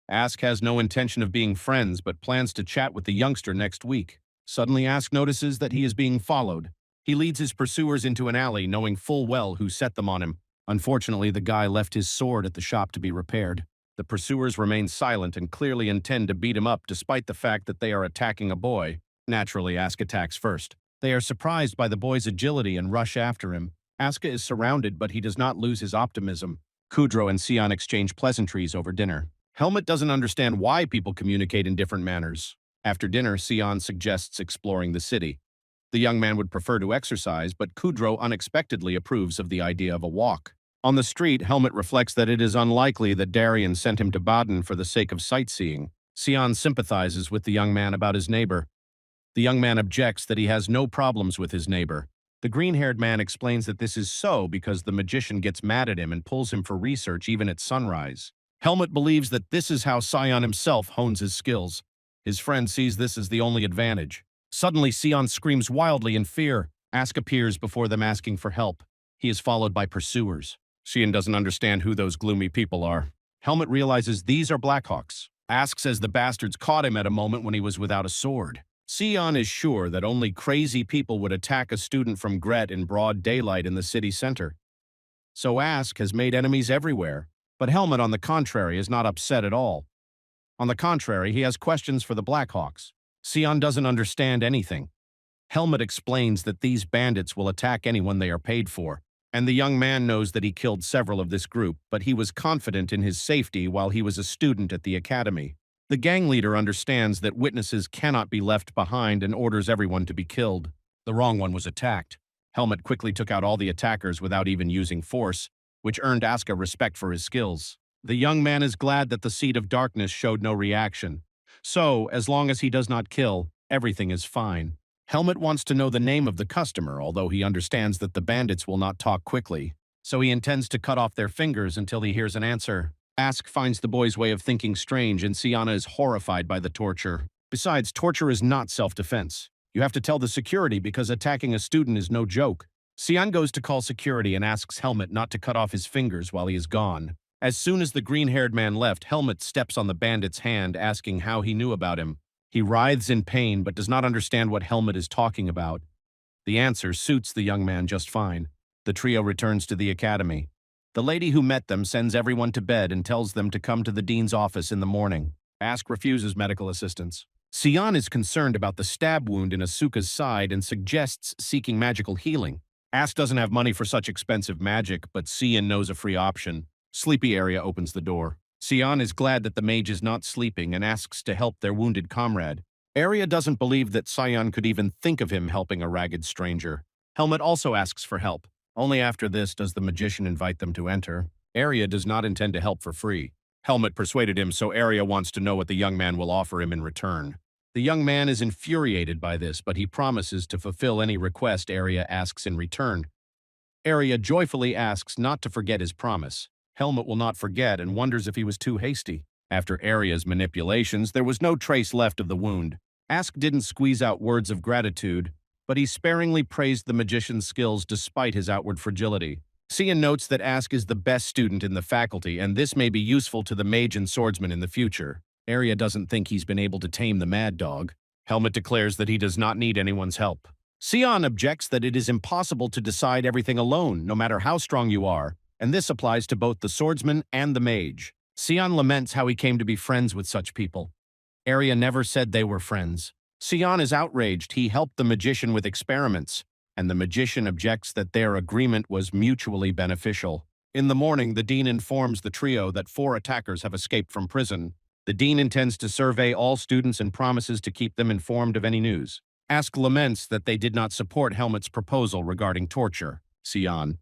Ask has no intention of being friends but plans to chat with the youngster next week. Suddenly Ask notices that he is being followed. He leads his pursuers into an alley, knowing full well who set them on him. Unfortunately, the guy left his sword at the shop to be repaired. The pursuers remain silent and clearly intend to beat him up despite the fact that they are attacking a boy. Naturally, Ask attacks first. They are surprised by the boy's agility and rush after him. Aska is surrounded, but he does not lose his optimism. Kudrow and Sion exchange pleasantries over dinner. Helmet doesn't understand why people communicate in different manners. After dinner, Sion suggests exploring the city. The young man would prefer to exercise, but Kudrow unexpectedly approves of the idea of a walk. On the street, Helmet reflects that it is unlikely that Darien sent him to Baden for the sake of sightseeing. Sion sympathizes with the young man about his neighbor. The young man objects that he has no problems with his neighbor. The green-haired man explains that this is so because the magician gets mad at him and pulls him for research even at sunrise. Helmet believes that this is how Sion himself hones his skills. His friend sees this as the only advantage. Suddenly, Sion screams wildly in fear. Ask appears before them asking for help. He is followed by pursuers. Sion doesn't understand who those gloomy people are. Helmet realizes these are Blackhawks. Ask says the bastards caught him at a moment when he was without a sword. Sion is sure that only crazy people would attack a student from Gret in broad daylight in the city center. So Ask has made enemies everywhere, but Helmet, on the contrary, is not upset at all. On the contrary, he has questions for the Blackhawks. Sion doesn't understand anything. Helmet explains that these bandits will attack anyone they are paid for, and the young man knows that he killed several of this group, but he was confident in his safety while he was a student at the academy. The gang leader understands that witnesses cannot be left behind and orders everyone to be killed. The wrong one was attacked. Helmet quickly took out all the attackers without even using force, which earned Aska respect for his skills. The young man is glad that the Seed of Darkness showed no reaction. So, as long as he does not kill, everything is fine. Helmet wants to know the name of the customer, although he understands that the bandits will not talk quickly. So he intends to cut off their fingers until he hears an answer. Ask finds the boy's way of thinking strange, and Siana is horrified by the torture. Besides, torture is not self-defense. You have to tell the security because attacking a student is no joke. Sion goes to call security and asks Helmet not to cut off his fingers while he is gone. As soon as the green-haired man left, Helmet steps on the bandit's hand, asking how he knew about him. He writhes in pain but does not understand what Helmet is talking about. The answer suits the young man just fine. The trio returns to the academy. The lady who met them sends everyone to bed and tells them to come to the dean's office in the morning. Ask refuses medical assistance. Sion is concerned about the stab wound in Asuka's side and suggests seeking magical healing. Ask doesn't have money for such expensive magic, but Sion knows a free option. Sleepy Area opens the door. Sion is glad that the mage is not sleeping and asks to help their wounded comrade. Arya doesn't believe that Sion could even think of him helping a ragged stranger. Helmet also asks for help. Only after this does the magician invite them to enter. Arya does not intend to help for free. Helmet persuaded him, so Arya wants to know what the young man will offer him in return. The young man is infuriated by this, but he promises to fulfill any request Arya asks in return. Arya joyfully asks not to forget his promise. Helmet will not forget and wonders if he was too hasty. After Arya's manipulations, there was no trace left of the wound. Ask didn't squeeze out words of gratitude, but he sparingly praised the magician's skills despite his outward fragility. Sion notes that Ask is the best student in the faculty, and this may be useful to the mage and swordsman in the future. Arya doesn't think he's been able to tame the mad dog. Helmet declares that he does not need anyone's help. Sion objects that it is impossible to decide everything alone, no matter how strong you are, and this applies to both the swordsman and the mage. Sion laments how he came to be friends with such people. Arya never said they were friends. Sion is outraged he helped the magician with experiments, and the magician objects that their agreement was mutually beneficial. In the morning, the dean informs the trio that 4 attackers have escaped from prison. The dean intends to survey all students and promises to keep them informed of any news. Ask laments that they did not support Helmet's proposal regarding torture. Sion: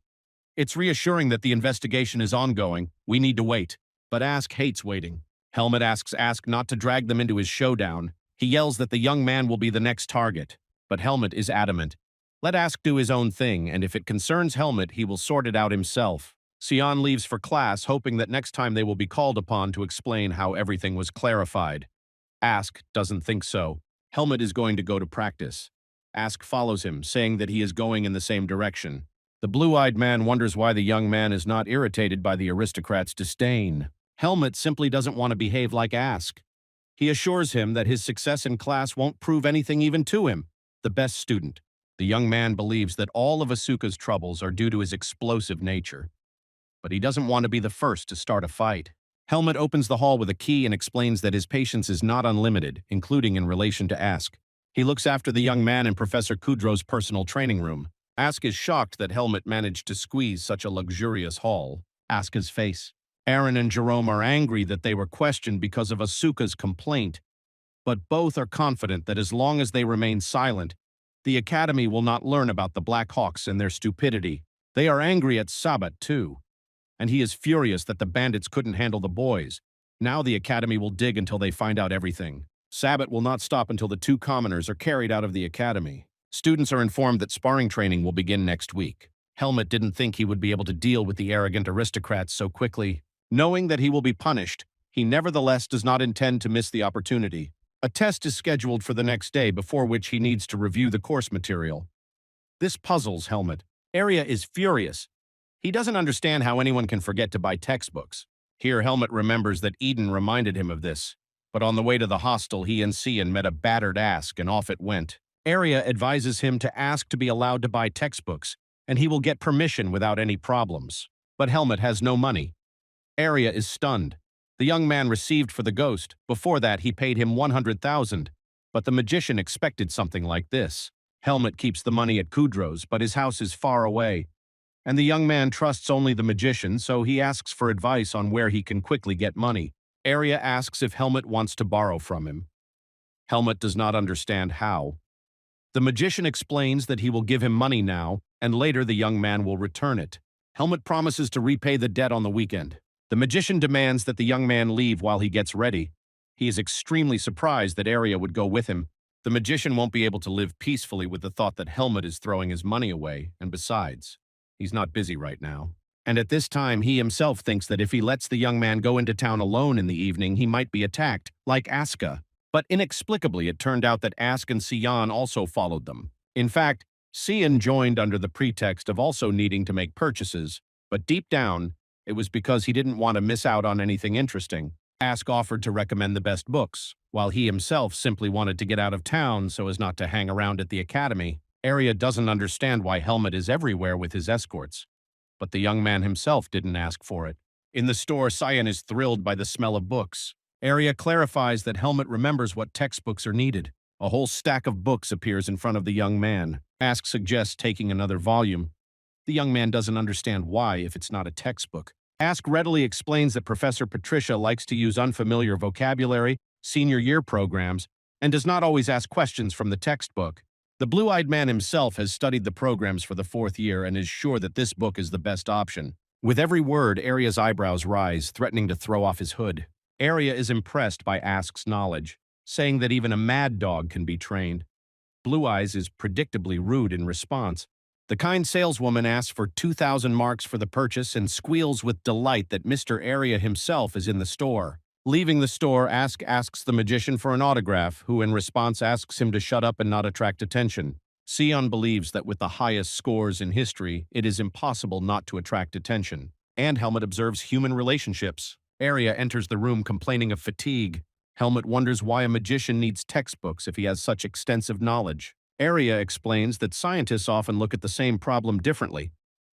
it's reassuring that the investigation is ongoing. We need to wait. But Ask hates waiting. Helmet asks Ask not to drag them into his showdown. He yells that the young man will be the next target. But Helmet is adamant. Let Ask do his own thing, and if it concerns Helmet, he will sort it out himself. Sion leaves for class, hoping that next time they will be called upon to explain how everything was clarified. Ask doesn't think so. Helmet is going to go to practice. Ask follows him, saying that he is going in the same direction. The blue-eyed man wonders why the young man is not irritated by the aristocrat's disdain. Helmet simply doesn't want to behave like Ask. He assures him that his success in class won't prove anything even to him, the best student. The young man believes that all of Asuka's troubles are due to his explosive nature. But he doesn't want to be the first to start a fight. Helmet opens the hall with a key and explains that his patience is not unlimited, including in relation to Ask. He looks after the young man in Professor Kudro's personal training room. Ask is shocked that Helmet managed to squeeze such a luxurious hall. Asuka's face. Aaron and Jerome are angry that they were questioned because of Asuka's complaint, but both are confident that as long as they remain silent, the Academy will not learn about the Black Hawks and their stupidity. They are angry at Sabat, too, and he is furious that the bandits couldn't handle the boys. Now the Academy will dig until they find out everything. Sabat will not stop until the 2 commoners are carried out of the Academy. Students are informed that sparring training will begin next week. Helmet didn't think he would be able to deal with the arrogant aristocrats so quickly. Knowing that he will be punished, he nevertheless does not intend to miss the opportunity. A test is scheduled for the next day, before which he needs to review the course material. This puzzles Helmet. Arya is furious. He doesn't understand how anyone can forget to buy textbooks. Here Helmet remembers that Eden reminded him of this. But on the way to the hostel, he and Cian met a battered Ask, and off it went. Arya advises him to ask to be allowed to buy textbooks, and he will get permission without any problems. But Helmet has no money. Arya is stunned. The young man received for the ghost. Before that, he paid him 100,000. But the magician expected something like this. Helmet keeps the money at Kudro's, but his house is far away. And the young man trusts only the magician, so he asks for advice on where he can quickly get money. Arya asks if Helmet wants to borrow from him. Helmet does not understand how. The magician explains that he will give him money now, and later the young man will return it. Helmet promises to repay the debt on the weekend. The magician demands that the young man leave while he gets ready. He is extremely surprised that Arya would go with him. The magician won't be able to live peacefully with the thought that Helmet is throwing his money away, and besides, he's not busy right now. And at this time, he himself thinks that if he lets the young man go into town alone in the evening, he might be attacked, like Asuka. But inexplicably, it turned out that Ask and Cian also followed them. In fact, Cian joined under the pretext of also needing to make purchases, but deep down, it was because he didn't want to miss out on anything interesting. Ask offered to recommend the best books, while he himself simply wanted to get out of town so as not to hang around at the academy. Arya doesn't understand why Helmet is everywhere with his escorts. But the young man himself didn't ask for it. In the store, Cian is thrilled by the smell of books. Arya clarifies that Helmet remembers what textbooks are needed. A whole stack of books appears in front of the young man. Ask suggests taking another volume. The young man doesn't understand why if it's not a textbook. Ask readily explains that Professor Patricia likes to use unfamiliar vocabulary, senior year programs, and does not always ask questions from the textbook. The blue-eyed man himself has studied the programs for the 4th year and is sure that this book is the best option. With every word, Arya's eyebrows rise, threatening to throw off his hood. Arya is impressed by Ask's knowledge, saying that even a mad dog can be trained. Blue Eyes is predictably rude in response. The kind saleswoman asks for 2,000 marks for the purchase and squeals with delight that Mr. Arya himself is in the store. Leaving the store, Ask asks the magician for an autograph, who in response asks him to shut up and not attract attention. Sion believes that with the highest scores in history, it is impossible not to attract attention. And Helmet observes human relationships. Arya enters the room complaining of fatigue. Helmet wonders why a magician needs textbooks if he has such extensive knowledge. Arya explains that scientists often look at the same problem differently,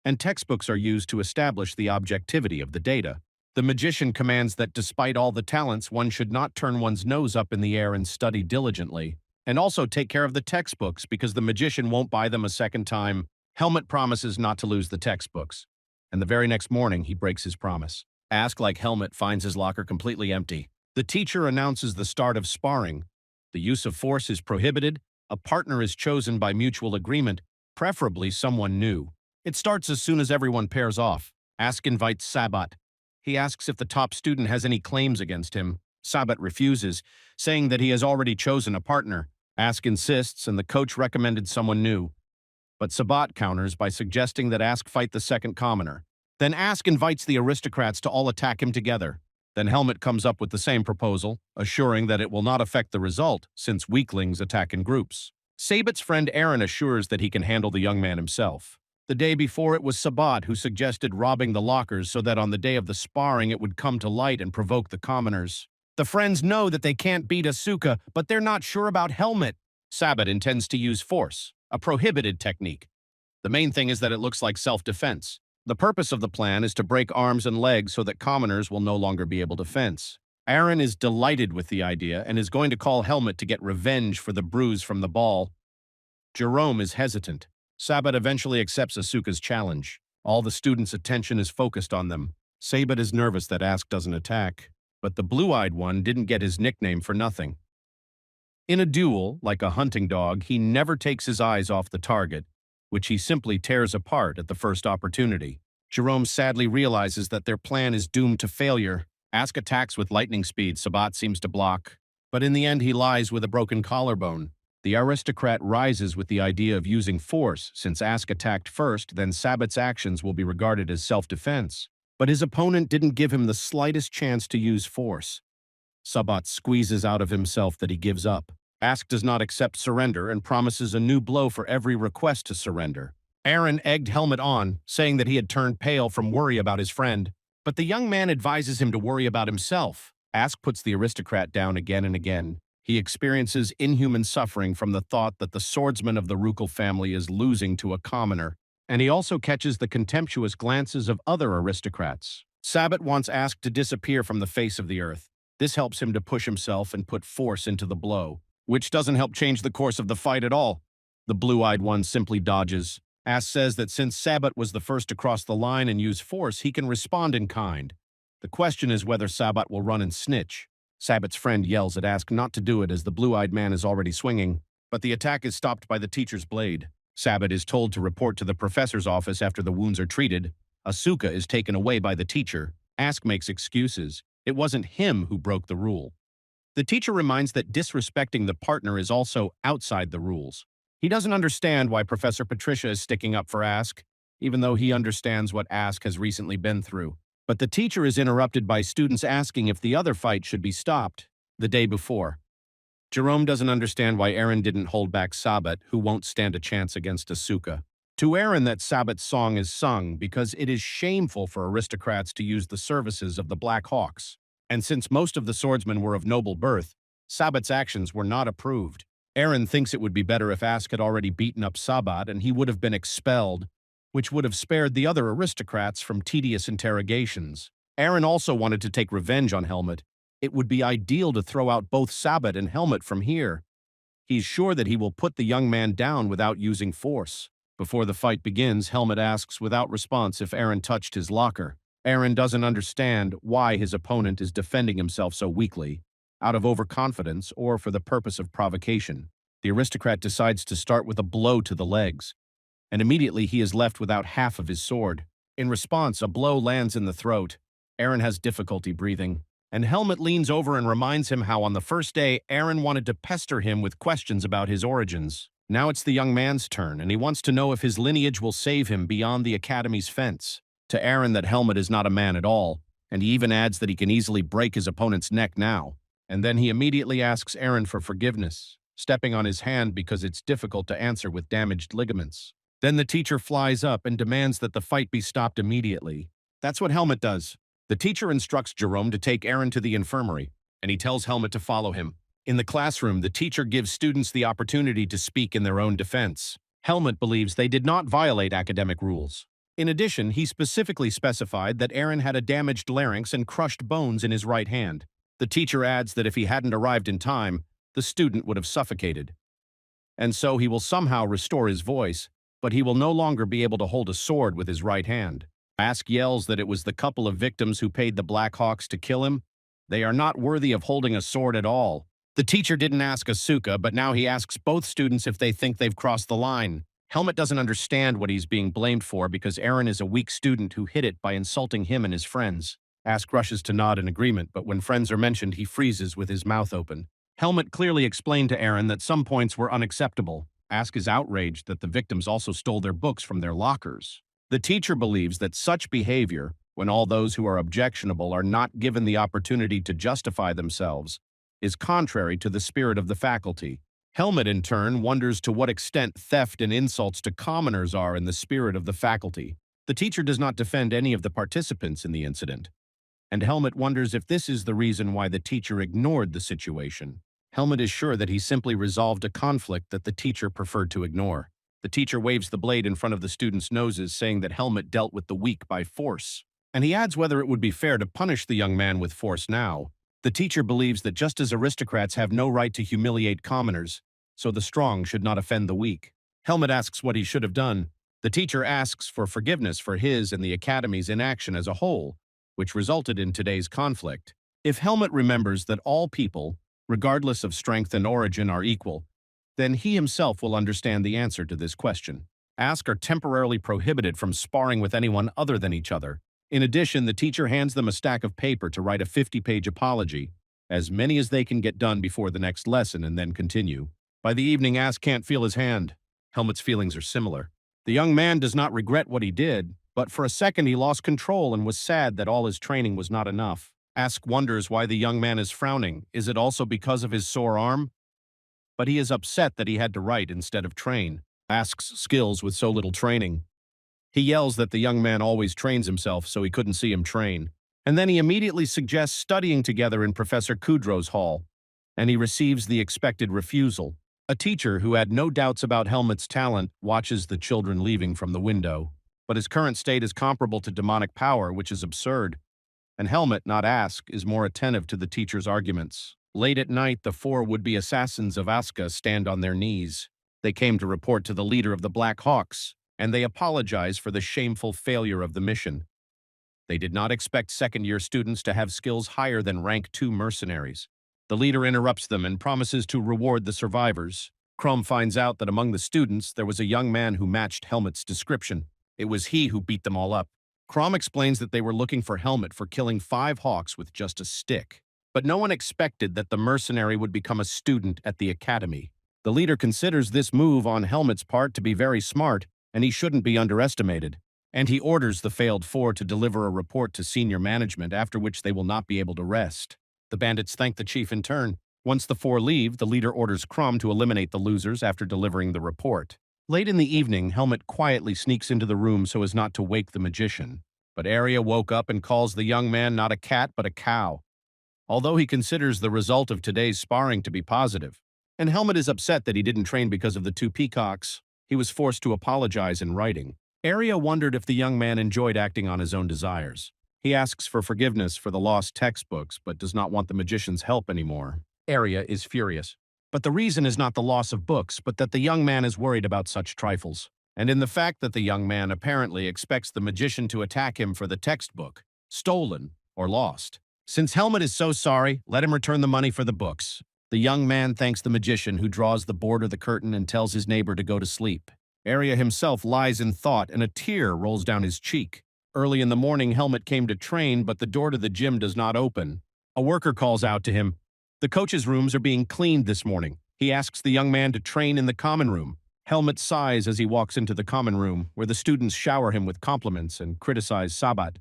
and textbooks are used to establish the objectivity of the data. The magician commands that despite all the talents, one should not turn one's nose up in the air and study diligently, and also take care of the textbooks because the magician won't buy them a second time. Helmet promises not to lose the textbooks, and the very next morning he breaks his promise. Ask, like Helmet, finds his locker completely empty. The teacher announces the start of sparring. The use of force is prohibited. A partner is chosen by mutual agreement, preferably someone new. It starts as soon as everyone pairs off. Ask invites Sabat. He asks if the top student has any claims against him. Sabat refuses, saying that he has already chosen a partner. Ask insists, and the coach recommended someone new. But Sabat counters by suggesting that Ask fight the second commoner. Then Ask invites the aristocrats to all attack him together. Then Helmet comes up with the same proposal, assuring that it will not affect the result, since weaklings attack in groups. Sabat's friend Aaron assures that he can handle the young man himself. The day before, it was Sabat who suggested robbing the lockers so that on the day of the sparring it would come to light and provoke the commoners. The friends know that they can't beat Asuka, but they're not sure about Helmet. Sabat intends to use force, a prohibited technique. The main thing is that it looks like self-defense. The purpose of the plan is to break arms and legs so that commoners will no longer be able to fence. Aaron is delighted with the idea and is going to call Helmet to get revenge for the bruise from the ball. Jerome is hesitant. Sabat eventually accepts Asuka's challenge. All the students' attention is focused on them. Sabat is nervous that Ask doesn't attack, but the blue-eyed one didn't get his nickname for nothing. In a duel, like a hunting dog, he never takes his eyes off the target, which he simply tears apart at the first opportunity. Jerome sadly realizes that their plan is doomed to failure. Ask attacks with lightning speed. Sabat seems to block, but in the end he lies with a broken collarbone. The aristocrat rises with the idea of using force. Since Ask attacked first, then Sabat's actions will be regarded as self-defense. But his opponent didn't give him the slightest chance to use force. Sabat squeezes out of himself that he gives up. Ask does not accept surrender and promises a new blow for every request to surrender. Aaron egged Helmet on, saying that he had turned pale from worry about his friend. But the young man advises him to worry about himself. Ask puts the aristocrat down again and again. He experiences inhuman suffering from the thought that the swordsman of the Rukel family is losing to a commoner, and he also catches the contemptuous glances of other aristocrats. Sabat wants Ask to disappear from the face of the earth. This helps him to push himself and put force into the blow, which doesn't help change the course of the fight at all. The blue-eyed one simply dodges. Ask says that since Sabat was the first to cross the line and use force, he can respond in kind. The question is whether Sabat will run and snitch. Sabat's friend yells at Ask not to do it as the blue-eyed man is already swinging, but the attack is stopped by the teacher's blade. Sabat is told to report to the professor's office after the wounds are treated. Asuka is taken away by the teacher. Ask makes excuses. It wasn't him who broke the rule. The teacher reminds that disrespecting the partner is also outside the rules. He doesn't understand why Professor Patricia is sticking up for Ask, even though he understands what Ask has recently been through. But the teacher is interrupted by students asking if the other fight should be stopped the day before. Jerome doesn't understand why Aaron didn't hold back Sabat, who won't stand a chance against Asuka. To Aaron, that Sabat's song is sung because it is shameful for aristocrats to use the services of the Black Hawks. And since most of the swordsmen were of noble birth, Sabat's actions were not approved. Aaron thinks it would be better if Ask had already beaten up Sabat and he would have been expelled, which would have spared the other aristocrats from tedious interrogations. Aaron also wanted to take revenge on Helmet. It would be ideal to throw out both Sabat and Helmet from here. He's sure that he will put the young man down without using force. Before the fight begins, Helmet asks without response if Aaron touched his locker. Aaron doesn't understand why his opponent is defending himself so weakly, out of overconfidence or for the purpose of provocation. The aristocrat decides to start with a blow to the legs, and immediately he is left without half of his sword. In response, a blow lands in the throat. Aaron has difficulty breathing, and Helmet leans over and reminds him how on the first day, Aaron wanted to pester him with questions about his origins. Now it's the young man's turn, and he wants to know if his lineage will save him beyond the academy's fence. To Aaron, that Helmet is not a man at all, and he even adds that he can easily break his opponent's neck now. And then he immediately asks Aaron for forgiveness, stepping on his hand because it's difficult to answer with damaged ligaments. Then the teacher flies up and demands that the fight be stopped immediately. That's what Helmet does. The teacher instructs Jerome to take Aaron to the infirmary, and he tells Helmet to follow him. In the classroom, the teacher gives students the opportunity to speak in their own defense. Helmet believes they did not violate academic rules. In addition, he specifically specified that Aaron had a damaged larynx and crushed bones in his right hand. The teacher adds that if he hadn't arrived in time, the student would have suffocated. And so he will somehow restore his voice, but he will no longer be able to hold a sword with his right hand. Ask yells that it was the couple of victims who paid the Black Hawks to kill him. They are not worthy of holding a sword at all. The teacher didn't ask Asuka, but now he asks both students if they think they've crossed the line. Helmet doesn't understand what he's being blamed for because Aaron is a weak student who hid it by insulting him and his friends. Ask rushes to nod in agreement, but when friends are mentioned, he freezes with his mouth open. Helmet clearly explained to Aaron that some points were unacceptable. Ask is outraged that the victims also stole their books from their lockers. The teacher believes that such behavior, when all those who are objectionable are not given the opportunity to justify themselves, is contrary to the spirit of the faculty. Helmet, in turn, wonders to what extent theft and insults to commoners are in the spirit of the faculty. The teacher does not defend any of the participants in the incident, and Helmet wonders if this is the reason why the teacher ignored the situation. Helmet is sure that he simply resolved a conflict that the teacher preferred to ignore. The teacher waves the blade in front of the students' noses, saying that Helmet dealt with the weak by force. And he adds whether it would be fair to punish the young man with force now. The teacher believes that just as aristocrats have no right to humiliate commoners, so the strong should not offend the weak. Helmet asks what he should have done. The teacher asks for forgiveness for his and the academy's inaction as a whole, which resulted in today's conflict. If Helmet remembers that all people, regardless of strength and origin, are equal, then he himself will understand the answer to this question. Ask are temporarily prohibited from sparring with anyone other than each other. In addition, the teacher hands them a stack of paper to write a 50-page apology, as many as they can get done before the next lesson, and then continue. By the evening, Ask can't feel his hand. Helmet's feelings are similar. The young man does not regret what he did, but for a second he lost control and was sad that all his training was not enough. Ask wonders why the young man is frowning. Is it also because of his sore arm? But he is upset that he had to write instead of train. Ask's skills with so little training. He yells that the young man always trains himself, so he couldn't see him train. And then he immediately suggests studying together in Professor Kudrow's hall, and he receives the expected refusal. A teacher who had no doubts about Helmet's talent watches the children leaving from the window, but his current state is comparable to demonic power, which is absurd. And Helmet, not Ask, is more attentive to the teacher's arguments. Late at night, the 4 would-be assassins of Asuka stand on their knees. They came to report to the leader of the Black Hawks, and they apologize for the shameful failure of the mission. They did not expect second-year students to have skills higher than rank 2 mercenaries. The leader interrupts them and promises to reward the survivors. Chrome finds out that among the students there was a young man who matched Helmet's description. It was he who beat them all up. Crom explains that they were looking for Helmet for killing 5 hawks with just a stick. But no one expected that the mercenary would become a student at the academy. The leader considers this move on Helmet's part to be very smart, and he shouldn't be underestimated. And he orders the failed 4 to deliver a report to senior management, after which they will not be able to rest. The bandits thank the chief in turn. Once the 4 leave, the leader orders Crom to eliminate the losers after delivering the report. Late in the evening, Helmet quietly sneaks into the room so as not to wake the magician. But Arya woke up and calls the young man not a cat but a cow, although he considers the result of today's sparring to be positive. And Helmet is upset that he didn't train because of the 2 peacocks. He was forced to apologize in writing. Arya wondered if the young man enjoyed acting on his own desires. He asks for forgiveness for the lost textbooks, but does not want the magician's help anymore. Arya is furious. But the reason is not the loss of books, but that the young man is worried about such trifles. And in the fact that the young man apparently expects the magician to attack him for the textbook, stolen or lost. Since Helmet is so sorry, let him return the money for the books. The young man thanks the magician, who draws the board of the curtain and tells his neighbor to go to sleep. Arya himself lies in thought, and a tear rolls down his cheek. Early in the morning, Helmet came to train, but the door to the gym does not open. A worker calls out to him. The coach's rooms are being cleaned this morning. He asks the young man to train in the common room. Helmet sighs as he walks into the common room, where the students shower him with compliments and criticize Sabat.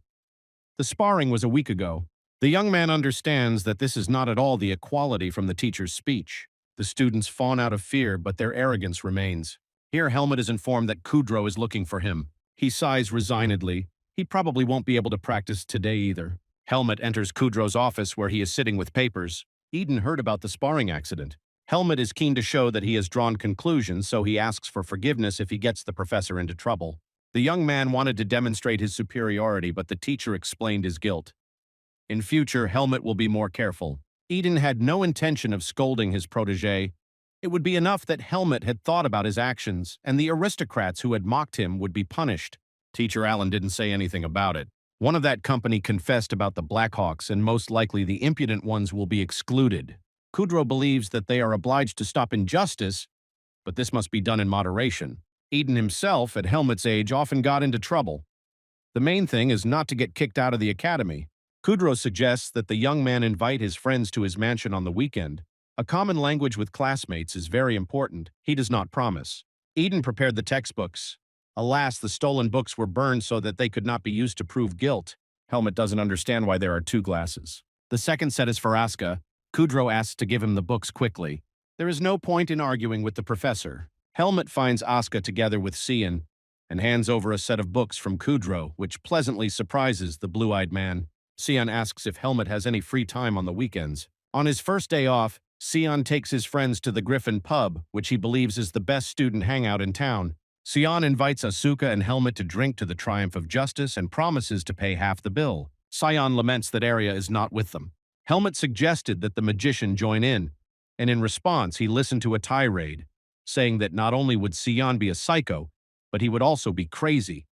The sparring was a week ago. The young man understands that this is not at all the equality from the teacher's speech. The students fawn out of fear, but their arrogance remains. Here, Helmet is informed that Kudrow is looking for him. He sighs resignedly. He probably won't be able to practice today either. Helmet enters Kudrow's office, where he is sitting with papers. Eden heard about the sparring accident. Helmet is keen to show that he has drawn conclusions, so he asks for forgiveness if he gets the professor into trouble. The young man wanted to demonstrate his superiority, but the teacher explained his guilt. In future, Helmet will be more careful. Eden had no intention of scolding his protege. It would be enough that Helmet had thought about his actions, and the aristocrats who had mocked him would be punished. Teacher Allen didn't say anything about it. One of that company confessed about the Blackhawks, and most likely the impudent ones will be excluded. Kudrow believes that they are obliged to stop injustice, but this must be done in moderation. Eden himself, at Helmet's age, often got into trouble. The main thing is not to get kicked out of the academy. Kudrow suggests that the young man invite his friends to his mansion on the weekend. A common language with classmates is very important. He does not promise. Eden prepared the textbooks. Alas, the stolen books were burned so that they could not be used to prove guilt. Helmet doesn't understand why there are two glasses. The second set is for Asuka. Kudrow asks to give him the books quickly. There is no point in arguing with the professor. Helmet finds Asuka together with Cian and hands over a set of books from Kudrow, which pleasantly surprises the blue-eyed man. Cian asks if Helmet has any free time on the weekends. On his first day off, Cian takes his friends to the Griffin pub, which he believes is the best student hangout in town. Cian invites Asuka and Helmet to drink to the triumph of justice and promises to pay half the bill. Cian laments that Arya is not with them. Helmet suggested that the magician join in, and in response he listened to a tirade, saying that not only would Cian be a psycho, but he would also be crazy,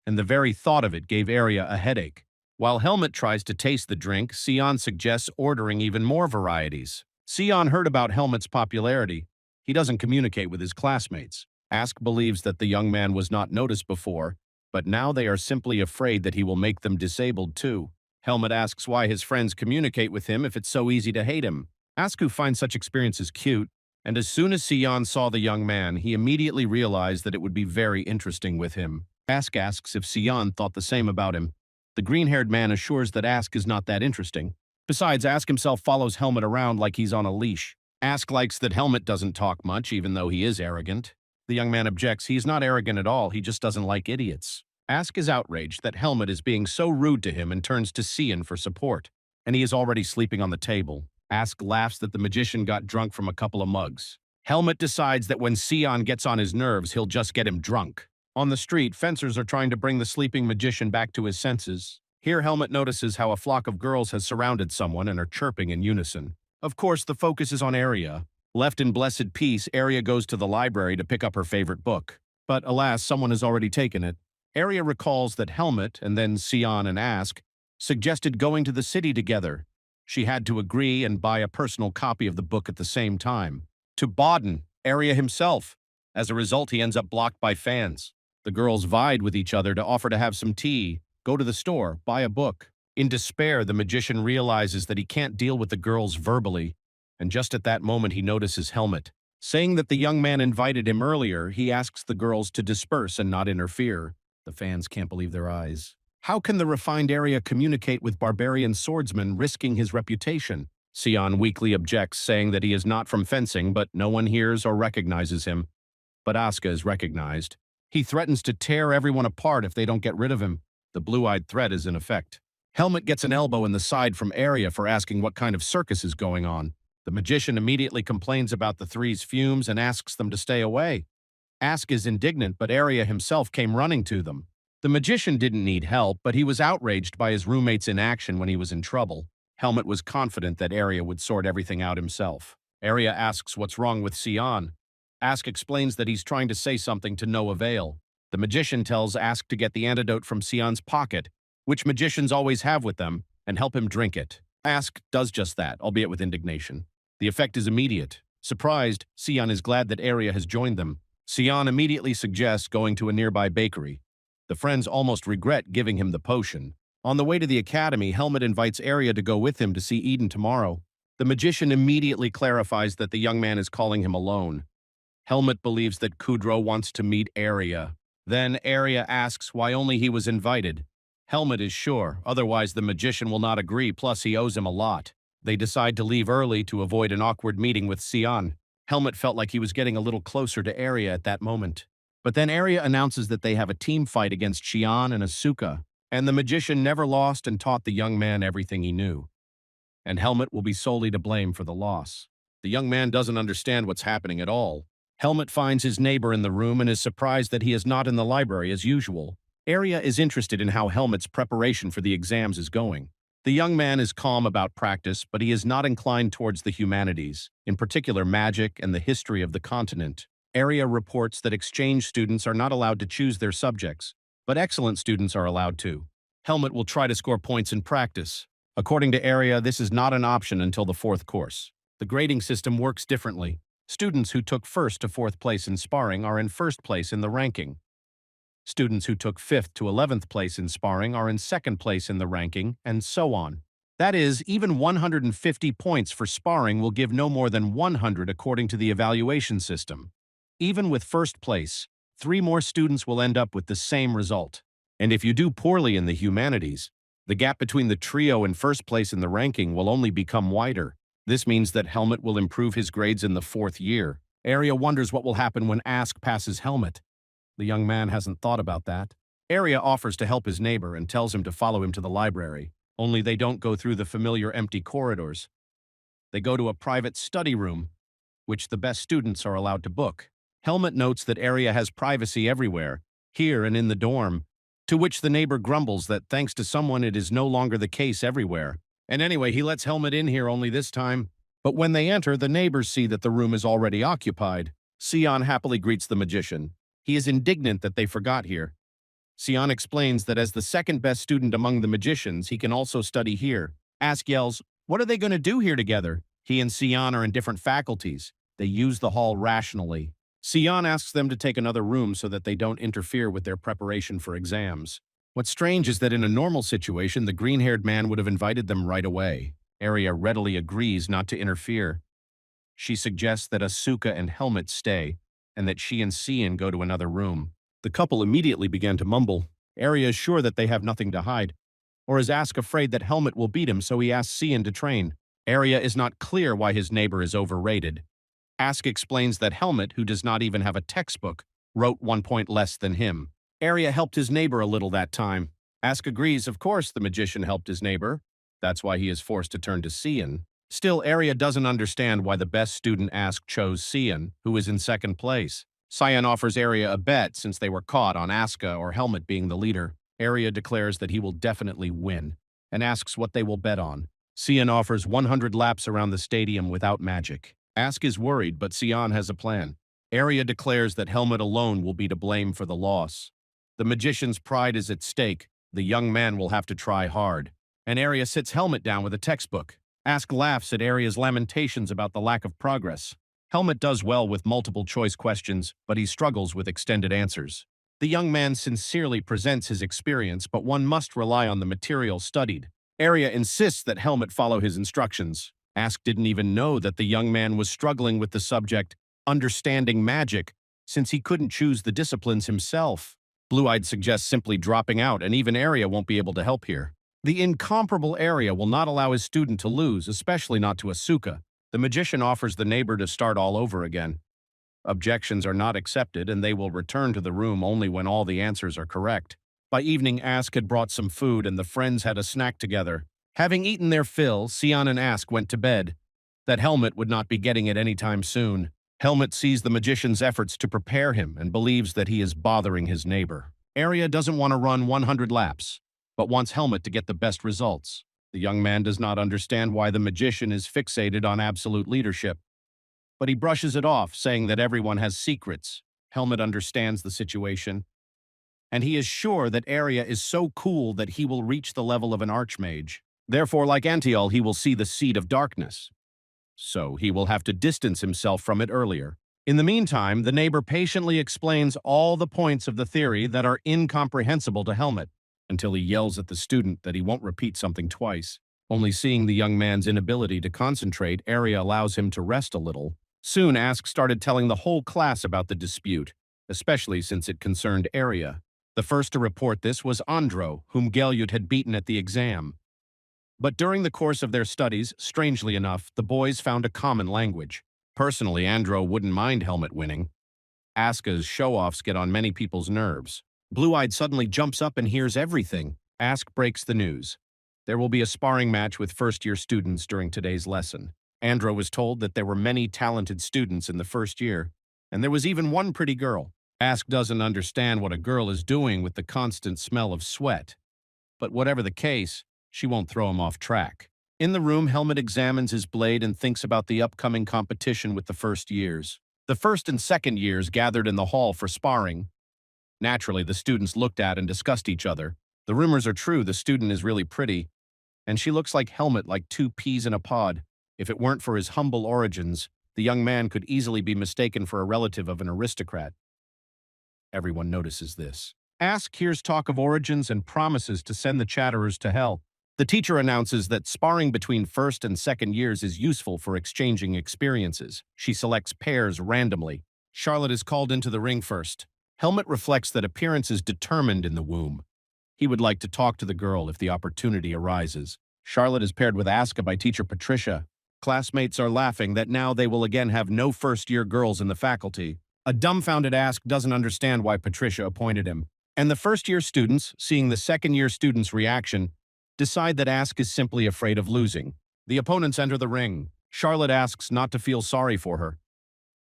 and the very thought of it gave Arya a headache. While Helmet tries to taste the drink, Cian suggests ordering even more varieties. Cian heard about Helmet's popularity. He doesn't communicate with his classmates. Ask believes that the young man was not noticed before, but now they are simply afraid that he will make them disabled too. Helmet asks why his friends communicate with him if it's so easy to hate him. Asku finds such experiences cute, and as soon as Cian saw the young man, he immediately realized that it would be very interesting with him. Ask asks if Cian thought the same about him. The green-haired man assures that Ask is not that interesting. Besides, Ask himself follows Helmet around like he's on a leash. Ask likes that Helmet doesn't talk much, even though he is arrogant. The young man objects he's not arrogant at all, he just doesn't like idiots. Ask is outraged that Helmet is being so rude to him and turns to Cian for support. And he is already sleeping on the table. Ask laughs that the magician got drunk from a couple of mugs. Helmet decides that when Cian gets on his nerves, he'll just get him drunk. On the street, fencers are trying to bring the sleeping magician back to his senses. Here, Helmet notices how a flock of girls has surrounded someone and are chirping in unison. Of course, the focus is on Arya. Left in blessed peace, Arya goes to the library to pick up her favorite book. But alas, someone has already taken it. Arya recalls that Helmet, and then Cian and Ask, suggested going to the city together. She had to agree and buy a personal copy of the book at the same time. To Baden, Arya himself. As a result, he ends up blocked by fans. The girls vied with each other to offer to have some tea, go to the store, buy a book. In despair, the magician realizes that he can't deal with the girls verbally, and just at that moment he notices Helmet. Saying that the young man invited him earlier, he asks the girls to disperse and not interfere. The fans can't believe their eyes. How can the refined Arya communicate with barbarian swordsmen, risking his reputation? Cian weakly objects, saying that he is not from fencing, but no one hears or recognizes him. But Asuka is recognized. He threatens to tear everyone apart if they don't get rid of him. The blue-eyed threat is in effect. Helmet gets an elbow in the side from Arya for asking what kind of circus is going on. The magician immediately complains about the three's fumes and asks them to stay away. Ask is indignant, but Arya himself came running to them. The magician didn't need help, but he was outraged by his roommate's inaction when he was in trouble. Helmet was confident that Arya would sort everything out himself. Arya asks what's wrong with Cian. Ask explains that he's trying to say something to no avail. The magician tells Ask to get the antidote from Cian's pocket, which magicians always have with them, and help him drink it. Ask does just that, albeit with indignation. The effect is immediate. Surprised, Cian is glad that Arya has joined them. Cian immediately suggests going to a nearby bakery. The friends almost regret giving him the potion. On the way to the academy, Helmet invites Arya to go with him to see Eden tomorrow. The magician immediately clarifies that the young man is calling him alone. Helmet believes that Kudrow wants to meet Arya. Then Arya asks why only he was invited. Helmet is sure, otherwise the magician will not agree, plus he owes him a lot. They decide to leave early to avoid an awkward meeting with Cian. Helmet felt like he was getting a little closer to Arya at that moment. But then Arya announces that they have a team fight against Cian and Asuka, and the magician never lost and taught the young man everything he knew. And Helmet will be solely to blame for the loss. The young man doesn't understand what's happening at all. Helmet finds his neighbor in the room and is surprised that he is not in the library as usual. Arya is interested in how Helmet's preparation for the exams is going. The young man is calm about practice, but he is not inclined towards the humanities, in particular magic and the history of the continent. Arya reports that exchange students are not allowed to choose their subjects, but excellent students are allowed to. Helmet will try to score points in practice. According to Arya, this is not an option until the fourth course. The grading system works differently. Students who took first to fourth place in sparring are in first place in the ranking. Students who took 5th to 11th place in sparring are in second place in the ranking, and so on. That is, even 150 points for sparring will give no more than 100 according to the evaluation system. Even with first place, 3 more students will end up with the same result. And if you do poorly in the humanities, the gap between the trio and first place in the ranking will only become wider. This means that Helmet will improve his grades in the 4th year. Arya wonders what will happen when Ask passes Helmet. The young man hasn't thought about that. Arya offers to help his neighbor and tells him to follow him to the library, only they don't go through the familiar empty corridors. They go to a private study room, which the best students are allowed to book. Helmet notes that Arya has privacy everywhere, here and in the dorm, to which the neighbor grumbles that thanks to someone it is no longer the case everywhere. And anyway, he lets Helmet in here only this time. But when they enter, the neighbors see that the room is already occupied. Sion happily greets the magician. He is indignant that they forgot here. Sion explains that as the second best student among the magicians, he can also study here. Ask yells, "What are they going to do here together?" He and Sion are in different faculties. They use the hall rationally. Sion asks them to take another room so that they don't interfere with their preparation for exams. What's strange is that in a normal situation, the green-haired man would have invited them right away. Arya readily agrees not to interfere. She suggests that Asuka and Helmet stay, and that she and Sion go to another room. The couple immediately began to mumble. Arya is sure that they have nothing to hide. Or is Ask afraid that Helmet will beat him, so he asks Sion to train. Arya is not clear why his neighbor is overrated. Ask explains that Helmet, who does not even have a textbook, wrote 1 point less than him. Arya helped his neighbor a little that time. Ask agrees, of course the magician helped his neighbor. That's why he is forced to turn to Sion. Still, Arya doesn't understand why the best student Ask chose Sion, who is in second place. Sion offers Arya a bet since they were caught on Asuka or Helmet being the leader. Arya declares that he will definitely win, and asks what they will bet on. Sion offers 100 laps around the stadium without magic. Ask is worried, but Sion has a plan. Arya declares that Helmet alone will be to blame for the loss. The magician's pride is at stake. The young man will have to try hard. And Arya sits Helmet down with a textbook. Ask laughs at Arya's lamentations about the lack of progress. Helmet does well with multiple-choice questions, but he struggles with extended answers. The young man sincerely presents his experience, but one must rely on the material studied. Arya insists that Helmet follow his instructions. Ask didn't even know that the young man was struggling with the subject, understanding magic, since he couldn't choose the disciplines himself. Blue-Eyed suggests simply dropping out, and even Arya won't be able to help here. The incomparable Arya will not allow his student to lose, especially not to Asuka. The magician offers the neighbor to start all over again. Objections are not accepted, and they will return to the room only when all the answers are correct. By evening, Ask had brought some food, and the friends had a snack together. Having eaten their fill, Sion and Ask went to bed. That Helmet would not be getting it anytime soon. Helmet sees the magician's efforts to prepare him and believes that he is bothering his neighbor. Arya doesn't want to run 100 laps, but wants Helmet to get the best results. The young man does not understand why the magician is fixated on absolute leadership, but he brushes it off, saying that everyone has secrets. Helmet understands the situation, and he is sure that Arya is so cool that he will reach the level of an archmage. Therefore, like Antial, he will see the seed of darkness. So he will have to distance himself from it earlier. In the meantime, the neighbor patiently explains all the points of the theory that are incomprehensible to Helmet, until he yells at the student that he won't repeat something twice. Only seeing the young man's inability to concentrate, Arya allows him to rest a little. Soon, Ask started telling the whole class about the dispute, especially since it concerned Arya. The first to report this was Andro, whom Gelyut had beaten at the exam. But during the course of their studies, strangely enough, the boys found a common language. Personally, Andro wouldn't mind Helmet winning. Aska's show-offs get on many people's nerves. Blue-Eyed suddenly jumps up and hears everything. Ask breaks the news. There will be a sparring match with first-year students during today's lesson. Andro was told that there were many talented students in the first year, And there was even one pretty girl. Ask doesn't understand what a girl is doing with the constant smell of sweat. But whatever the case, she won't throw him off track. In the room, Helmut examines his blade and thinks about the upcoming competition with the first years. The first and second years gathered in the hall for sparring. Naturally, the students looked at and discussed each other. The rumors are true, the student is really pretty, and she looks like Helmut, like two peas in a pod. If it weren't for his humble origins, the young man could easily be mistaken for a relative of an aristocrat. Everyone notices this. Ask hears talk of origins and promises to send the chatterers to hell. The teacher announces that sparring between first and second years is useful for exchanging experiences. She selects pairs randomly. Charlotte is called into the ring first. Helmut reflects that appearance is determined in the womb. He would like to talk to the girl if the opportunity arises. Charlotte is paired with Aska by teacher Patricia. Classmates are laughing that now they will again have no first-year girls in the faculty. A dumbfounded Ask doesn't understand why Patricia appointed him. And the first-year students, seeing the second-year students' reaction, decide that Ask is simply afraid of losing. The opponents enter the ring. Charlotte asks not to feel sorry for her.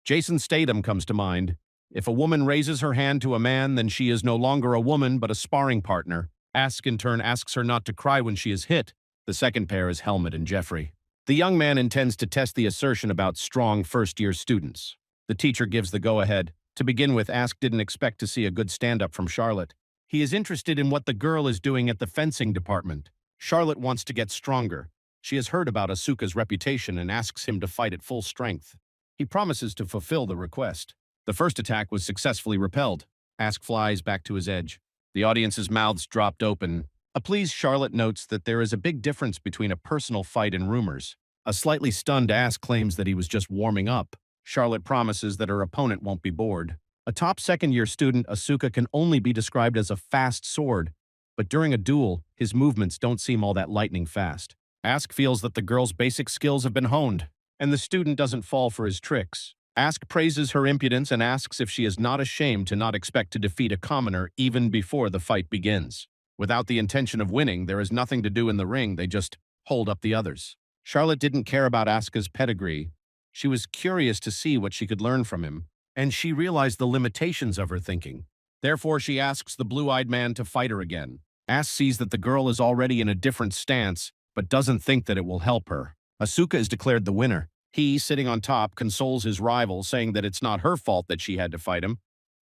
Jason Statham comes to mind. If a woman raises her hand to a man, then she is no longer a woman but a sparring partner. Ask in turn asks her not to cry when she is hit. The second pair is Helmut and Jeffrey. The young man intends to test the assertion about strong first-year students. The teacher gives the go-ahead. To begin with, Ask didn't expect to see a good stand-up from Charlotte. He is interested in what the girl is doing at the fencing department. Charlotte wants to get stronger. She has heard about Asuka's reputation and asks him to fight at full strength. He promises to fulfill the request. The first attack was successfully repelled. Ask flies back to his edge. The audience's mouths dropped open. A pleased Charlotte notes that there is a big difference between a personal fight and rumors. A slightly stunned Ask claims that he was just warming up. Charlotte promises that her opponent won't be bored. A top second-year student, Asuka, can only be described as a fast sword, but during a duel, his movements don't seem all that lightning fast. Ask feels that the girl's basic skills have been honed, and the student doesn't fall for his tricks. Ask praises her impudence and asks if she is not ashamed to not expect to defeat a commoner even before the fight begins. Without the intention of winning, there is nothing to do in the ring, they just hold up the others. Charlotte didn't care about Asuka's pedigree. She was curious to see what she could learn from him, and she realized the limitations of her thinking. Therefore, she asks the blue-eyed man to fight her again. Ask sees that the girl is already in a different stance, but doesn't think that it will help her. Asuka is declared the winner. He, sitting on top, consoles his rival, saying that it's not her fault that she had to fight him,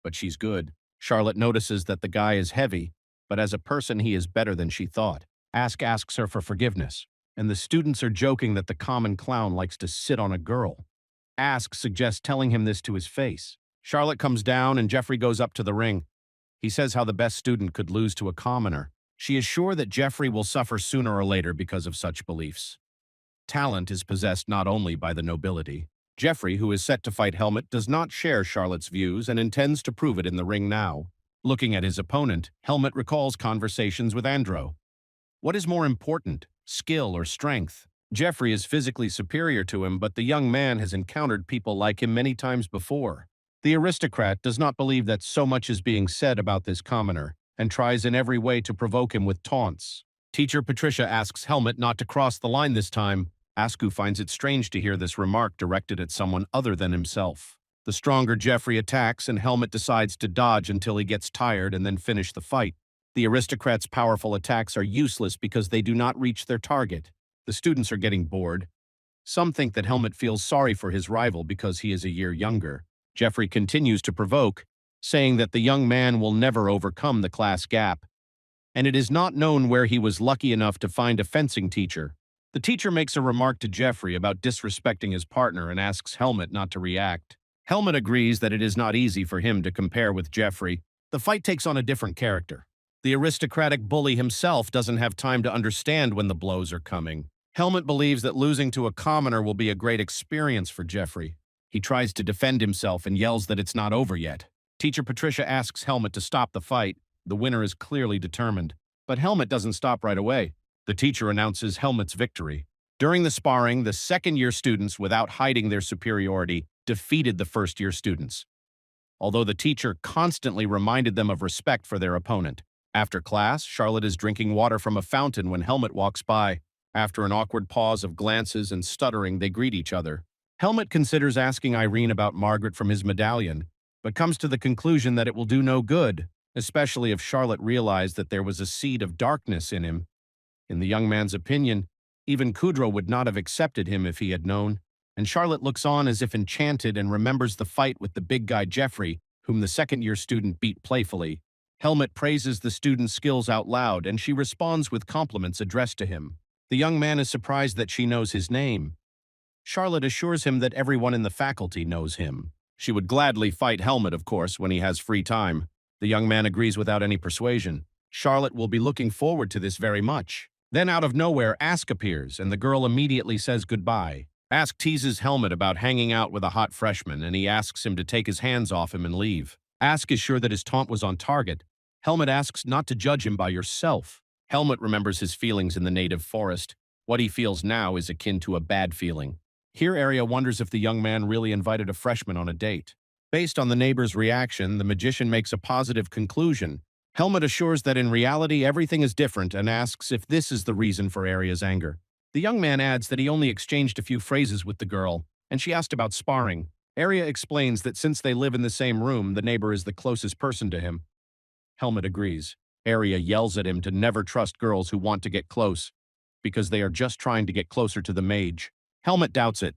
but she's good. Charlotte notices that the guy is heavy, but as a person he is better than she thought. Ask asks her for forgiveness, and the students are joking that the common clown likes to sit on a girl. Ask suggests telling him this to his face. Charlotte comes down and Jeffrey goes up to the ring. He says how the best student could lose to a commoner. She is sure that Jeffrey will suffer sooner or later because of such beliefs. Talent is possessed not only by the nobility. Jeffrey, who is set to fight Helmut, does not share Charlotte's views and intends to prove it in the ring now. Looking at his opponent, Helmut recalls conversations with Andro. What is more important, skill or strength? Jeffrey is physically superior to him, but the young man has encountered people like him many times before. The aristocrat does not believe that so much is being said about this commoner, and tries in every way to provoke him with taunts. Teacher Patricia asks Helmut not to cross the line this time. Asku finds it strange to hear this remark directed at someone other than himself. The stronger Jeffrey attacks, and Helmut decides to dodge until he gets tired and then finish the fight. The aristocrat's powerful attacks are useless because they do not reach their target. The students are getting bored. Some think that Helmut feels sorry for his rival because he is a year younger. Jeffrey continues to provoke, saying that the young man will never overcome the class gap, and it is not known where he was lucky enough to find a fencing teacher. The teacher makes a remark to Jeffrey about disrespecting his partner and asks Helmut not to react. Helmut agrees that it is not easy for him to compare with Jeffrey. The fight takes on a different character. The aristocratic bully himself doesn't have time to understand when the blows are coming. Helmut believes that losing to a commoner will be a great experience for Jeffrey. He tries to defend himself and yells that it's not over yet. Teacher Patricia asks Helmut to stop the fight. The winner is clearly determined. But Helmut doesn't stop right away. The teacher announces Helmut's victory. During the sparring, the second-year students, without hiding their superiority, defeated the first-year students, although the teacher constantly reminded them of respect for their opponent. After class, Charlotte is drinking water from a fountain when Helmut walks by. After an awkward pause of glances and stuttering, they greet each other. Helmet considers asking Irene about Margaret from his medallion, but comes to the conclusion that it will do no good, especially if Charlotte realized that there was a seed of darkness in him. In the young man's opinion, even Kudro would not have accepted him if he had known, and Charlotte looks on as if enchanted and remembers the fight with the big guy Jeffrey, whom the second-year student beat playfully. Helmet praises the student's skills out loud, and she responds with compliments addressed to him. The young man is surprised that she knows his name. Charlotte assures him that everyone in the faculty knows him. She would gladly fight Helmet, of course, when he has free time. The young man agrees without any persuasion. Charlotte will be looking forward to this very much. Then out of nowhere, Ask appears, and the girl immediately says goodbye. Ask teases Helmet about hanging out with a hot freshman, and he asks him to take his hands off him and leave. Ask is sure that his taunt was on target. Helmet asks not to judge him by yourself. Helmet remembers his feelings in the native forest. What he feels now is akin to a bad feeling. Here, Arya wonders if the young man really invited a freshman on a date. Based on the neighbor's reaction, the magician makes a positive conclusion. Helmet assures that in reality everything is different and asks if this is the reason for Arya's anger. The young man adds that he only exchanged a few phrases with the girl, and she asked about sparring. Arya explains that since they live in the same room, the neighbor is the closest person to him. Helmet agrees. Arya yells at him to never trust girls who want to get close, because they are just trying to get closer to the mage. Helmet doubts it.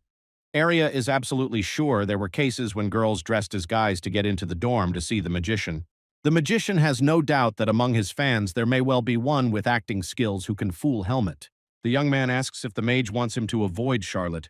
Arya is absolutely sure there were cases when girls dressed as guys to get into the dorm to see the magician. The magician has no doubt that among his fans there may well be one with acting skills who can fool Helmet. The young man asks if the mage wants him to avoid Charlotte.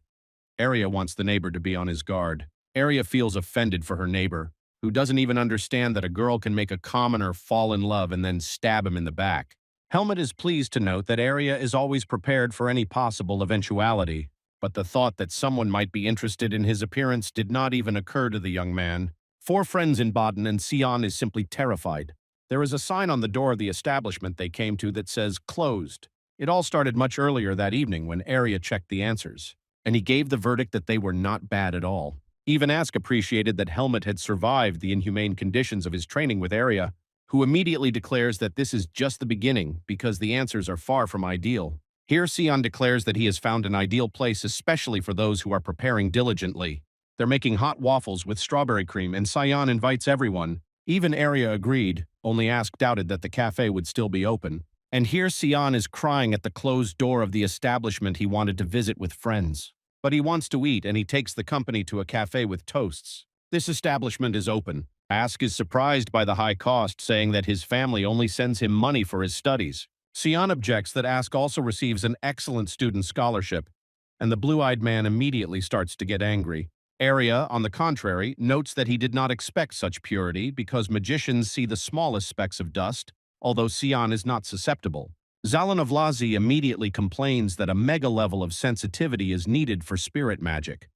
Arya wants the neighbor to be on his guard. Arya feels offended for her neighbor, who doesn't even understand that a girl can make a commoner fall in love and then stab him in the back. Helmet is pleased to note that Arya is always prepared for any possible eventuality, but the thought that someone might be interested in his appearance did not even occur to the young man. 4 friends in Baden, and Sion is simply terrified. There is a sign on the door of the establishment they came to that says closed. It all started much earlier that evening when Arya checked the answers, and he gave the verdict that they were not bad at all. Even Ask appreciated that Helmet had survived the inhumane conditions of his training with Arya, who immediately declares that this is just the beginning because the answers are far from ideal. Here, Sion declares that he has found an ideal place especially for those who are preparing diligently. They're making hot waffles with strawberry cream, and Sion invites everyone. Even Arya agreed, only Ask doubted that the cafe would still be open. And here Sion is crying at the closed door of the establishment he wanted to visit with friends. But he wants to eat, and he takes the company to a cafe with toasts. This establishment is open. Ask is surprised by the high cost, saying that his family only sends him money for his studies. Sion objects that Ask also receives an excellent student scholarship, and the blue-eyed man immediately starts to get angry. Arya, on the contrary, notes that he did not expect such purity because magicians see the smallest specks of dust, although Sion is not susceptible. Zalanovlazi immediately complains that a mega level of sensitivity is needed for spirit magic.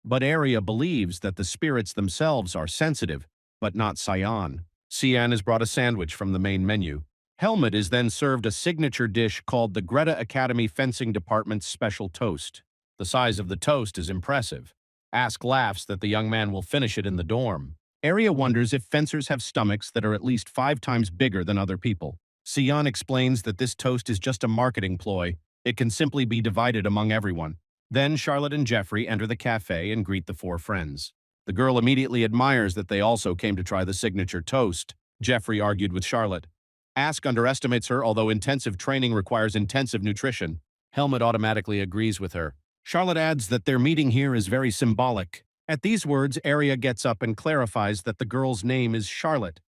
But Arya believes that the spirits themselves are sensitive, but not Sion. Sion is brought a sandwich from the main menu. Helmet is then served a signature dish called the Greta Academy Fencing Department's Special Toast. The size of the toast is impressive. Ask laughs that the young man will finish it in the dorm. Arya wonders if fencers have stomachs that are at least 5 times bigger than other people. Sion explains that this toast is just a marketing ploy. It can simply be divided among everyone. Then Charlotte and Jeffrey enter the cafe and greet the 4 friends. The girl immediately admires that they also came to try the signature toast. Jeffrey argued with Charlotte. Ask underestimates her, although intensive training requires intensive nutrition. Helmet automatically agrees with her. Charlotte adds that their meeting here is very symbolic. At these words, Arya gets up and clarifies that the girl's name is Charlotte,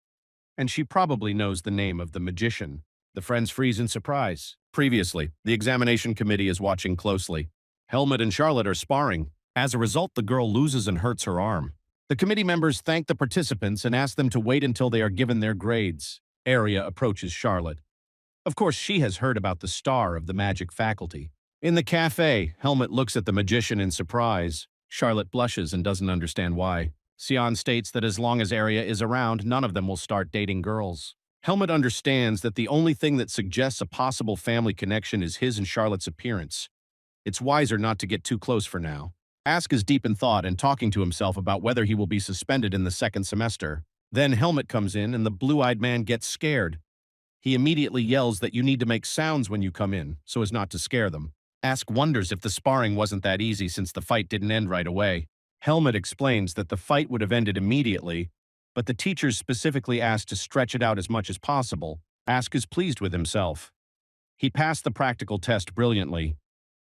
and she probably knows the name of the magician. The friends freeze in surprise. Previously, the examination committee is watching closely. Helmet and Charlotte are sparring. As a result, the girl loses and hurts her arm. The committee members thank the participants and ask them to wait until they are given their grades. Arya approaches Charlotte. Of course, she has heard about the star of the magic faculty. In the cafe, Helmet looks at the magician in surprise. Charlotte blushes and doesn't understand why. Sion states that as long as Arya is around, none of them will start dating girls. Helmet understands that the only thing that suggests a possible family connection is his and Charlotte's appearance. It's wiser not to get too close for now. Ask is deep in thought and talking to himself about whether he will be suspended in the 2nd semester. Then Helmet comes in and the blue-eyed man gets scared. He immediately yells that you need to make sounds when you come in, so as not to scare them. Ask wonders if the sparring wasn't that easy since the fight didn't end right away. Helmet explains that the fight would have ended immediately, but the teachers specifically asked to stretch it out as much as possible. Ask is pleased with himself. He passed the practical test brilliantly.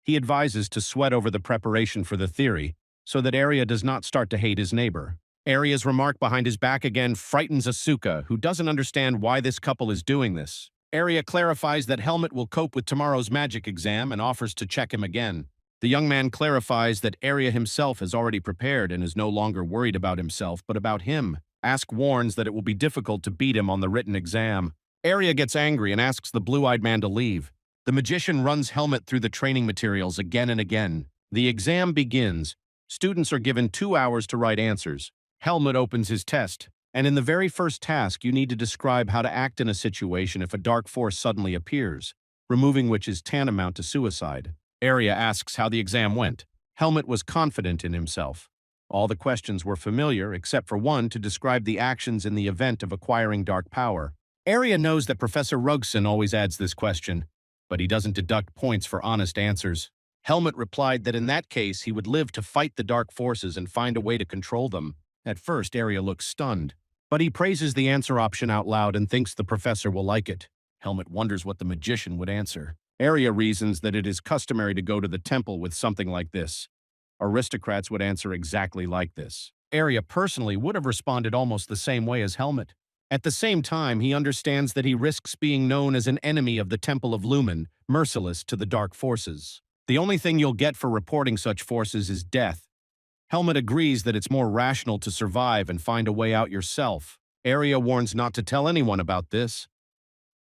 He advises to sweat over the preparation for the theory, so that Arya does not start to hate his neighbor. Arya's remark behind his back again frightens Asuka, who doesn't understand why this couple is doing this. Arya clarifies that Helmet will cope with tomorrow's magic exam and offers to check him again. The young man clarifies that Arya himself has already prepared and is no longer worried about himself but about him. Ask warns that it will be difficult to beat him on the written exam. Arya gets angry and asks the blue-eyed man to leave. The magician runs Helmet through the training materials again and again. The exam begins. Students are given 2 hours to write answers. Helmet opens his test, and in the very first task you need to describe how to act in a situation if a dark force suddenly appears, removing which is tantamount to suicide. Arya asks how the exam went. Helmet was confident in himself. All the questions were familiar, except for one to describe the actions in the event of acquiring dark power. Arya knows that Professor Rugson always adds this question, but he doesn't deduct points for honest answers. Helmet replied that in that case he would live to fight the dark forces and find a way to control them. At first, Arya looks stunned, but he praises the answer option out loud and thinks the professor will like it. Helmet wonders what the magician would answer. Arya reasons that it is customary to go to the temple with something like this. Aristocrats would answer exactly like this. Arya personally would have responded almost the same way as Helmet. At the same time, he understands that he risks being known as an enemy of the Temple of Lumen, merciless to the dark forces. The only thing you'll get for reporting such forces is death. Helmet agrees that it's more rational to survive and find a way out yourself. Arya warns not to tell anyone about this.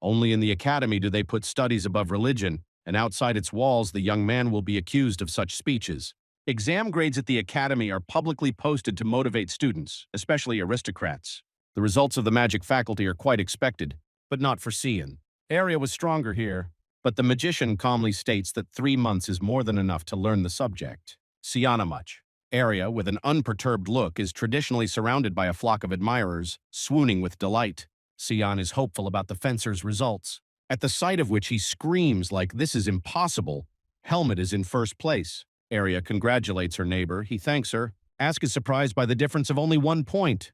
Only in the academy do they put studies above religion, and outside its walls the young man will be accused of such speeches. Exam grades at the academy are publicly posted to motivate students, especially aristocrats. The results of the magic faculty are quite expected, but not foreseen. Arya was stronger here, but the magician calmly states that 3 months is more than enough to learn the subject. Siana much. Arya, with an unperturbed look, is traditionally surrounded by a flock of admirers, swooning with delight. Sion is hopeful about the fencer's results, at the sight of which he screams like this is impossible. Helmet is in first place. Arya congratulates her neighbor. He thanks her. Ask is surprised by the difference of only 1 point.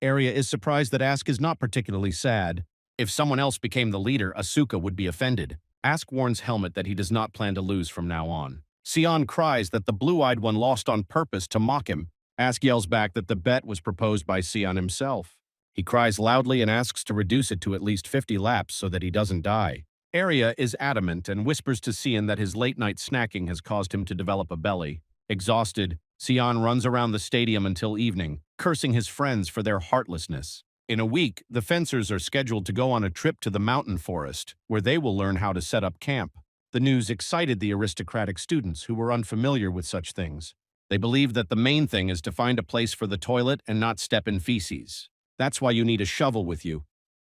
Arya is surprised that Ask is not particularly sad. If someone else became the leader, Asuka would be offended. Ask warns Helmet that he does not plan to lose from now on. Sion cries that the blue-eyed one lost on purpose to mock him. Ask yells back that the bet was proposed by Sion himself. He cries loudly and asks to reduce it to at least 50 laps so that he doesn't die. Arya is adamant and whispers to Sion that his late-night snacking has caused him to develop a belly. Exhausted, Sion runs around the stadium until evening, cursing his friends for their heartlessness. In a week, the fencers are scheduled to go on a trip to the mountain forest, where they will learn how to set up camp. The news excited the aristocratic students who were unfamiliar with such things. They believed that the main thing is to find a place for the toilet and not step in feces. That's why you need a shovel with you.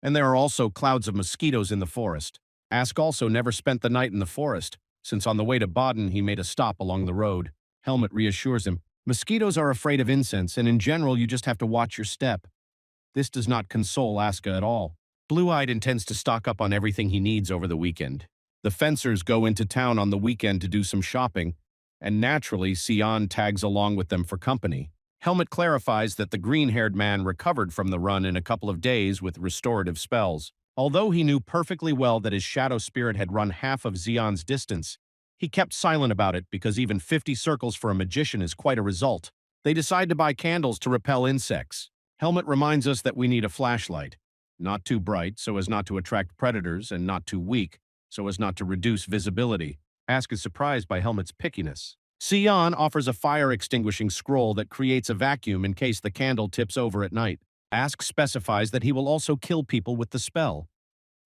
And there are also clouds of mosquitoes in the forest. Ask also never spent the night in the forest, since on the way to Baden he made a stop along the road. Helmet reassures him. Mosquitoes are afraid of incense, and in general you just have to watch your step. This does not console Asuka at all. Blue-Eyed intends to stock up on everything he needs over the weekend. The fencers go into town on the weekend to do some shopping, and naturally Sion tags along with them for company. Helmet clarifies that the green-haired man recovered from the run in a couple of days with restorative spells. Although he knew perfectly well that his shadow spirit had run half of Xion's distance, he kept silent about it because even 50 circles for a magician is quite a result. They decide to buy candles to repel insects. Helmet reminds us that we need a flashlight. Not too bright so as not to attract predators, and not too weak so as not to reduce visibility. Ask is surprised by Helmet's pickiness. Sion offers a fire-extinguishing scroll that creates a vacuum in case the candle tips over at night. Ask specifies that he will also kill people with the spell.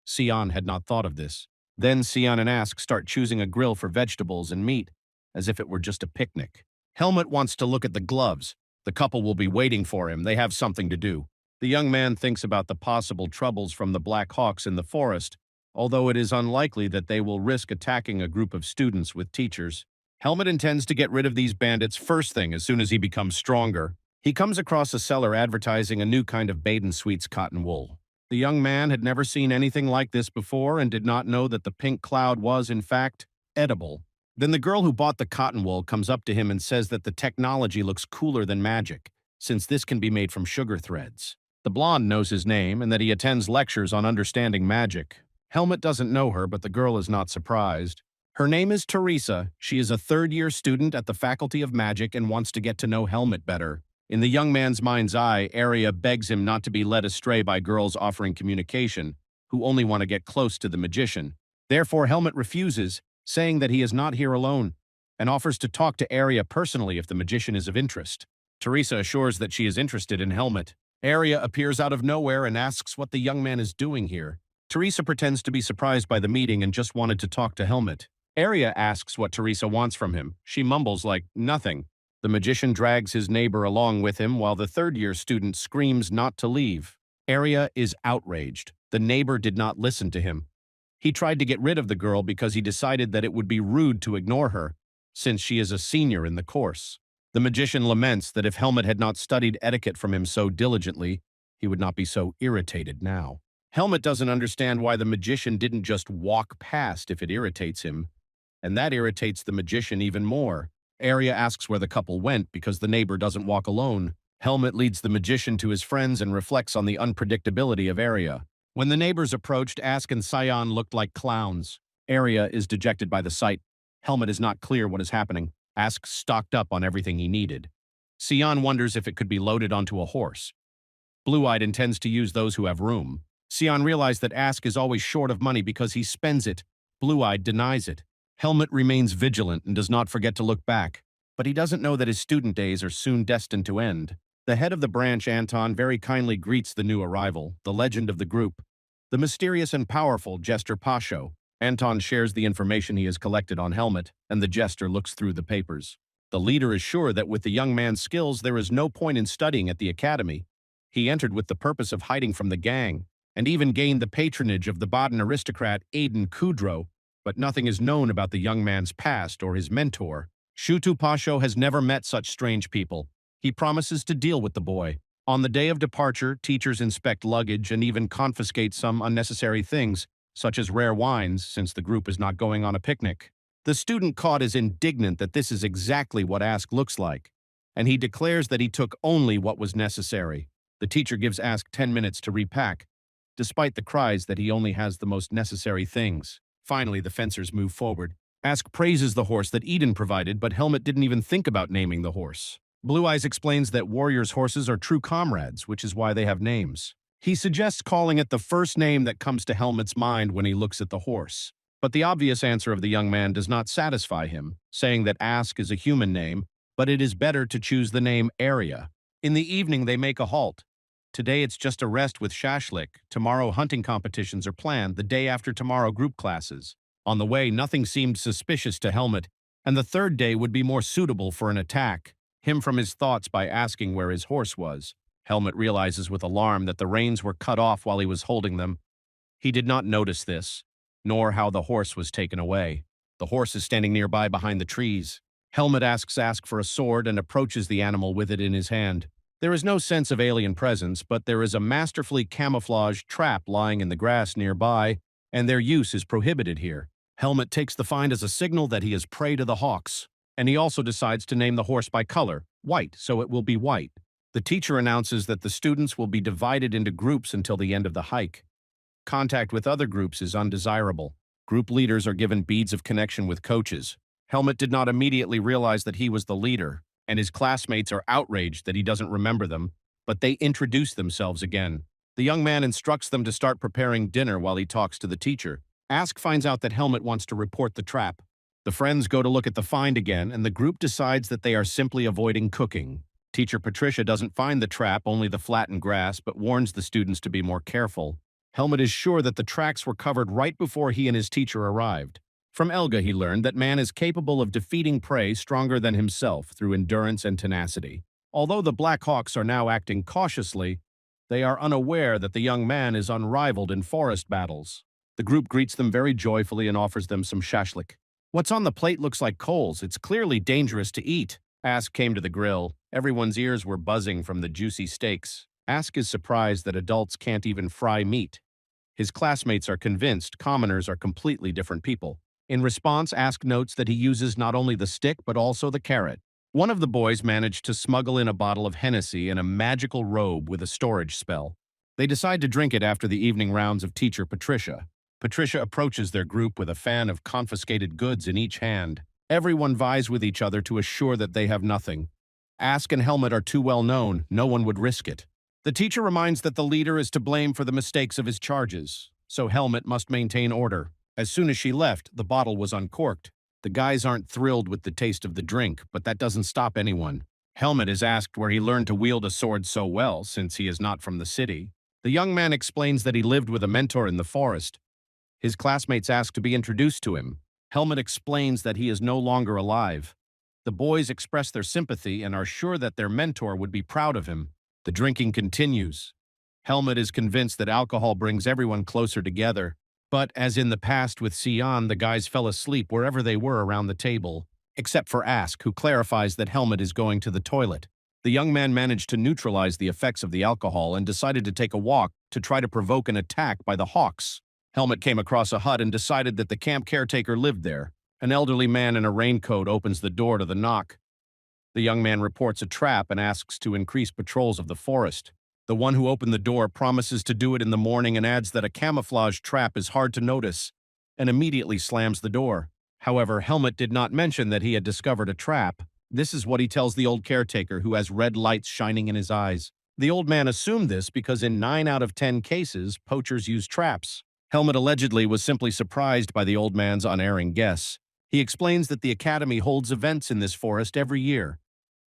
Sion had not thought of this. Then Sion and Ask start choosing a grill for vegetables and meat, as if it were just a picnic. Helmet wants to look at the gloves. The couple will be waiting for him. They have something to do. The young man thinks about the possible troubles from the Black Hawks in the forest, although it is unlikely that they will risk attacking a group of students with teachers. Helmet intends to get rid of these bandits first thing as soon as he becomes stronger. He comes across a seller advertising a new kind of Baden Sweets cotton wool. The young man had never seen anything like this before and did not know that the pink cloud was, in fact, edible. Then the girl who bought the cotton wool comes up to him and says that the technology looks cooler than magic, since this can be made from sugar threads. The blonde knows his name and that he attends lectures on understanding magic. Helmet doesn't know her, but the girl is not surprised. Her name is Teresa. She is a third-year student at the Faculty of Magic and wants to get to know Helmet better. In the young man's mind's eye, Arya begs him not to be led astray by girls offering communication, who only want to get close to the magician. Therefore, Helmet refuses, saying that he is not here alone, and offers to talk to Arya personally if the magician is of interest. Teresa assures that she is interested in Helmet. Arya appears out of nowhere and asks what the young man is doing here. Teresa pretends to be surprised by the meeting and just wanted to talk to Helmet. Arya asks what Teresa wants from him. She mumbles like, nothing. The magician drags his neighbor along with him while the third-year student screams not to leave. Arya is outraged. The neighbor did not listen to him. He tried to get rid of the girl because he decided that it would be rude to ignore her, since she is a senior in the course. The magician laments that if Helmet had not studied etiquette from him so diligently, he would not be so irritated now. Helmet doesn't understand why the magician didn't just walk past if it irritates him, and that irritates the magician even more. Arya asks where the couple went because the neighbor doesn't walk alone. Helmet leads the magician to his friends and reflects on the unpredictability of Arya. When the neighbors approached, Ask and Sion looked like clowns. Arya is dejected by the sight. Helmet is not clear what is happening. Ask stocked up on everything he needed. Sion wonders if it could be loaded onto a horse. Blue-Eyed intends to use those who have room. Sion realizes that Ask is always short of money because he spends it. Blue-Eyed denies it. Helmet remains vigilant and does not forget to look back, but he doesn't know that his student days are soon destined to end. The head of the branch, Anton, very kindly greets the new arrival, the legend of the group, the mysterious and powerful Jester Pasho. Anton shares the information he has collected on Helmet, and the jester looks through the papers. The leader is sure that with the young man's skills there is no point in studying at the academy. He entered with the purpose of hiding from the gang, and even gained the patronage of the Baden aristocrat Aiden Kudrow, but nothing is known about the young man's past or his mentor. Shutu Pasho has never met such strange people. He promises to deal with the boy. On the day of departure, teachers inspect luggage and even confiscate some unnecessary things, such as rare wines, since the group is not going on a picnic. The student caught is indignant that this is exactly what Ask looks like, and he declares that he took only what was necessary. The teacher gives Ask 10 minutes to repack, despite the cries that he only has the most necessary things. Finally, the fencers move forward. Ask praises the horse that Eden provided, but Helmet didn't even think about naming the horse. Blue Eyes explains that warriors' horses are true comrades, which is why they have names. He suggests calling it the first name that comes to Helmet's mind when he looks at the horse. But the obvious answer of the young man does not satisfy him, saying that Ask is a human name, but it is better to choose the name Arya. In the evening, they make a halt. Today it's just a rest with shashlik. Tomorrow hunting competitions are planned, the day after tomorrow group classes. On the way, nothing seemed suspicious to Helmet, and the third day would be more suitable for an attack. Him from his thoughts by asking where his horse was. Helmet realizes with alarm that the reins were cut off while he was holding them. He did not notice this, nor how the horse was taken away. The horse is standing nearby behind the trees. Helmet asks Ask for a sword and approaches the animal with it in his hand. There is no sense of alien presence, but there is a masterfully camouflaged trap lying in the grass nearby, and their use is prohibited here. Helmet takes the find as a signal that he is prey to the hawks, and he also decides to name the horse by color, white, so it will be white. The teacher announces that the students will be divided into groups until the end of the hike. Contact with other groups is undesirable. Group leaders are given beads of connection with coaches. Helmet did not immediately realize that he was the leader, and his classmates are outraged that he doesn't remember them, but they introduce themselves again. The young man instructs them to start preparing dinner while he talks to the teacher. Ask finds out that Helmet wants to report the trap. The friends go to look at the find again, and the group decides that they are simply avoiding cooking. Teacher Patricia doesn't find the trap, only the flattened grass, but warns the students to be more careful. Helmet is sure that the tracks were covered right before he and his teacher arrived. From Elga he learned that man is capable of defeating prey stronger than himself through endurance and tenacity. Although the Black Hawks are now acting cautiously, they are unaware that the young man is unrivaled in forest battles. The group greets them very joyfully and offers them some shashlik. What's on the plate looks like coals. It's clearly dangerous to eat. Ask came to the grill. Everyone's ears were buzzing from the juicy steaks. Ask is surprised that adults can't even fry meat. His classmates are convinced commoners are completely different people. In response, Ask notes that he uses not only the stick but also the carrot. One of the boys managed to smuggle in a bottle of Hennessy and a magical robe with a storage spell. They decide to drink it after the evening rounds of teacher Patricia. Patricia approaches their group with a fan of confiscated goods in each hand. Everyone vies with each other to assure that they have nothing. Ask and Helmet are too well known, no one would risk it. The teacher reminds that the leader is to blame for the mistakes of his charges, so Helmet must maintain order. As soon as she left, the bottle was uncorked. The guys aren't thrilled with the taste of the drink, but that doesn't stop anyone. Helmet is asked where he learned to wield a sword so well, since he is not from the city. The young man explains that he lived with a mentor in the forest. His classmates ask to be introduced to him. Helmet explains that he is no longer alive. The boys express their sympathy and are sure that their mentor would be proud of him. The drinking continues. Helmet is convinced that alcohol brings everyone closer together. But, as in the past with Sion, the guys fell asleep wherever they were around the table, except for Ask, who clarifies that Helmet is going to the toilet. The young man managed to neutralize the effects of the alcohol and decided to take a walk to try to provoke an attack by the Hawks. Helmet came across a hut and decided that the camp caretaker lived there. An elderly man in a raincoat opens the door to the knock. The young man reports a trap and asks to increase patrols of the forest. The one who opened the door promises to do it in the morning and adds that a camouflage trap is hard to notice, and immediately slams the door. However, Helmet did not mention that he had discovered a trap. This is what he tells the old caretaker, who has red lights shining in his eyes. The old man assumed this because in 9 out of 10 cases, poachers use traps. Helmet allegedly was simply surprised by the old man's unerring guess. He explains that the academy holds events in this forest every year.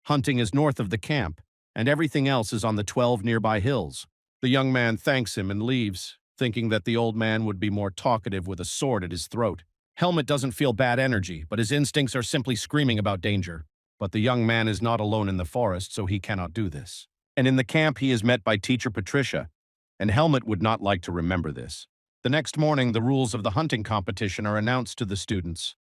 Hunting is north of the camp, and everything else is on the 12 nearby hills. The young man thanks him and leaves, thinking that the old man would be more talkative with a sword at his throat. Helmet doesn't feel bad energy, but his instincts are simply screaming about danger. But the young man is not alone in the forest, so he cannot do this. And in the camp, he is met by teacher Patricia, and Helmet would not like to remember this. The next morning, the rules of the hunting competition are announced to the students.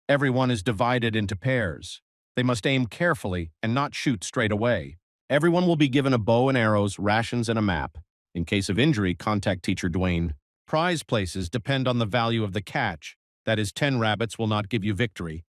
Everyone is divided into pairs. They must aim carefully and not shoot straight away. Everyone will be given a bow and arrows, rations, and a map. In case of injury, contact teacher Dwayne. Prize places depend on the value of the catch. That is, 10 rabbits will not give you victory.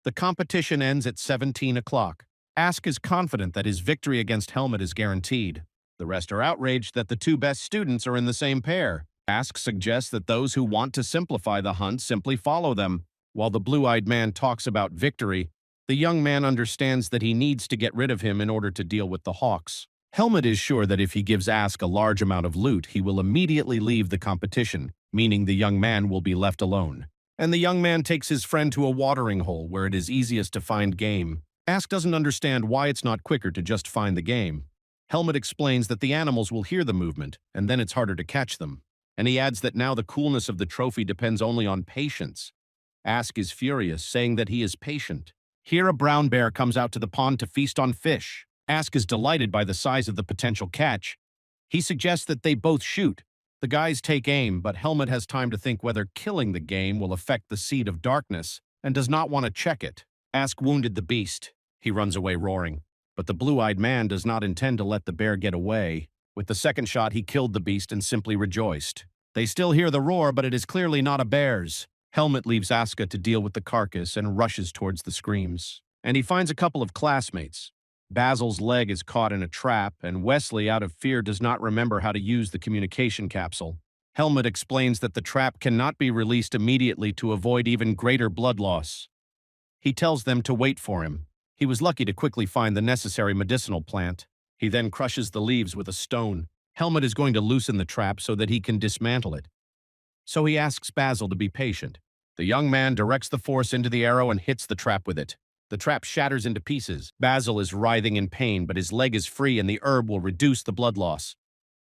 The competition ends at 17 o'clock. Ask is confident that his victory against Helmet is guaranteed. The rest are outraged that the 2 best students are in the same pair. Ask suggests that those who want to simplify the hunt simply follow them. While the blue-eyed man talks about victory, the young man understands that he needs to get rid of him in order to deal with the Hawks. Helmet is sure that if he gives Ask a large amount of loot, he will immediately leave the competition, meaning the young man will be left alone. And the young man takes his friend to a watering hole where it is easiest to find game. Ask doesn't understand why it's not quicker to just find the game. Helmet explains that the animals will hear the movement, and then it's harder to catch them. And he adds that now the coolness of the trophy depends only on patience. Ask is furious, saying that he is patient. Here a brown bear comes out to the pond to feast on fish. Ask is delighted by the size of the potential catch. He suggests that they both shoot. The guys take aim, but Helmet has time to think whether killing the game will affect the seed of darkness and does not want to check it. Ask wounded the beast. He runs away roaring. But the blue-eyed man does not intend to let the bear get away. With the second shot, he killed the beast and simply rejoiced. They still hear the roar, but it is clearly not a bear's. Helmet leaves Aska to deal with the carcass and rushes towards the screams. And he finds a couple of classmates. Basil's leg is caught in a trap, and Wesley, out of fear, does not remember how to use the communication capsule. Helmet explains that the trap cannot be released immediately to avoid even greater blood loss. He tells them to wait for him. He was lucky to quickly find the necessary medicinal plant. He then crushes the leaves with a stone. Helmet is going to loosen the trap so that he can dismantle it. So he asks Basil to be patient. The young man directs the force into the arrow and hits the trap with it. The trap shatters into pieces. Basil is writhing in pain, but his leg is free and the herb will reduce the blood loss.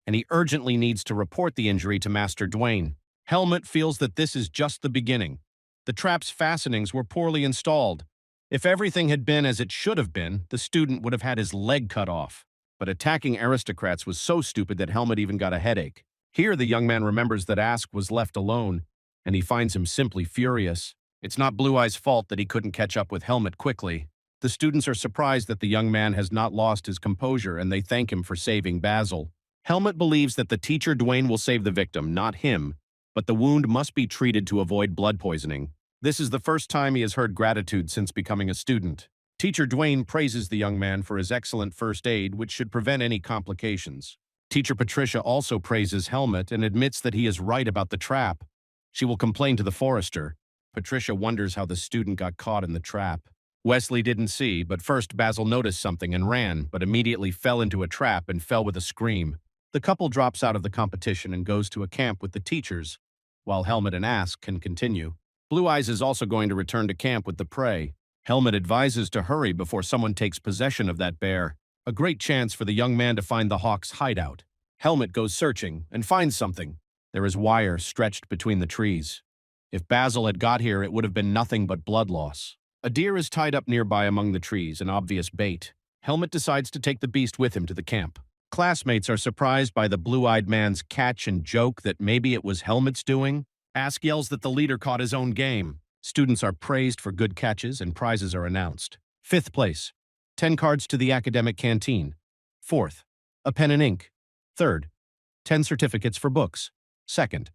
And he urgently needs to report the injury to Master Dwayne. Helmet feels that this is just the beginning. The trap's fastenings were poorly installed. If everything had been as it should have been, the student would have had his leg cut off. But attacking aristocrats was so stupid that Helmet even got a headache. Here the young man remembers that Ask was left alone, and he finds him simply furious. It's not Blue Eye's fault that he couldn't catch up with Helmet quickly. The students are surprised that the young man has not lost his composure, and they thank him for saving Basil. Helmet believes that the teacher Dwayne will save the victim, not him, but the wound must be treated to avoid blood poisoning. This is the first time he has heard gratitude since becoming a student. Teacher Dwayne praises the young man for his excellent first aid, which should prevent any complications. Teacher Patricia also praises Helmet and admits that he is right about the trap. She will complain to the forester. Patricia wonders how the student got caught in the trap. Wesley didn't see, but first Basil noticed something and ran, but immediately fell into a trap and fell with a scream. The couple drops out of the competition and goes to a camp with the teachers, while Helmet and Ask can continue. Blue Eyes is also going to return to camp with the prey. Helmet advises to hurry before someone takes possession of that bear. A great chance for the young man to find the hawk's hideout. Helmet goes searching and finds something. There is wire stretched between the trees. If Basil had got here, it would have been nothing but blood loss. A deer is tied up nearby among the trees, an obvious bait. Helmet decides to take the beast with him to the camp. Classmates are surprised by the blue-eyed man's catch and joke that maybe it was Helmet's doing. Ask yells that the leader caught his own game. Students are praised for good catches and prizes are announced. 5th place, 10 cards to the academic canteen. 4th, a pen and ink. 3rd, 10 certificates for books. 2nd,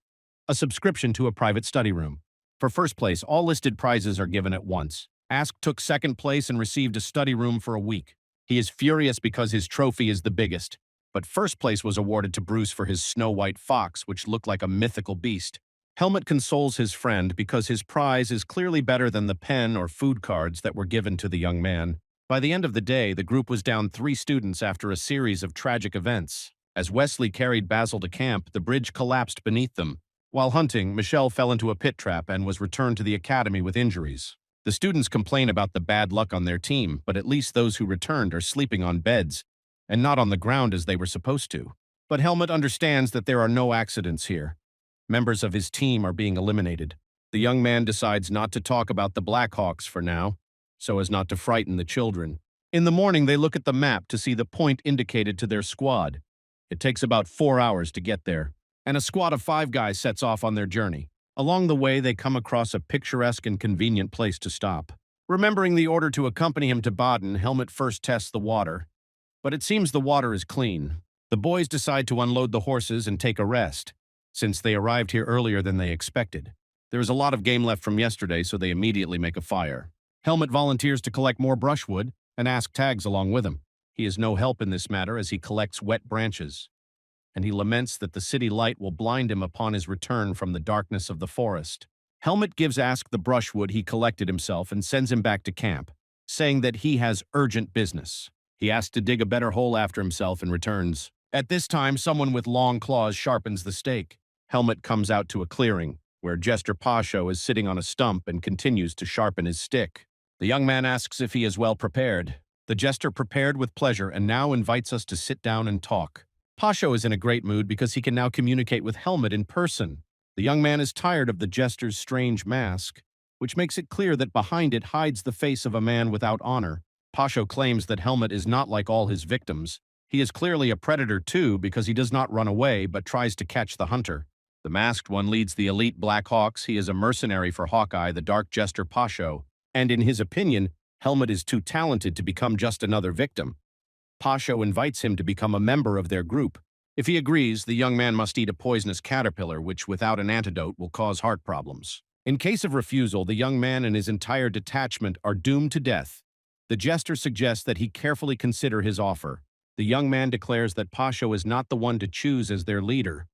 a subscription to a private study room. For 1st place, all listed prizes are given at once. Ask took 2nd place and received a study room for a week. He is furious because his trophy is the biggest, but 1st place was awarded to Bruce for his snow-white fox, which looked like a mythical beast. Helmet consoles his friend because his prize is clearly better than the pen or food cards that were given to the young man. By the end of the day, the group was down 3 students after a series of tragic events. As Wesley carried Basil to camp, the bridge collapsed beneath them. While hunting, Michelle fell into a pit trap and was returned to the academy with injuries. The students complain about the bad luck on their team, but at least those who returned are sleeping on beds and not on the ground as they were supposed to. But Helmet understands that there are no accidents here. Members of his team are being eliminated. The young man decides not to talk about the Blackhawks for now, so as not to frighten the children. In the morning, they look at the map to see the point indicated to their squad. It takes about 4 hours to get there, and a squad of 5 guys sets off on their journey. Along the way, they come across a picturesque and convenient place to stop. Remembering the order to accompany him to Baden, Helmet first tests the water, but it seems the water is clean. The boys decide to unload the horses and take a rest, since they arrived here earlier than they expected. There is a lot of game left from yesterday, so they immediately make a fire. Helmet volunteers to collect more brushwood, and Ask tags along with him. He is no help in this matter as he collects wet branches, and he laments that the city light will blind him upon his return from the darkness of the forest. Helmet gives Ask the brushwood he collected himself and sends him back to camp, saying that he has urgent business. He asks to dig a better hole after himself and returns. At this time, someone with long claws sharpens the stake. Helmet comes out to a clearing, where Jester Pasho is sitting on a stump and continues to sharpen his stick. The young man asks if he is well prepared. The jester prepared with pleasure and now invites us to sit down and talk. Pasho is in a great mood because he can now communicate with Helmet in person. The young man is tired of the jester's strange mask, which makes it clear that behind it hides the face of a man without honor. Pasho claims that Helmet is not like all his victims. He is clearly a predator too because he does not run away but tries to catch the hunter. The masked one leads the elite Black Hawks. He is a mercenary for Hawkeye, the dark jester Pasho, and in his opinion, Helmet is too talented to become just another victim. Pasho invites him to become a member of their group. If he agrees, the young man must eat a poisonous caterpillar, which without an antidote will cause heart problems. In case of refusal, the young man and his entire detachment are doomed to death. The jester suggests that he carefully consider his offer. The young man declares that Pasho is not the one to choose as their leader.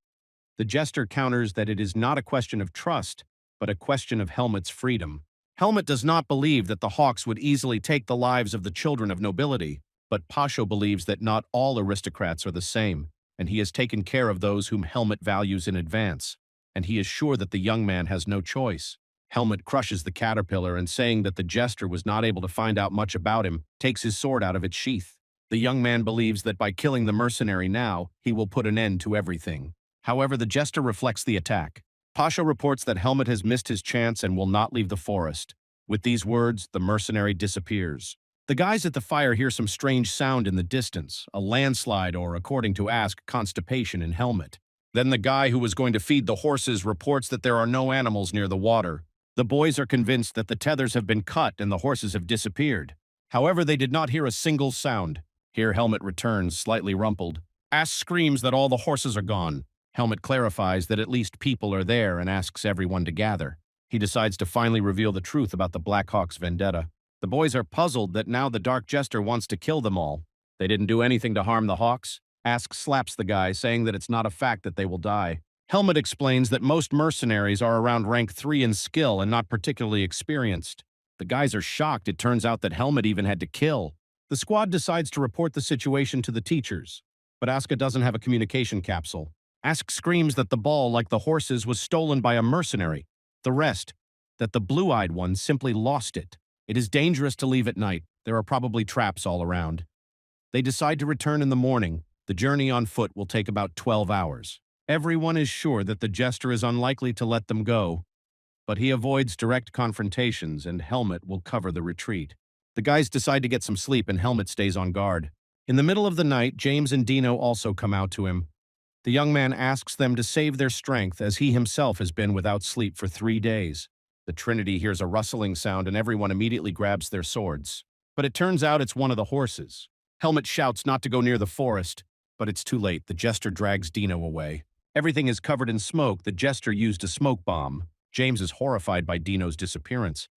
The jester counters that it is not a question of trust, but a question of Helmet's freedom. Helmet does not believe that the Hawks would easily take the lives of the children of nobility, but Pasho believes that not all aristocrats are the same, and he has taken care of those whom Helmet values in advance, and he is sure that the young man has no choice. Helmet crushes the caterpillar and, saying that the jester was not able to find out much about him, takes his sword out of its sheath. The young man believes that by killing the mercenary now, he will put an end to everything. However, the jester reflects the attack. Pasho reports that Helmet has missed his chance and will not leave the forest. With these words, the mercenary disappears. The guys at the fire hear some strange sound in the distance, a landslide or, according to Ask, constipation in Helmet. Then the guy who was going to feed the horses reports that there are no animals near the water. The boys are convinced that the tethers have been cut and the horses have disappeared. However, they did not hear a single sound. Here Helmet returns, slightly rumpled. Ask screams that all the horses are gone. Helmet clarifies that at least people are there and asks everyone to gather. He decides to finally reveal the truth about the Black Hawk's vendetta. The boys are puzzled that now the Dark Jester wants to kill them all. They didn't do anything to harm the Hawks. Ask slaps the guy, saying that it's not a fact that they will die. Helmet explains that most mercenaries are around rank 3 in skill and not particularly experienced. The guys are shocked. It turns out that Helmet even had to kill. The squad decides to report the situation to the teachers, but Asuka doesn't have a communication capsule. Ask screams that the ball, like the horses, was stolen by a mercenary. The rest, that the blue-eyed one simply lost it. It is dangerous to leave at night. There are probably traps all around. They decide to return in the morning. The journey on foot will take about 12 hours. Everyone is sure that the jester is unlikely to let them go, but he avoids direct confrontations and Helmet will cover the retreat. The guys decide to get some sleep and Helmet stays on guard. In the middle of the night, James and Dino also come out to him. The young man asks them to save their strength as he himself has been without sleep for 3 days. The Trinity hears a rustling sound and everyone immediately grabs their swords. But it turns out it's one of the horses. Helmet shouts not to go near the forest, but it's too late. The jester drags Dino away. Everything is covered in smoke. The jester used a smoke bomb. James is horrified by Dino's disappearance.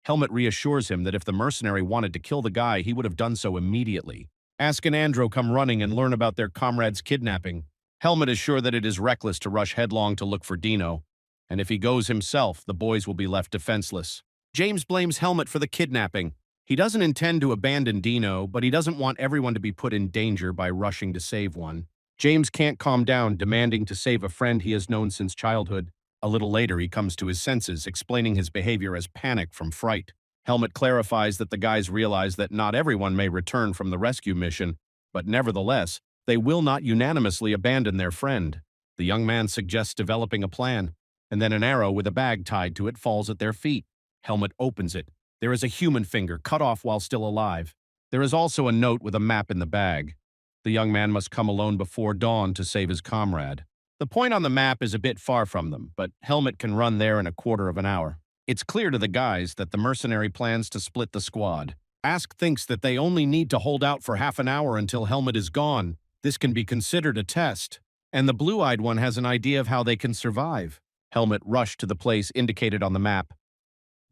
Helmet reassures him that if the mercenary wanted to kill the guy, he would have done so immediately. Ask and Andro come running and learn about their comrade's kidnapping. Helmet is sure that it is reckless to rush headlong to look for Dino, and if he goes himself, the boys will be left defenseless. James blames Helmet for the kidnapping. He doesn't intend to abandon Dino, but he doesn't want everyone to be put in danger by rushing to save one. James can't calm down, demanding to save a friend he has known since childhood. A little later, he comes to his senses, explaining his behavior as panic from fright. Helmet clarifies that the guys realize that not everyone may return from the rescue mission, but nevertheless, they will not unanimously abandon their friend. The young man suggests developing a plan, and then an arrow with a bag tied to it falls at their feet. Helmet opens it. There is a human finger cut off while still alive. There is also a note with a map in the bag. The young man must come alone before dawn to save his comrade. The point on the map is a bit far from them, but Helmet can run there in a quarter of an hour. It's clear to the guys that the mercenary plans to split the squad. Ask thinks that they only need to hold out for half an hour until Helmet is gone. This can be considered a test, and the blue-eyed one has an idea of how they can survive. Helmet rushed to the place indicated on the map.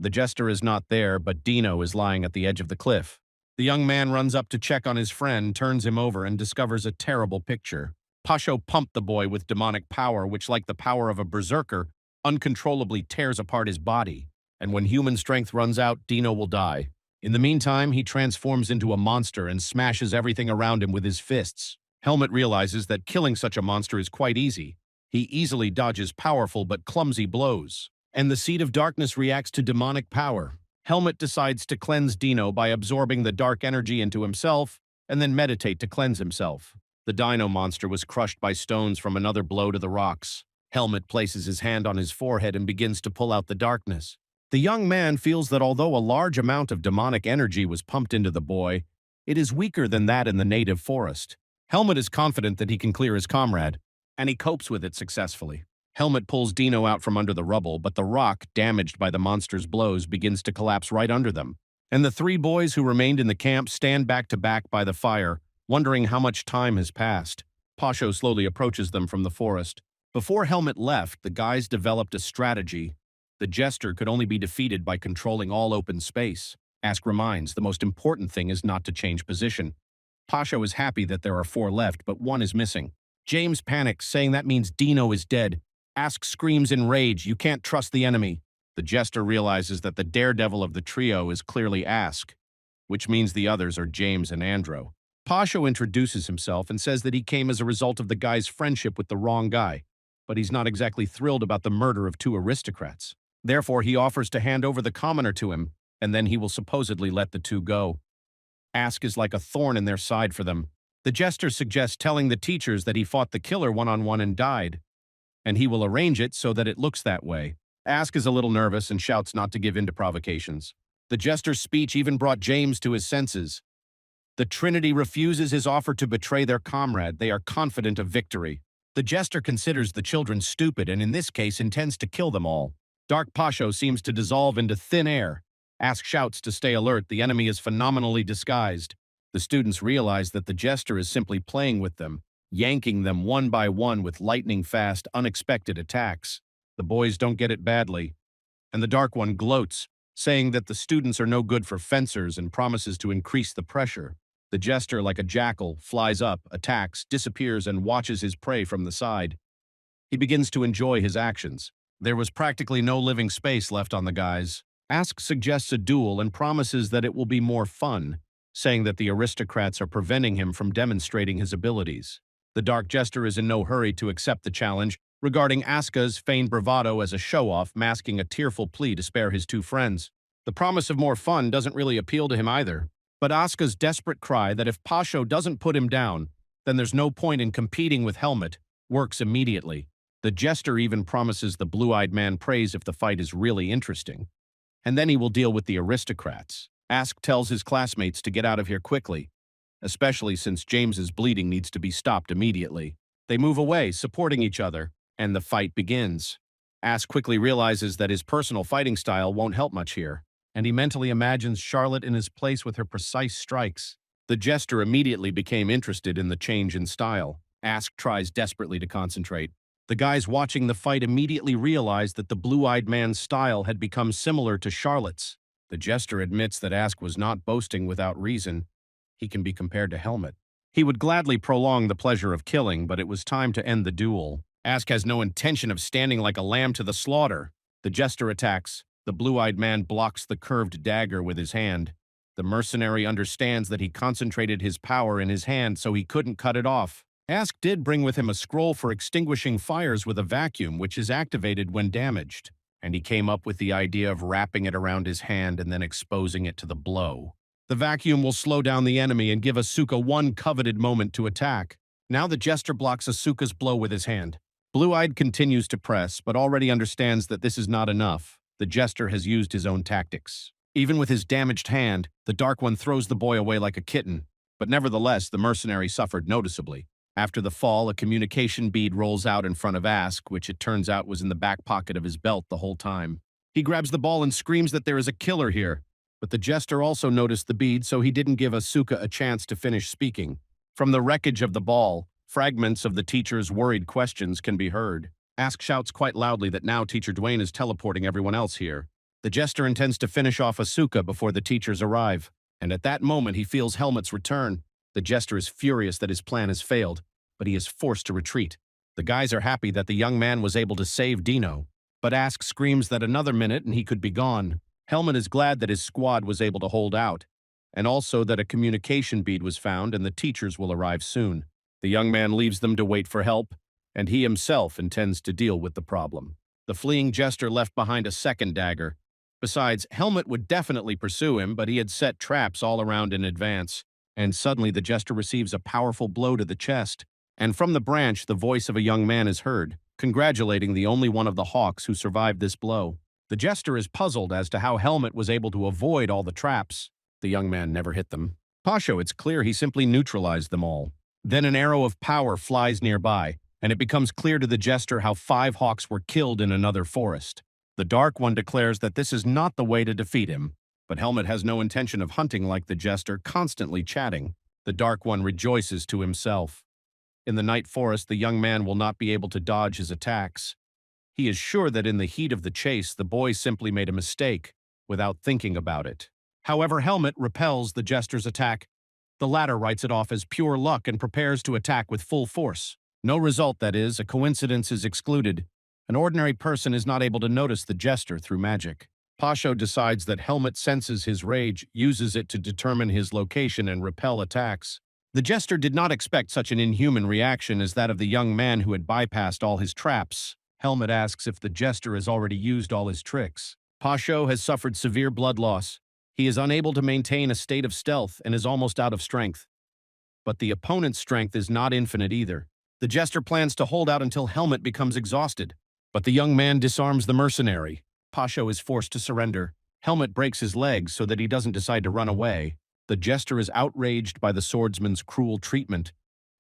The jester is not there, but Dino is lying at the edge of the cliff. The young man runs up to check on his friend, turns him over, and discovers a terrible picture. Pasho pumped the boy with demonic power, which, like the power of a berserker, uncontrollably tears apart his body. And when human strength runs out, Dino will die. In the meantime, he transforms into a monster and smashes everything around him with his fists. Helmet realizes that killing such a monster is quite easy. He easily dodges powerful but clumsy blows. And the Seed of Darkness reacts to demonic power. Helmet decides to cleanse Dino by absorbing the dark energy into himself and then meditate to cleanse himself. The dino monster was crushed by stones from another blow to the rocks. Helmet places his hand on his forehead and begins to pull out the darkness. The young man feels that although a large amount of demonic energy was pumped into the boy, it is weaker than that in the native forest. Helmet is confident that he can clear his comrade, and he copes with it successfully. Helmet pulls Dino out from under the rubble, but the rock, damaged by the monster's blows, begins to collapse right under them. And the 3 boys who remained in the camp stand back to back by the fire, wondering how much time has passed. Pasho slowly approaches them from the forest. Before Helmet left, the guys developed a strategy. The jester could only be defeated by controlling all open space. Ask reminds, the most important thing is not to change position. Pasho is happy that there are 4 left, but 1 is missing. James panics, saying that means Dino is dead. Ask screams in rage, you can't trust the enemy. The jester realizes that the daredevil of the trio is clearly Ask, which means the others are James and Andro. Pasho introduces himself and says that he came as a result of the guy's friendship with the wrong guy, but he's not exactly thrilled about the murder of 2 aristocrats. Therefore, he offers to hand over the commoner to him, and then he will supposedly let the 2 go. Ask is like a thorn in their side for them. The jester suggests telling the teachers that he fought the killer one-on-one and died, and he will arrange it so that it looks that way. Ask is a little nervous and shouts not to give in to provocations. The jester's speech even brought James to his senses. The Trinity refuses his offer to betray their comrade. They are confident of victory. The jester considers the children stupid and in this case intends to kill them all. Dark Pasho seems to dissolve into thin air. Ask shouts to stay alert. The enemy is phenomenally disguised. The students realize that the jester is simply playing with them, yanking them one by one with lightning-fast, unexpected attacks. The boys don't get it badly. and the Dark One gloats, saying that the students are no good for fencers and promises to increase the pressure. The jester, like a jackal, flies up, attacks, disappears, and watches his prey from the side. He begins to enjoy his actions. There was practically no living space left on the guys. Ask suggests a duel and promises that it will be more fun, saying that the aristocrats are preventing him from demonstrating his abilities. The Dark Jester is in no hurry to accept the challenge, regarding Asuka's feigned bravado as a show-off, masking a tearful plea to spare his two friends. The promise of more fun doesn't really appeal to him either, but Asuka's desperate cry that if Pasho doesn't put him down, then there's no point in competing with Helmet, works immediately. The Jester even promises the blue-eyed man praise if the fight is really interesting. And then he will deal with the aristocrats. Ask tells his classmates to get out of here quickly, especially since James's bleeding needs to be stopped immediately. They move away, supporting each other, and the fight begins. Ask quickly realizes that his personal fighting style won't help much here, and he mentally imagines Charlotte in his place with her precise strikes. The Jester immediately became interested in the change in style. Ask tries desperately to concentrate. The guys watching the fight immediately realized that the blue-eyed man's style had become similar to Charlotte's. The Jester admits that Ask was not boasting without reason. He can be compared to Helmet. He would gladly prolong the pleasure of killing, but it was time to end the duel. Ask has no intention of standing like a lamb to the slaughter. The Jester attacks. The blue-eyed man blocks the curved dagger with his hand. The mercenary understands that he concentrated his power in his hand so he couldn't cut it off. Ask did bring with him a scroll for extinguishing fires with a vacuum, which is activated when damaged, and he came up with the idea of wrapping it around his hand and then exposing it to the blow. The vacuum will slow down the enemy and give Asuka one coveted moment to attack. Now the Jester blocks Asuka's blow with his hand. Blue-eyed continues to press, but already understands that this is not enough. The Jester has used his own tactics. Even with his damaged hand, the Dark One throws the boy away like a kitten, but nevertheless the mercenary suffered noticeably. After the fall, a communication bead rolls out in front of Ask, which it turns out was in the back pocket of his belt the whole time. He grabs the ball and screams that there is a killer here, but the Jester also noticed the bead, so he didn't give Asuka a chance to finish speaking. From the wreckage of the ball, fragments of the teacher's worried questions can be heard. Ask shouts quite loudly that now Teacher Dwayne is teleporting everyone else here. The Jester intends to finish off Asuka before the teachers arrive, and at that moment he feels Helmet's return. The Jester is furious that his plan has failed, but he is forced to retreat. The guys are happy that the young man was able to save Dino, but Ask screams that another minute and he could be gone. Helmet is glad that his squad was able to hold out, and also that a communication bead was found and the teachers will arrive soon. The young man leaves them to wait for help, and he himself intends to deal with the problem. The fleeing Jester left behind a second dagger. Besides, Helmet would definitely pursue him, but he had set traps all around in advance, and suddenly the Jester receives a powerful blow to the chest. And from the branch, the voice of a young man is heard, congratulating the only one of the hawks who survived this blow. The Jester is puzzled as to how Helmet was able to avoid all the traps. The young man never hit them. Pasho, it's clear he simply neutralized them all. Then an arrow of power flies nearby, and it becomes clear to the Jester how 5 hawks were killed in another forest. The Dark One declares that this is not the way to defeat him, but Helmet has no intention of hunting like the Jester, constantly chatting. The Dark One rejoices to himself. In the night forest, the young man will not be able to dodge his attacks. He is sure that in the heat of the chase, the boy simply made a mistake, without thinking about it. However, Helmet repels the Jester's attack. The latter writes it off as pure luck and prepares to attack with full force. No result, that is, a coincidence is excluded. An ordinary person is not able to notice the Jester through magic. Pasho decides that Helmet senses his rage, uses it to determine his location and repel attacks. The Jester did not expect such an inhuman reaction as that of the young man who had bypassed all his traps. Helmet asks if the Jester has already used all his tricks. Pasho has suffered severe blood loss. He is unable to maintain a state of stealth and is almost out of strength. But the opponent's strength is not infinite either. The Jester plans to hold out until Helmet becomes exhausted. But the young man disarms the mercenary. Pasho is forced to surrender. Helmet breaks his legs so that he doesn't decide to run away. The Jester is outraged by the swordsman's cruel treatment,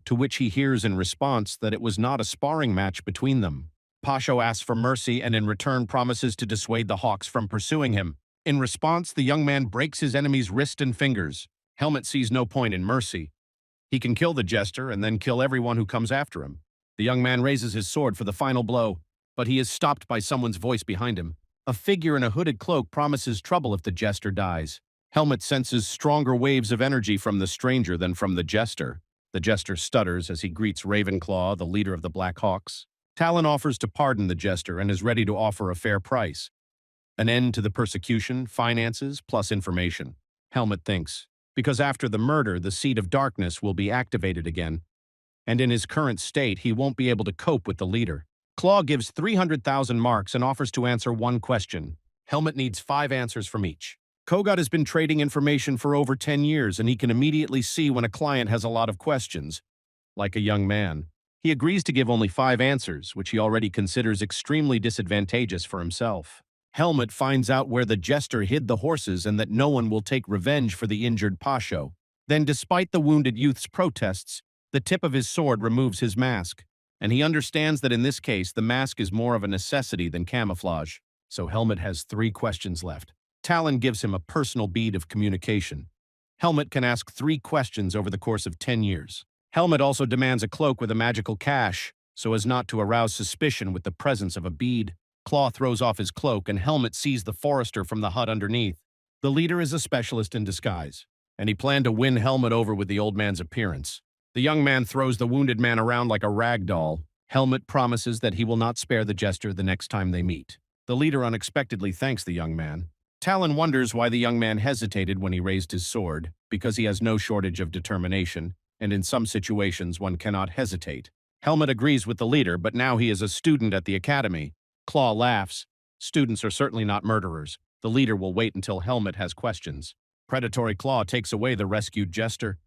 to which he hears in response that it was not a sparring match between them. Pasho asks for mercy and in return promises to dissuade the hawks from pursuing him. In response, the young man breaks his enemy's wrist and fingers. Helmet sees no point in mercy. He can kill the Jester and then kill everyone who comes after him. The young man raises his sword for the final blow, but he is stopped by someone's voice behind him. A figure in a hooded cloak promises trouble if the jester dies. Helmet senses stronger waves of energy from the stranger than from the jester. The jester stutters as he greets Ravenclaw, the leader of the Black Hawks. Talon offers to pardon the jester and is ready to offer a fair price. An end to the persecution, finances, plus information. Helmet thinks, because after the murder, the Seed of Darkness will be activated again, and in his current state, he won't be able to cope with the leader. Claw gives 300,000 marks and offers to answer one question. Helmet needs 5 answers from each. Kogot has been trading information for over 10 years, and he can immediately see when a client has a lot of questions. Like a young man, he agrees to give only 5 answers, which he already considers extremely disadvantageous for himself. Helmet finds out where the jester hid the horses and that no one will take revenge for the injured Pasho. Then, despite the wounded youth's protests, the tip of his sword removes his mask, and he understands that in this case the mask is more of a necessity than camouflage. So Helmet has 3 questions left. Talon gives him a personal bead of communication. Helmet can ask 3 questions over the course of 10 years. Helmet also demands a cloak with a magical cache, so as not to arouse suspicion with the presence of a bead. Claw throws off his cloak, and Helmet sees the forester from the hut underneath. The leader is a specialist in disguise, and he planned to win Helmet over with the old man's appearance. The young man throws the wounded man around like a rag doll. Helmet promises that he will not spare the jester the next time they meet. The leader unexpectedly thanks the young man. Talon wonders why the young man hesitated when he raised his sword, because he has no shortage of determination, and in some situations one cannot hesitate. Helmet agrees with the leader, but now he is a student at the academy. Claw laughs. Students are certainly not murderers. The leader will wait until Helmet has questions. Predatory Claw takes away the rescued jester.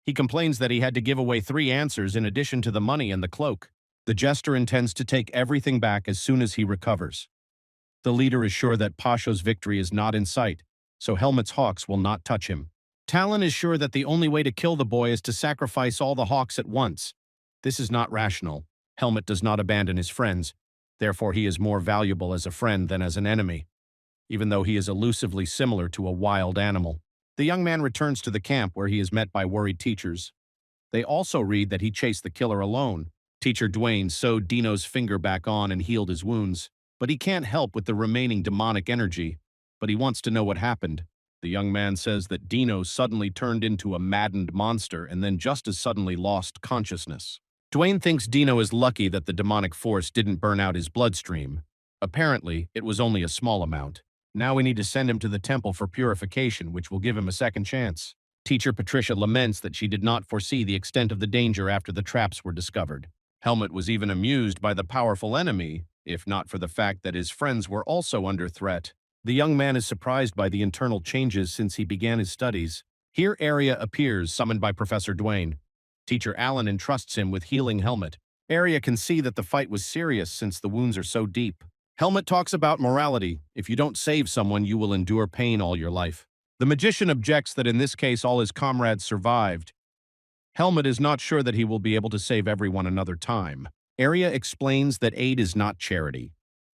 He complains that he had to give away 3 answers in addition to the money and the cloak. The jester intends to take everything back as soon as he recovers. The leader is sure that Pasho's victory is not in sight, so Helmet's hawks will not touch him. Talon is sure that the only way to kill the boy is to sacrifice all the hawks at once. This is not rational. Helmet does not abandon his friends, therefore he is more valuable as a friend than as an enemy, even though he is elusively similar to a wild animal. The young man returns to the camp where he is met by worried teachers. They also read that he chased the killer alone. Teacher Dwayne sewed Dino's finger back on and healed his wounds, but he can't help with the remaining demonic energy, but he wants to know what happened. The young man says that Dino suddenly turned into a maddened monster and then just as suddenly lost consciousness. Dwayne thinks Dino is lucky that the demonic force didn't burn out his bloodstream. Apparently, it was only a small amount. Now we need to send him to the temple for purification, which will give him a second chance. Teacher Patricia laments that she did not foresee the extent of the danger after the traps were discovered. Helmet was even amused by the powerful enemy, if not for the fact that his friends were also under threat. The young man is surprised by the internal changes since he began his studies. Here Arya appears, summoned by Professor Dwayne. Teacher Allen entrusts him with healing Helmet. Arya can see that the fight was serious since the wounds are so deep. Helmet talks about morality. If you don't save someone, you will endure pain all your life. The magician objects that in this case all his comrades survived. Helmet is not sure that he will be able to save everyone another time. Arya explains that aid is not charity.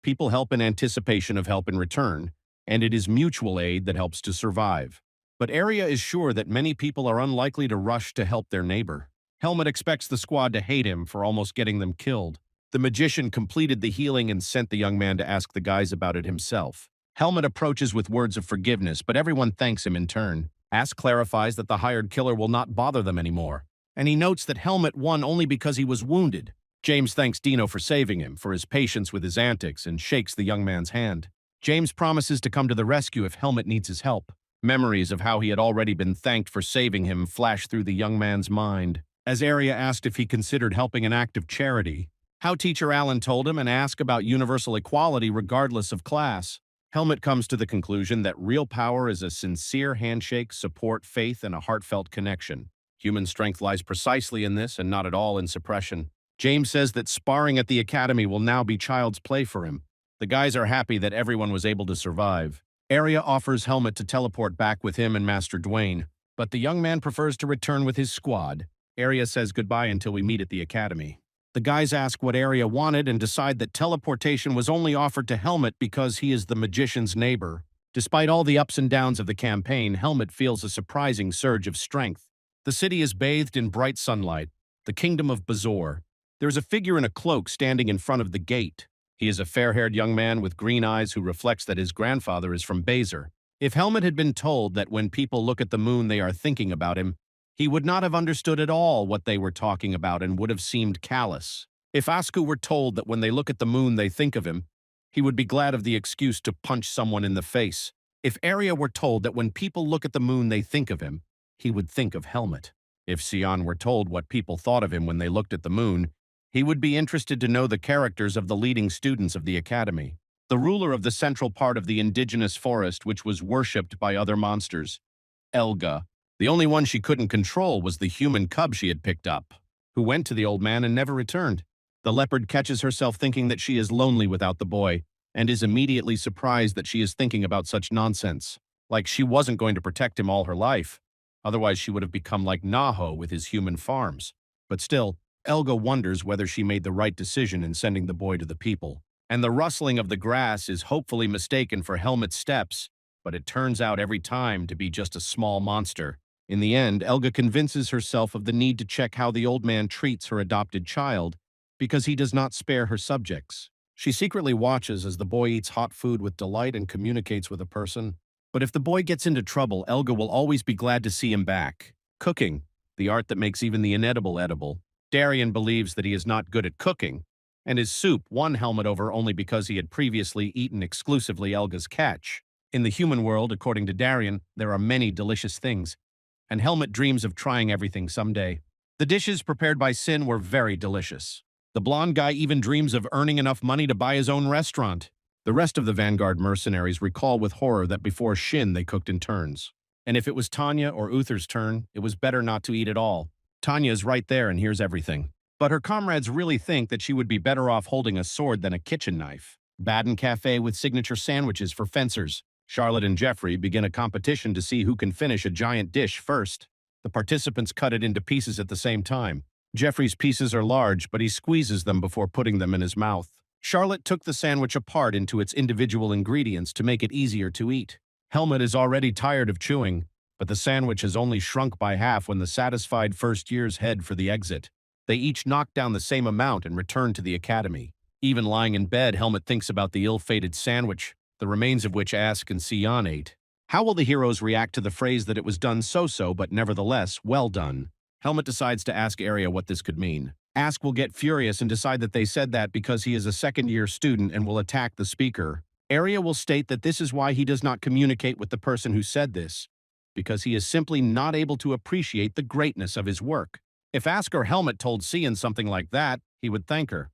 People help in anticipation of help in return, and it is mutual aid that helps to survive. But Arya is sure that many people are unlikely to rush to help their neighbor. Helmet expects the squad to hate him for almost getting them killed. The magician completed the healing and sent the young man to ask the guys about it himself. Helmet approaches with words of forgiveness, but everyone thanks him in turn. Ask clarifies that the hired killer will not bother them anymore, and he notes that Helmet won only because he was wounded. James thanks Dino for saving him, for his patience with his antics, and shakes the young man's hand. James promises to come to the rescue if Helmet needs his help. Memories of how he had already been thanked for saving him flash through the young man's mind. As Arya asked if he considered helping an act of charity, how Teacher Allen told him and asked about universal equality regardless of class. Helmet comes to the conclusion that real power is a sincere handshake, support, faith, and a heartfelt connection. Human strength lies precisely in this and not at all in suppression. James says that sparring at the academy will now be child's play for him. The guys are happy that everyone was able to survive. Arya offers Helmet to teleport back with him and Master Dwayne, but the young man prefers to return with his squad. Arya says goodbye until we meet at the academy. The guys ask what Arya wanted and decide that teleportation was only offered to Helmet because he is the magician's neighbor. Despite all the ups and downs of the campaign, Helmet feels a surprising surge of strength. The city is bathed in bright sunlight, the kingdom of Bazor. There is a figure in a cloak standing in front of the gate. He is a fair-haired young man with green eyes who reflects that his grandfather is from Baser. If Helmet had been told that when people look at the moon they are thinking about him, he would not have understood at all what they were talking about and would have seemed callous. If Asku were told that when they look at the moon they think of him, he would be glad of the excuse to punch someone in the face. If Arya were told that when people look at the moon they think of him, he would think of Helmet. If Sion were told what people thought of him when they looked at the moon, he would be interested to know the characters of the leading students of the academy. The ruler of the central part of the indigenous forest which was worshipped by other monsters, Elga. The only one she couldn't control was the human cub she had picked up, who went to the old man and never returned. The leopard catches herself thinking that she is lonely without the boy, and is immediately surprised that she is thinking about such nonsense. Like she wasn't going to protect him all her life. Otherwise she would have become like Naho with his human farms. But still, Elga wonders whether she made the right decision in sending the boy to the people. And the rustling of the grass is hopefully mistaken for Helmet's steps, but it turns out every time to be just a small monster. In the end, Elga convinces herself of the need to check how the old man treats her adopted child, because he does not spare her subjects. She secretly watches as the boy eats hot food with delight and communicates with a person. But if the boy gets into trouble, Elga will always be glad to see him back. Cooking, the art that makes even the inedible edible. Darien believes that he is not good at cooking, and his soup won Helmet over only because he had previously eaten exclusively Elga's catch. In the human world, according to Darien, there are many delicious things, and Helmet dreams of trying everything someday. The dishes prepared by Sin were very delicious. The blonde guy even dreams of earning enough money to buy his own restaurant. The rest of the Vanguard mercenaries recall with horror that before Shin they cooked in turns. And if it was Tanya or Uther's turn, it was better not to eat at all. Tanya is right there and hears everything. But her comrades really think that she would be better off holding a sword than a kitchen knife. Baden Cafe with signature sandwiches for fencers. Charlotte and Jeffrey begin a competition to see who can finish a giant dish first. The participants cut it into pieces at the same time. Jeffrey's pieces are large, but he squeezes them before putting them in his mouth. Charlotte took the sandwich apart into its individual ingredients to make it easier to eat. Helmet is already tired of chewing, but the sandwich has only shrunk by half when the satisfied first years head for the exit. They each knock down the same amount and return to the academy. Even lying in bed, Helmet thinks about the ill-fated sandwich, the remains of which Ask and Sion ate. How will the heroes react to the phrase that it was done so-so but nevertheless well done? Helmet decides to ask Arya what this could mean. Ask will get furious and decide that they said that because he is a second-year student and will attack the speaker. Arya will state that this is why he does not communicate with the person who said this, because he is simply not able to appreciate the greatness of his work. If Ask or Helmet told Sion something like that, he would thank her.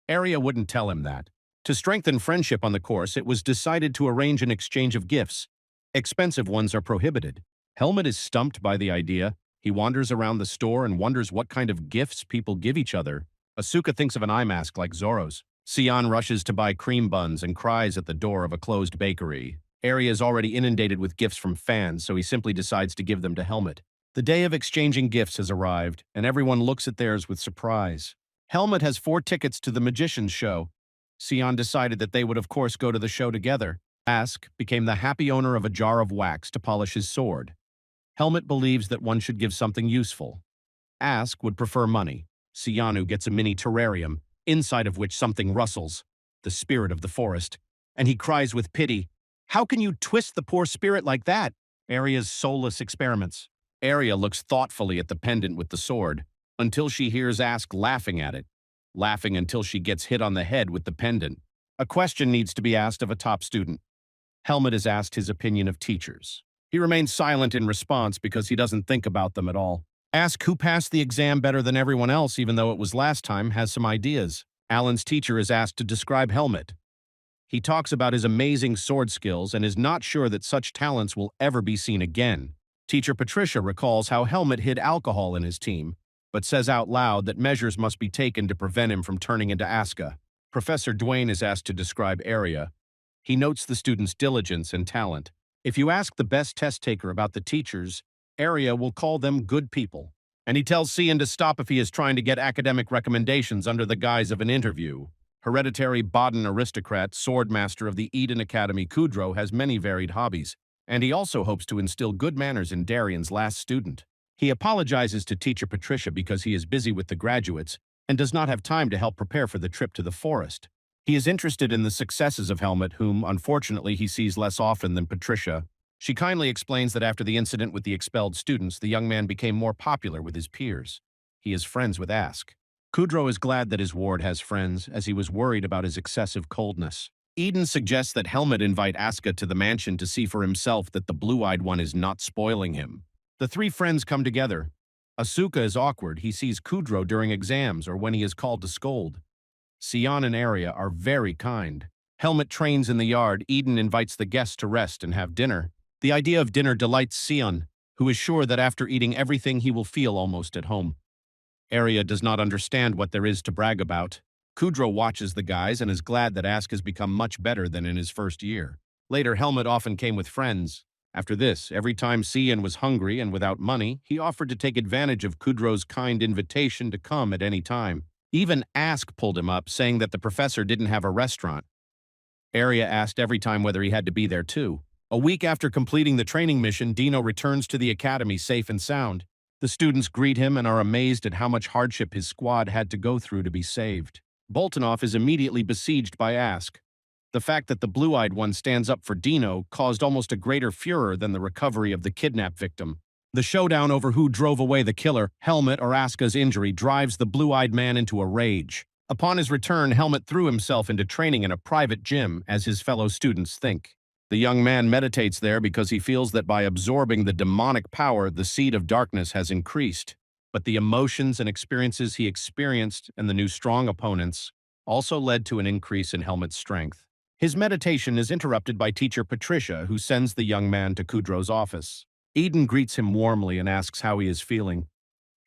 Arya wouldn't tell him that. To strengthen friendship on the course, it was decided to arrange an exchange of gifts. Expensive ones are prohibited. Helmet is stumped by the idea. He wanders around the store and wonders what kind of gifts people give each other. Asuka thinks of an eye mask like Zoro's. Sion rushes to buy cream buns and cries at the door of a closed bakery. Arya is already inundated with gifts from fans, so he simply decides to give them to Helmet. The day of exchanging gifts has arrived, and everyone looks at theirs with surprise. Helmet has 4 tickets to the magician's show. Sion decided that they would of course go to the show together. Ask became the happy owner of a jar of wax to polish his sword. Helmet believes that one should give something useful. Ask would prefer money. Sianu gets a mini terrarium, inside of which something rustles, the spirit of the forest, and he cries with pity, "How can you twist the poor spirit like that?" Arya's soulless experiments. Arya looks thoughtfully at the pendant with the sword, until she hears Ask laughing at it, laughing until she gets hit on the head with the pendant. A question needs to be asked of a top student. Helmet is asked his opinion of teachers. He remains silent in response because he doesn't think about them at all. Ask who passed the exam better than everyone else, even though it was last time, has some ideas. Alan's teacher is asked to describe Helmet. He talks about his amazing sword skills and is not sure that such talents will ever be seen again. Teacher Patricia recalls how Helmet hid alcohol in his team, but says out loud that measures must be taken to prevent him from turning into Asuka. Professor Duane is asked to describe Arya. He notes the student's diligence and talent. If you ask the best test taker about the teachers, Arya will call them good people. And he tells Cian to stop if he is trying to get academic recommendations under the guise of an interview. Hereditary Baden aristocrat, swordmaster of the Eden Academy Kudro has many varied hobbies, and he also hopes to instill good manners in Darien's last student. He apologizes to teacher Patricia because he is busy with the graduates and does not have time to help prepare for the trip to the forest. He is interested in the successes of Helmet, whom, unfortunately, he sees less often than Patricia. She kindly explains that after the incident with the expelled students, the young man became more popular with his peers. He is friends with Ask. Kudrow is glad that his ward has friends, as he was worried about his excessive coldness. Eden suggests that Helmet invite Asuka to the mansion to see for himself that the blue-eyed one is not spoiling him. The three friends come together. Asuka is awkward. He sees Kudrow during exams or when he is called to scold. Sion and Arya are very kind. Helmet trains in the yard. Eden invites the guests to rest and have dinner. The idea of dinner delights Sion, who is sure that after eating everything he will feel almost at home. Arya does not understand what there is to brag about. Kudrow watches the guys and is glad that Ask has become much better than in his first year. Later, Helmet often came with friends. After this, every time Sion was hungry and without money, he offered to take advantage of Kudrow's kind invitation to come at any time. Even Ask pulled him up, saying that the professor didn't have a restaurant. Arya asked every time whether he had to be there too. A week after completing the training mission, Dino returns to the academy safe and sound. The students greet him and are amazed at how much hardship his squad had to go through to be saved. Boltonov is immediately besieged by Ask. The fact that the blue-eyed one stands up for Dino caused almost a greater furor than the recovery of the kidnap victim. The showdown over who drove away the killer, Helmet or Asuka's injury, drives the blue-eyed man into a rage. Upon his return, Helmet threw himself into training in a private gym, as his fellow students think. The young man meditates there because he feels that by absorbing the demonic power, the seed of darkness has increased. But the emotions and experiences he experienced and the new strong opponents also led to an increase in Helmet's strength. His meditation is interrupted by teacher Patricia, who sends the young man to Kudrow's office. Eden greets him warmly and asks how he is feeling.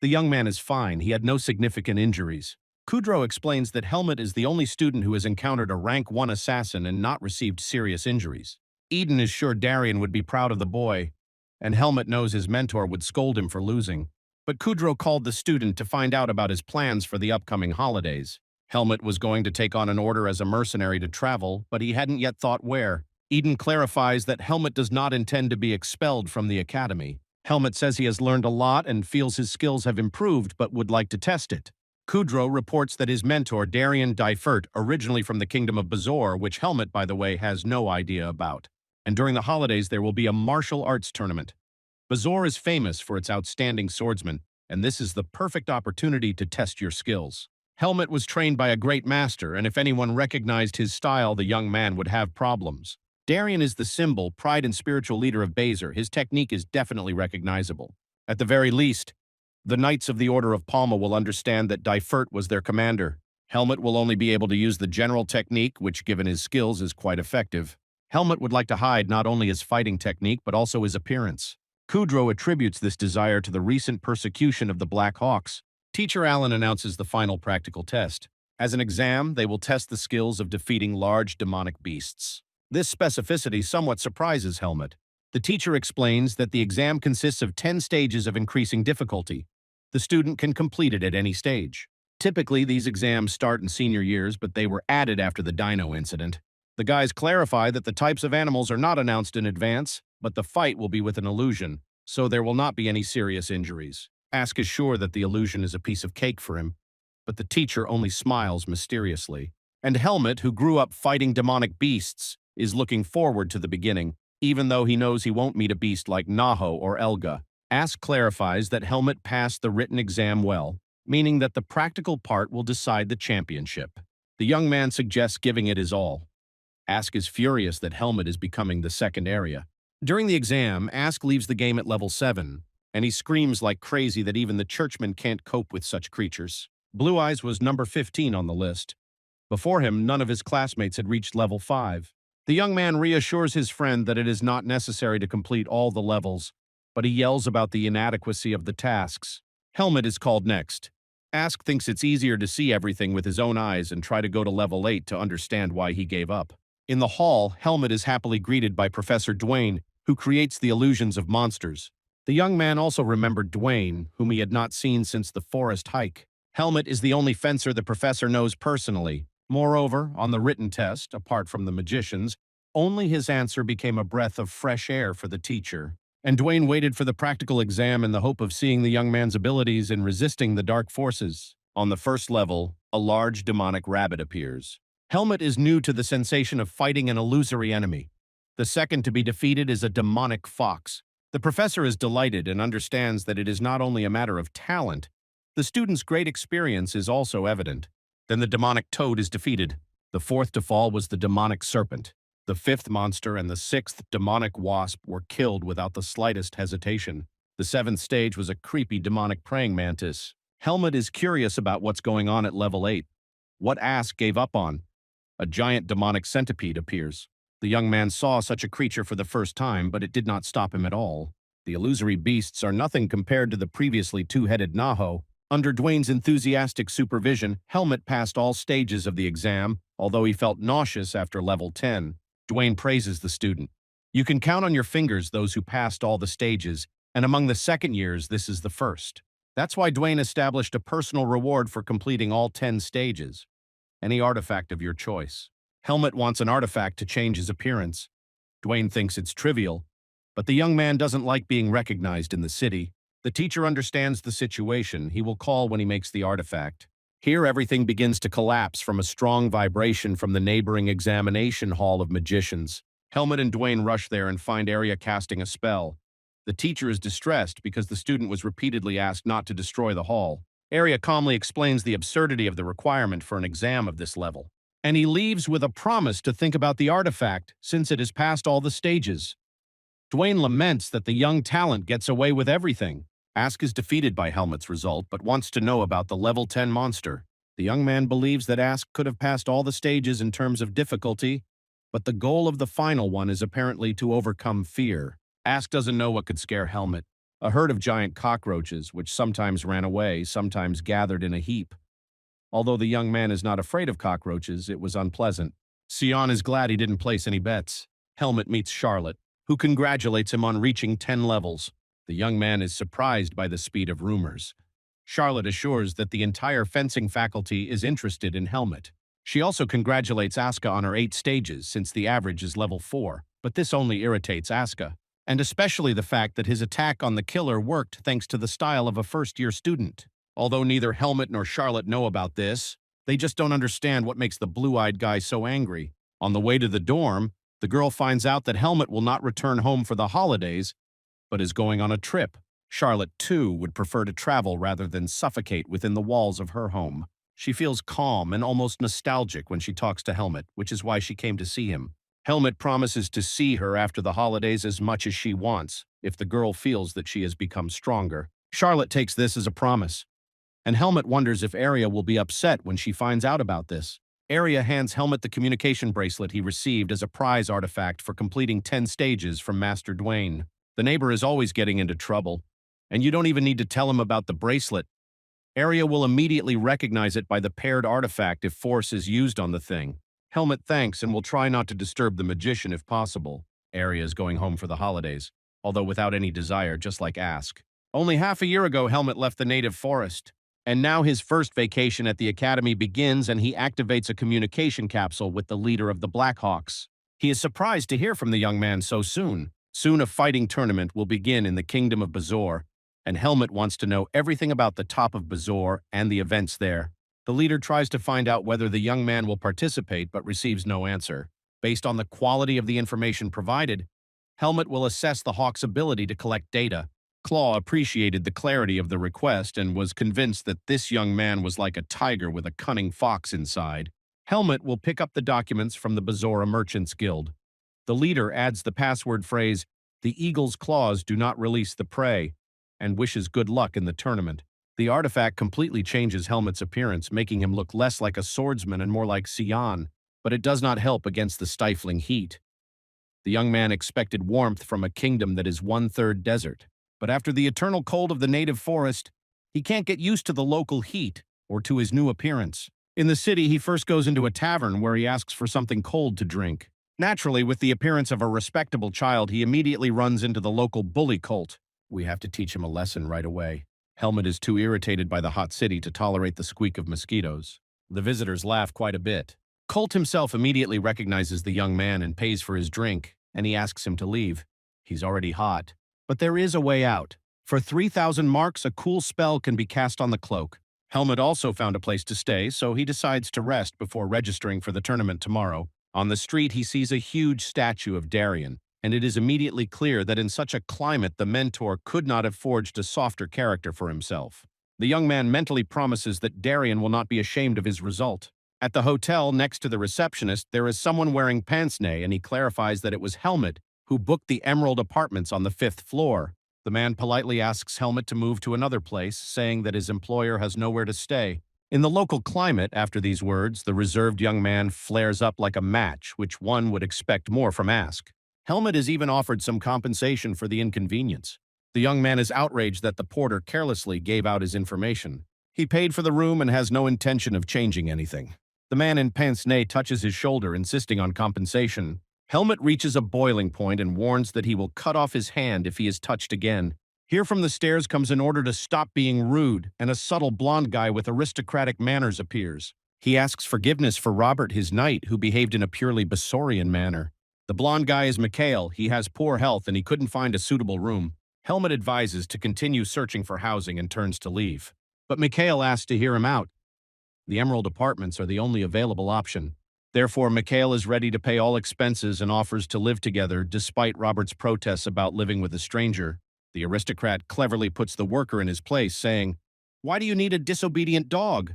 The young man is fine. He had no significant injuries. Kudrow explains that Helmet is the only student who has encountered a rank 1 assassin and not received serious injuries. Eden is sure Darien would be proud of the boy, and Helmet knows his mentor would scold him for losing. But Kudrow called the student to find out about his plans for the upcoming holidays. Helmet was going to take on an order as a mercenary to travel, but he hadn't yet thought where. Eden clarifies that Helmet does not intend to be expelled from the academy. Helmet says he has learned a lot and feels his skills have improved but would like to test it. Kudrow reports that his mentor, Darien Difert, originally from the kingdom of Bazor, which Helmet, by the way, has no idea about. And during the holidays there will be a martial arts tournament. Bazor is famous for its outstanding swordsmen, and this is the perfect opportunity to test your skills. Helmet was trained by a great master, and if anyone recognized his style, the young man would have problems. Darien is the symbol, pride and spiritual leader of Bazor. His technique is definitely recognizable. At the very least, the Knights of the Order of Palma will understand that Difert was their commander. Helmet will only be able to use the general technique, which given his skills is quite effective. Helmet would like to hide not only his fighting technique, but also his appearance. Kudrow attributes this desire to the recent persecution of the Black Hawks. Teacher Allen announces the final practical test. As an exam, they will test the skills of defeating large demonic beasts. This specificity somewhat surprises Helmet. The teacher explains that the exam consists of 10 stages of increasing difficulty. The student can complete it at any stage. Typically, these exams start in senior years, but they were added after the dino incident. The guys clarify that the types of animals are not announced in advance, but the fight will be with an illusion, so there will not be any serious injuries. Ask is sure that the illusion is a piece of cake for him, but the teacher only smiles mysteriously. And Helmet, who grew up fighting demonic beasts, is looking forward to the beginning, even though he knows he won't meet a beast like Naho or Elga. Ask clarifies that Helmet passed the written exam well, meaning that the practical part will decide the championship. The young man suggests giving it his all. Ask is furious that Helmet is becoming the second area. During the exam, Ask leaves the game at level 7, and he screams like crazy that even the churchmen can't cope with such creatures. Blue Eyes was number 15 on the list. Before him, none of his classmates had reached level 5. The young man reassures his friend that it is not necessary to complete all the levels, but he yells about the inadequacy of the tasks. Helmet is called next. Ask thinks it's easier to see everything with his own eyes and try to go to level 8 to understand why he gave up. In the hall, Helmet is happily greeted by Professor Dwayne, who creates the illusions of monsters. The young man also remembered Dwayne, whom he had not seen since the forest hike. Helmet is the only fencer the professor knows personally. Moreover, on the written test, apart from the magicians, only his answer became a breath of fresh air for the teacher. And Dwayne waited for the practical exam in the hope of seeing the young man's abilities in resisting the dark forces. On the first level, a large demonic rabbit appears. Helmet is new to the sensation of fighting an illusory enemy. The second to be defeated is a demonic fox. The professor is delighted and understands that it is not only a matter of talent, the student's great experience is also evident. Then the demonic toad is defeated. The fourth to fall was the demonic serpent. The fifth monster and the sixth demonic wasp were killed without the slightest hesitation. The seventh stage was a creepy demonic praying mantis. Helmet is curious about what's going on at level 8. What Ask gave up on? A giant demonic centipede appears. The young man saw such a creature for the first time, but it did not stop him at all. The illusory beasts are nothing compared to the previously two-headed Naho. Under Dwayne's enthusiastic supervision, Helmet passed all stages of the exam, although he felt nauseous after level 10. Dwayne praises the student. You can count on your fingers those who passed all the stages, and among the second years, this is the first. That's why Dwayne established a personal reward for completing all 10 stages. Any artifact of your choice. Helmet wants an artifact to change his appearance. Dwayne thinks it's trivial, but the young man doesn't like being recognized in the city. The teacher understands the situation. He will call when he makes the artifact. Here, everything begins to collapse from a strong vibration from the neighboring examination hall of magicians. Helmet and Dwayne rush there and find Arya casting a spell. The teacher is distressed because the student was repeatedly asked not to destroy the hall. Arya calmly explains the absurdity of the requirement for an exam of this level. And he leaves with a promise to think about the artifact since it has passed all the stages. Dwayne laments that the young talent gets away with everything. Ask is defeated by Helmet's result, but wants to know about the level 10 monster. The young man believes that Ask could have passed all the stages in terms of difficulty, but the goal of the final one is apparently to overcome fear. Ask doesn't know what could scare Helmet. A herd of giant cockroaches, which sometimes ran away, sometimes gathered in a heap. Although the young man is not afraid of cockroaches, it was unpleasant. Sion is glad he didn't place any bets. Helmet meets Charlotte, who congratulates him on reaching 10 levels. The young man is surprised by the speed of rumors. Charlotte assures that the entire fencing faculty is interested in Helmet. She also congratulates Asuka on her 8 stages since the average is level 4, but this only irritates Asuka, and especially the fact that his attack on the killer worked thanks to the style of a first-year student. Although neither Helmet nor Charlotte know about this, they just don't understand what makes the blue-eyed guy so angry. On the way to the dorm, the girl finds out that Helmet will not return home for the holidays, but is going on a trip. Charlotte, too, would prefer to travel rather than suffocate within the walls of her home. She feels calm and almost nostalgic when she talks to Helmet, which is why she came to see him. Helmet promises to see her after the holidays as much as she wants, if the girl feels that she has become stronger. Charlotte takes this as a promise, and Helmet wonders if Arya will be upset when she finds out about this. Arya hands Helmet the communication bracelet he received as a prize artifact for completing 10 stages from Master Dwayne. The neighbor is always getting into trouble, and you don't even need to tell him about the bracelet. Arya will immediately recognize it by the paired artifact if force is used on the thing. Helmet thanks and will try not to disturb the magician if possible. Arya is going home for the holidays, although without any desire, just like Ask. Only half a year ago, Helmet left the native forest, and now his first vacation at the academy begins and he activates a communication capsule with the leader of the Blackhawks. He is surprised to hear from the young man so soon. Soon a fighting tournament will begin in the Kingdom of Bazor, and Helmet wants to know everything about the top of Bazor and the events there. The leader tries to find out whether the young man will participate but receives no answer. Based on the quality of the information provided, Helmet will assess the Hawk's ability to collect data. Claw appreciated the clarity of the request and was convinced that this young man was like a tiger with a cunning fox inside. Helmet will pick up the documents from the Bazora Merchants Guild. The leader adds the password phrase, "The eagle's claws do not release the prey," and wishes good luck in the tournament. The artifact completely changes Helmet's appearance, making him look less like a swordsman and more like Sion, but it does not help against the stifling heat. The young man expected warmth from a kingdom that is 1/3 desert, but after the eternal cold of the native forest, he can't get used to the local heat or to his new appearance. In the city, he first goes into a tavern where he asks for something cold to drink. Naturally, with the appearance of a respectable child, he immediately runs into the local bully cult. We have to teach him a lesson right away. Helmet is too irritated by the hot city to tolerate the squeak of mosquitoes. The visitors laugh quite a bit. Colt himself immediately recognizes the young man and pays for his drink, and he asks him to leave. He's already hot. But there is a way out. For 3,000 marks, a cool spell can be cast on the cloak. Helmut also found a place to stay, so he decides to rest before registering for the tournament tomorrow. On the street, he sees a huge statue of Darien, and it is immediately clear that in such a climate the mentor could not have forged a softer character for himself. The young man mentally promises that Darien will not be ashamed of his result. At the hotel, next to the receptionist, there is someone wearing pince-nez, and he clarifies that it was Helmut who booked the Emerald Apartments on the 5th floor. The man politely asks Helmut to move to another place, saying that his employer has nowhere to stay. In the local climate, after these words, the reserved young man flares up like a match, which one would expect more from Ask. Helmut is even offered some compensation for the inconvenience. The young man is outraged that the porter carelessly gave out his information. He paid for the room and has no intention of changing anything. The man in pince-nez touches his shoulder, insisting on compensation. Helmut reaches a boiling point and warns that he will cut off his hand if he is touched again. Here from the stairs comes an order to stop being rude, and a subtle blonde guy with aristocratic manners appears. He asks forgiveness for Robert, his knight, who behaved in a purely Basorian manner. The blonde guy is Mikhail. He has poor health and he couldn't find a suitable room. Helmut advises to continue searching for housing and turns to leave. But Mikhail asks to hear him out. The Emerald Apartments are the only available option. Therefore, Mikhail is ready to pay all expenses and offers to live together despite Robert's protests about living with a stranger. The aristocrat cleverly puts the worker in his place, saying, "Why do you need a disobedient dog?"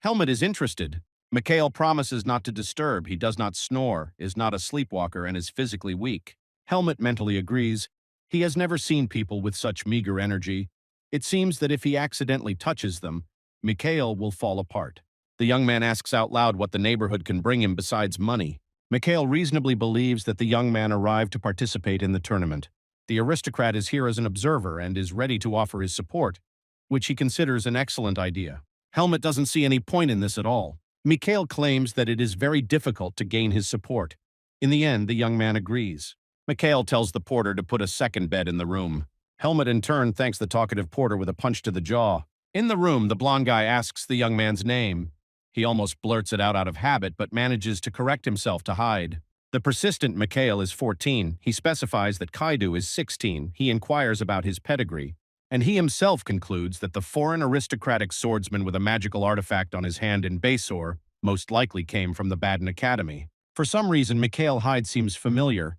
Helmut is interested. Mikhail promises not to disturb. He does not snore, is not a sleepwalker, and is physically weak. Helmut mentally agrees. He has never seen people with such meager energy. It seems that if he accidentally touches them, Mikhail will fall apart. The young man asks out loud what the neighborhood can bring him besides money. Mikhail reasonably believes that the young man arrived to participate in the tournament. The aristocrat is here as an observer and is ready to offer his support, which he considers an excellent idea. Helmut doesn't see any point in this at all. Mikhail claims that it is very difficult to gain his support. In the end, the young man agrees. Mikhail tells the porter to put a second bed in the room. Helmut in turn thanks the talkative porter with a punch to the jaw. In the room, the blonde guy asks the young man's name. He almost blurts it out of habit, but manages to correct himself to hide. The persistent Mikhail is 14. He specifies that Kaidu is 16. He inquires about his pedigree, and he himself concludes that the foreign aristocratic swordsman with a magical artifact on his hand in Basor most likely came from the Baden Academy. For some reason, Mikhail Hyde seems familiar,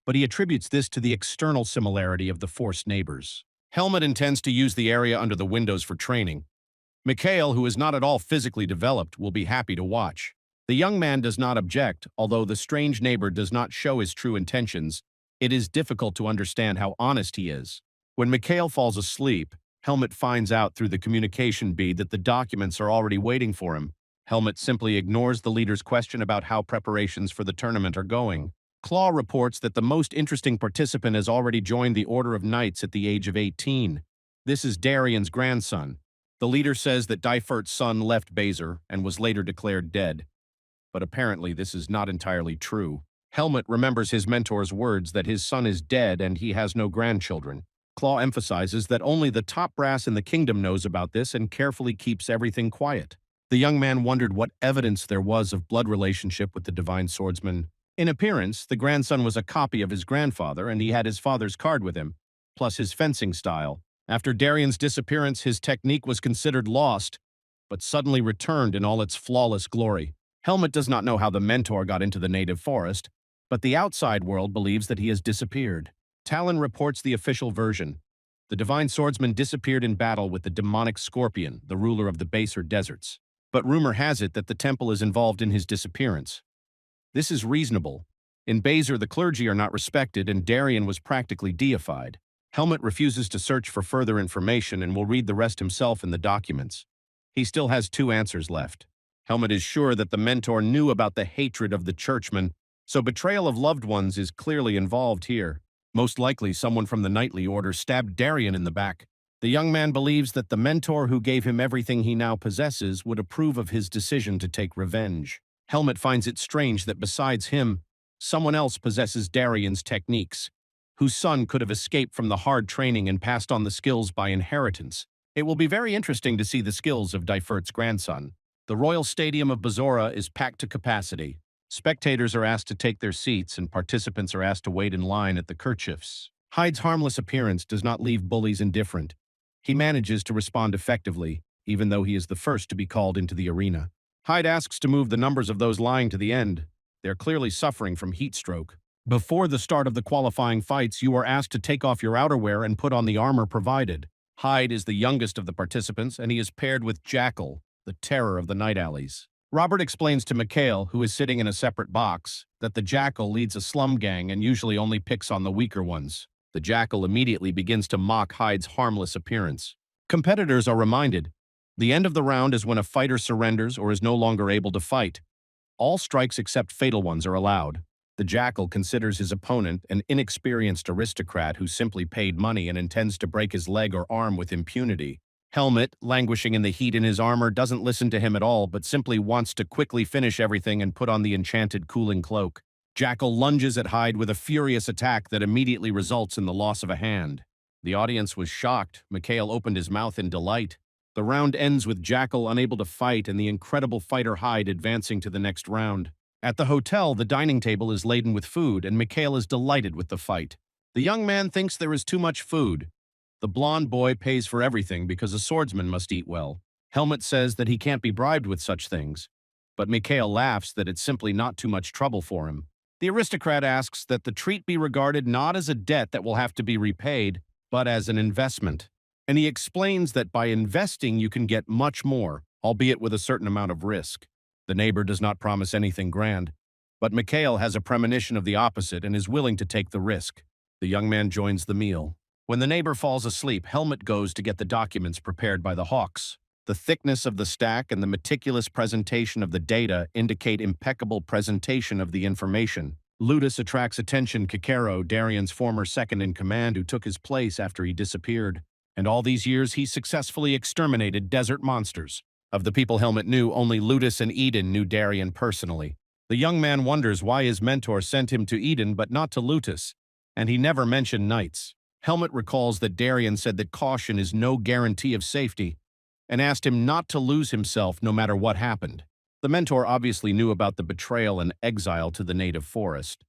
but he attributes this to the external similarity of the forced neighbors. Helmut intends to use the area under the windows for training. Mikhail, who is not at all physically developed, will be happy to watch. The young man does not object, although the strange neighbor does not show his true intentions. It is difficult to understand how honest he is. When Mikhail falls asleep, Helmut finds out through the communication bead that the documents are already waiting for him. Helmut simply ignores the leader's question about how preparations for the tournament are going. Claw reports that the most interesting participant has already joined the Order of Knights at the age of 18. This is Darien's grandson. The leader says that Daifert's son left Basor and was later declared dead. But apparently this is not entirely true. Helmut remembers his mentor's words that his son is dead and he has no grandchildren. Claw emphasizes that only the top brass in the kingdom knows about this and carefully keeps everything quiet. The young man wondered what evidence there was of blood relationship with the divine swordsman. In appearance, the grandson was a copy of his grandfather and he had his father's card with him, plus his fencing style. After Darien's disappearance, his technique was considered lost, but suddenly returned in all its flawless glory. Helmut does not know how the mentor got into the native forest, but the outside world believes that he has disappeared. Talon reports the official version. The divine swordsman disappeared in battle with the demonic scorpion, the ruler of the Basor deserts. But rumor has it that the temple is involved in his disappearance. This is reasonable. In Basor, the clergy are not respected, and Darien was practically deified. Helmut refuses to search for further information and will read the rest himself in the documents. He still has 2 answers left. Helmut is sure that the mentor knew about the hatred of the churchmen, so betrayal of loved ones is clearly involved here. Most likely, someone from the knightly order stabbed Darien in the back. The young man believes that the mentor who gave him everything he now possesses would approve of his decision to take revenge. Helmut finds it strange that besides him, someone else possesses Darien's techniques, whose son could have escaped from the hard training and passed on the skills by inheritance. It will be very interesting to see the skills of Daifert's grandson. The Royal Stadium of Basora is packed to capacity. Spectators are asked to take their seats and participants are asked to wait in line at the kerchiefs. Hyde's harmless appearance does not leave bullies indifferent. He manages to respond effectively. even though he is the first to be called into the arena. Hyde asks to move the numbers of those lying to the end. They're clearly suffering from heat stroke. Before the start of the qualifying fights, you are asked to take off your outerwear and put on the armor provided. Hyde is the youngest of the participants, and he is paired with Jackal, the terror of the night alleys. Robert explains to Mikhail, who is sitting in a separate box, that the Jackal leads a slum gang and usually only picks on the weaker ones. The Jackal immediately begins to mock Hyde's harmless appearance. Competitors are reminded, the end of the round is when a fighter surrenders or is no longer able to fight. All strikes except fatal ones are allowed. The Jackal considers his opponent an inexperienced aristocrat who simply paid money and intends to break his leg or arm with impunity. Helmet, languishing in the heat in his armor, doesn't listen to him at all, but simply wants to quickly finish everything and put on the enchanted cooling cloak. Jackal lunges at Hyde with a furious attack that immediately results in the loss of a hand. The audience was shocked. Mikhail opened his mouth in delight. The round ends with Jackal unable to fight and the incredible fighter Hyde advancing to the next round. At the hotel, the dining table is laden with food, and Mikhail is delighted with the fight. The young man thinks there is too much food. The blonde boy pays for everything because a swordsman must eat well. Helmet says that he can't be bribed with such things, but Mikhail laughs that it's simply not too much trouble for him. The aristocrat asks that the treat be regarded not as a debt that will have to be repaid, but as an investment. And he explains that by investing you can get much more, albeit with a certain amount of risk. The neighbor does not promise anything grand, but Mikhail has a premonition of the opposite and is willing to take the risk. The young man joins the meal. When the neighbor falls asleep, Helmet goes to get the documents prepared by the Hawks. The thickness of the stack and the meticulous presentation of the data indicate impeccable presentation of the information. Ludus attracts attention. Kikero, Darien's former second-in-command who took his place after he disappeared. And all these years he successfully exterminated desert monsters. Of the people Helmet knew, only Ludus and Eden knew Darien personally. The young man wonders why his mentor sent him to Eden but not to Ludus, and he never mentioned knights. Helmet recalls that Darien said that caution is no guarantee of safety, and asked him not to lose himself no matter what happened. The mentor obviously knew about the betrayal and exile to the native forest,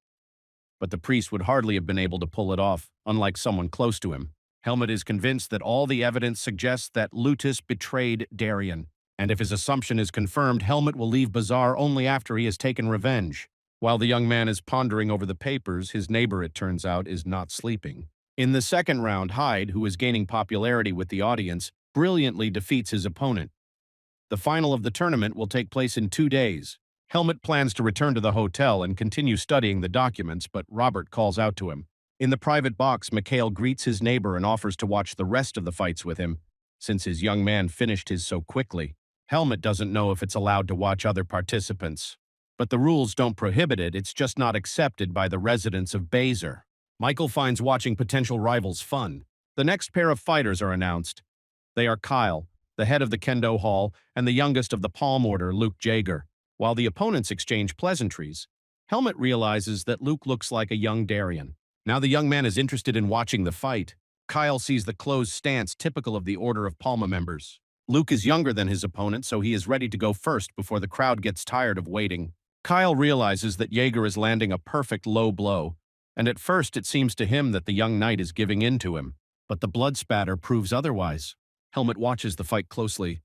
but the priest would hardly have been able to pull it off, unlike someone close to him. Helmet is convinced that all the evidence suggests that Ludus betrayed Darien, and if his assumption is confirmed, Helmet will leave Bazaar only after he has taken revenge. While the young man is pondering over the papers, his neighbor, it turns out, is not sleeping. In the second round, Hyde, who is gaining popularity with the audience, brilliantly defeats his opponent. The final of the tournament will take place in 2 days. Helmet plans to return to the hotel and continue studying the documents, but Robert calls out to him. In the private box, Mikhail greets his neighbor and offers to watch the rest of the fights with him, since his young man finished his so quickly. Helmet doesn't know if it's allowed to watch other participants. But the rules don't prohibit it, it's just not accepted by the residents of Bazaar. Michael finds watching potential rivals fun. The next pair of fighters are announced. They are Kyle, the head of the Kendo Hall, and the youngest of the Palm Order, Luke Jaeger. While the opponents exchange pleasantries, Helmet realizes that Luke looks like a young Darien. Now the young man is interested in watching the fight. Kyle sees the closed stance typical of the Order of Palma members. Luke is younger than his opponent, so he is ready to go first before the crowd gets tired of waiting. Kyle realizes that Jaeger is landing a perfect low blow, and at first it seems to him that the young knight is giving in to him. But the blood spatter proves otherwise. Helmet watches the fight closely.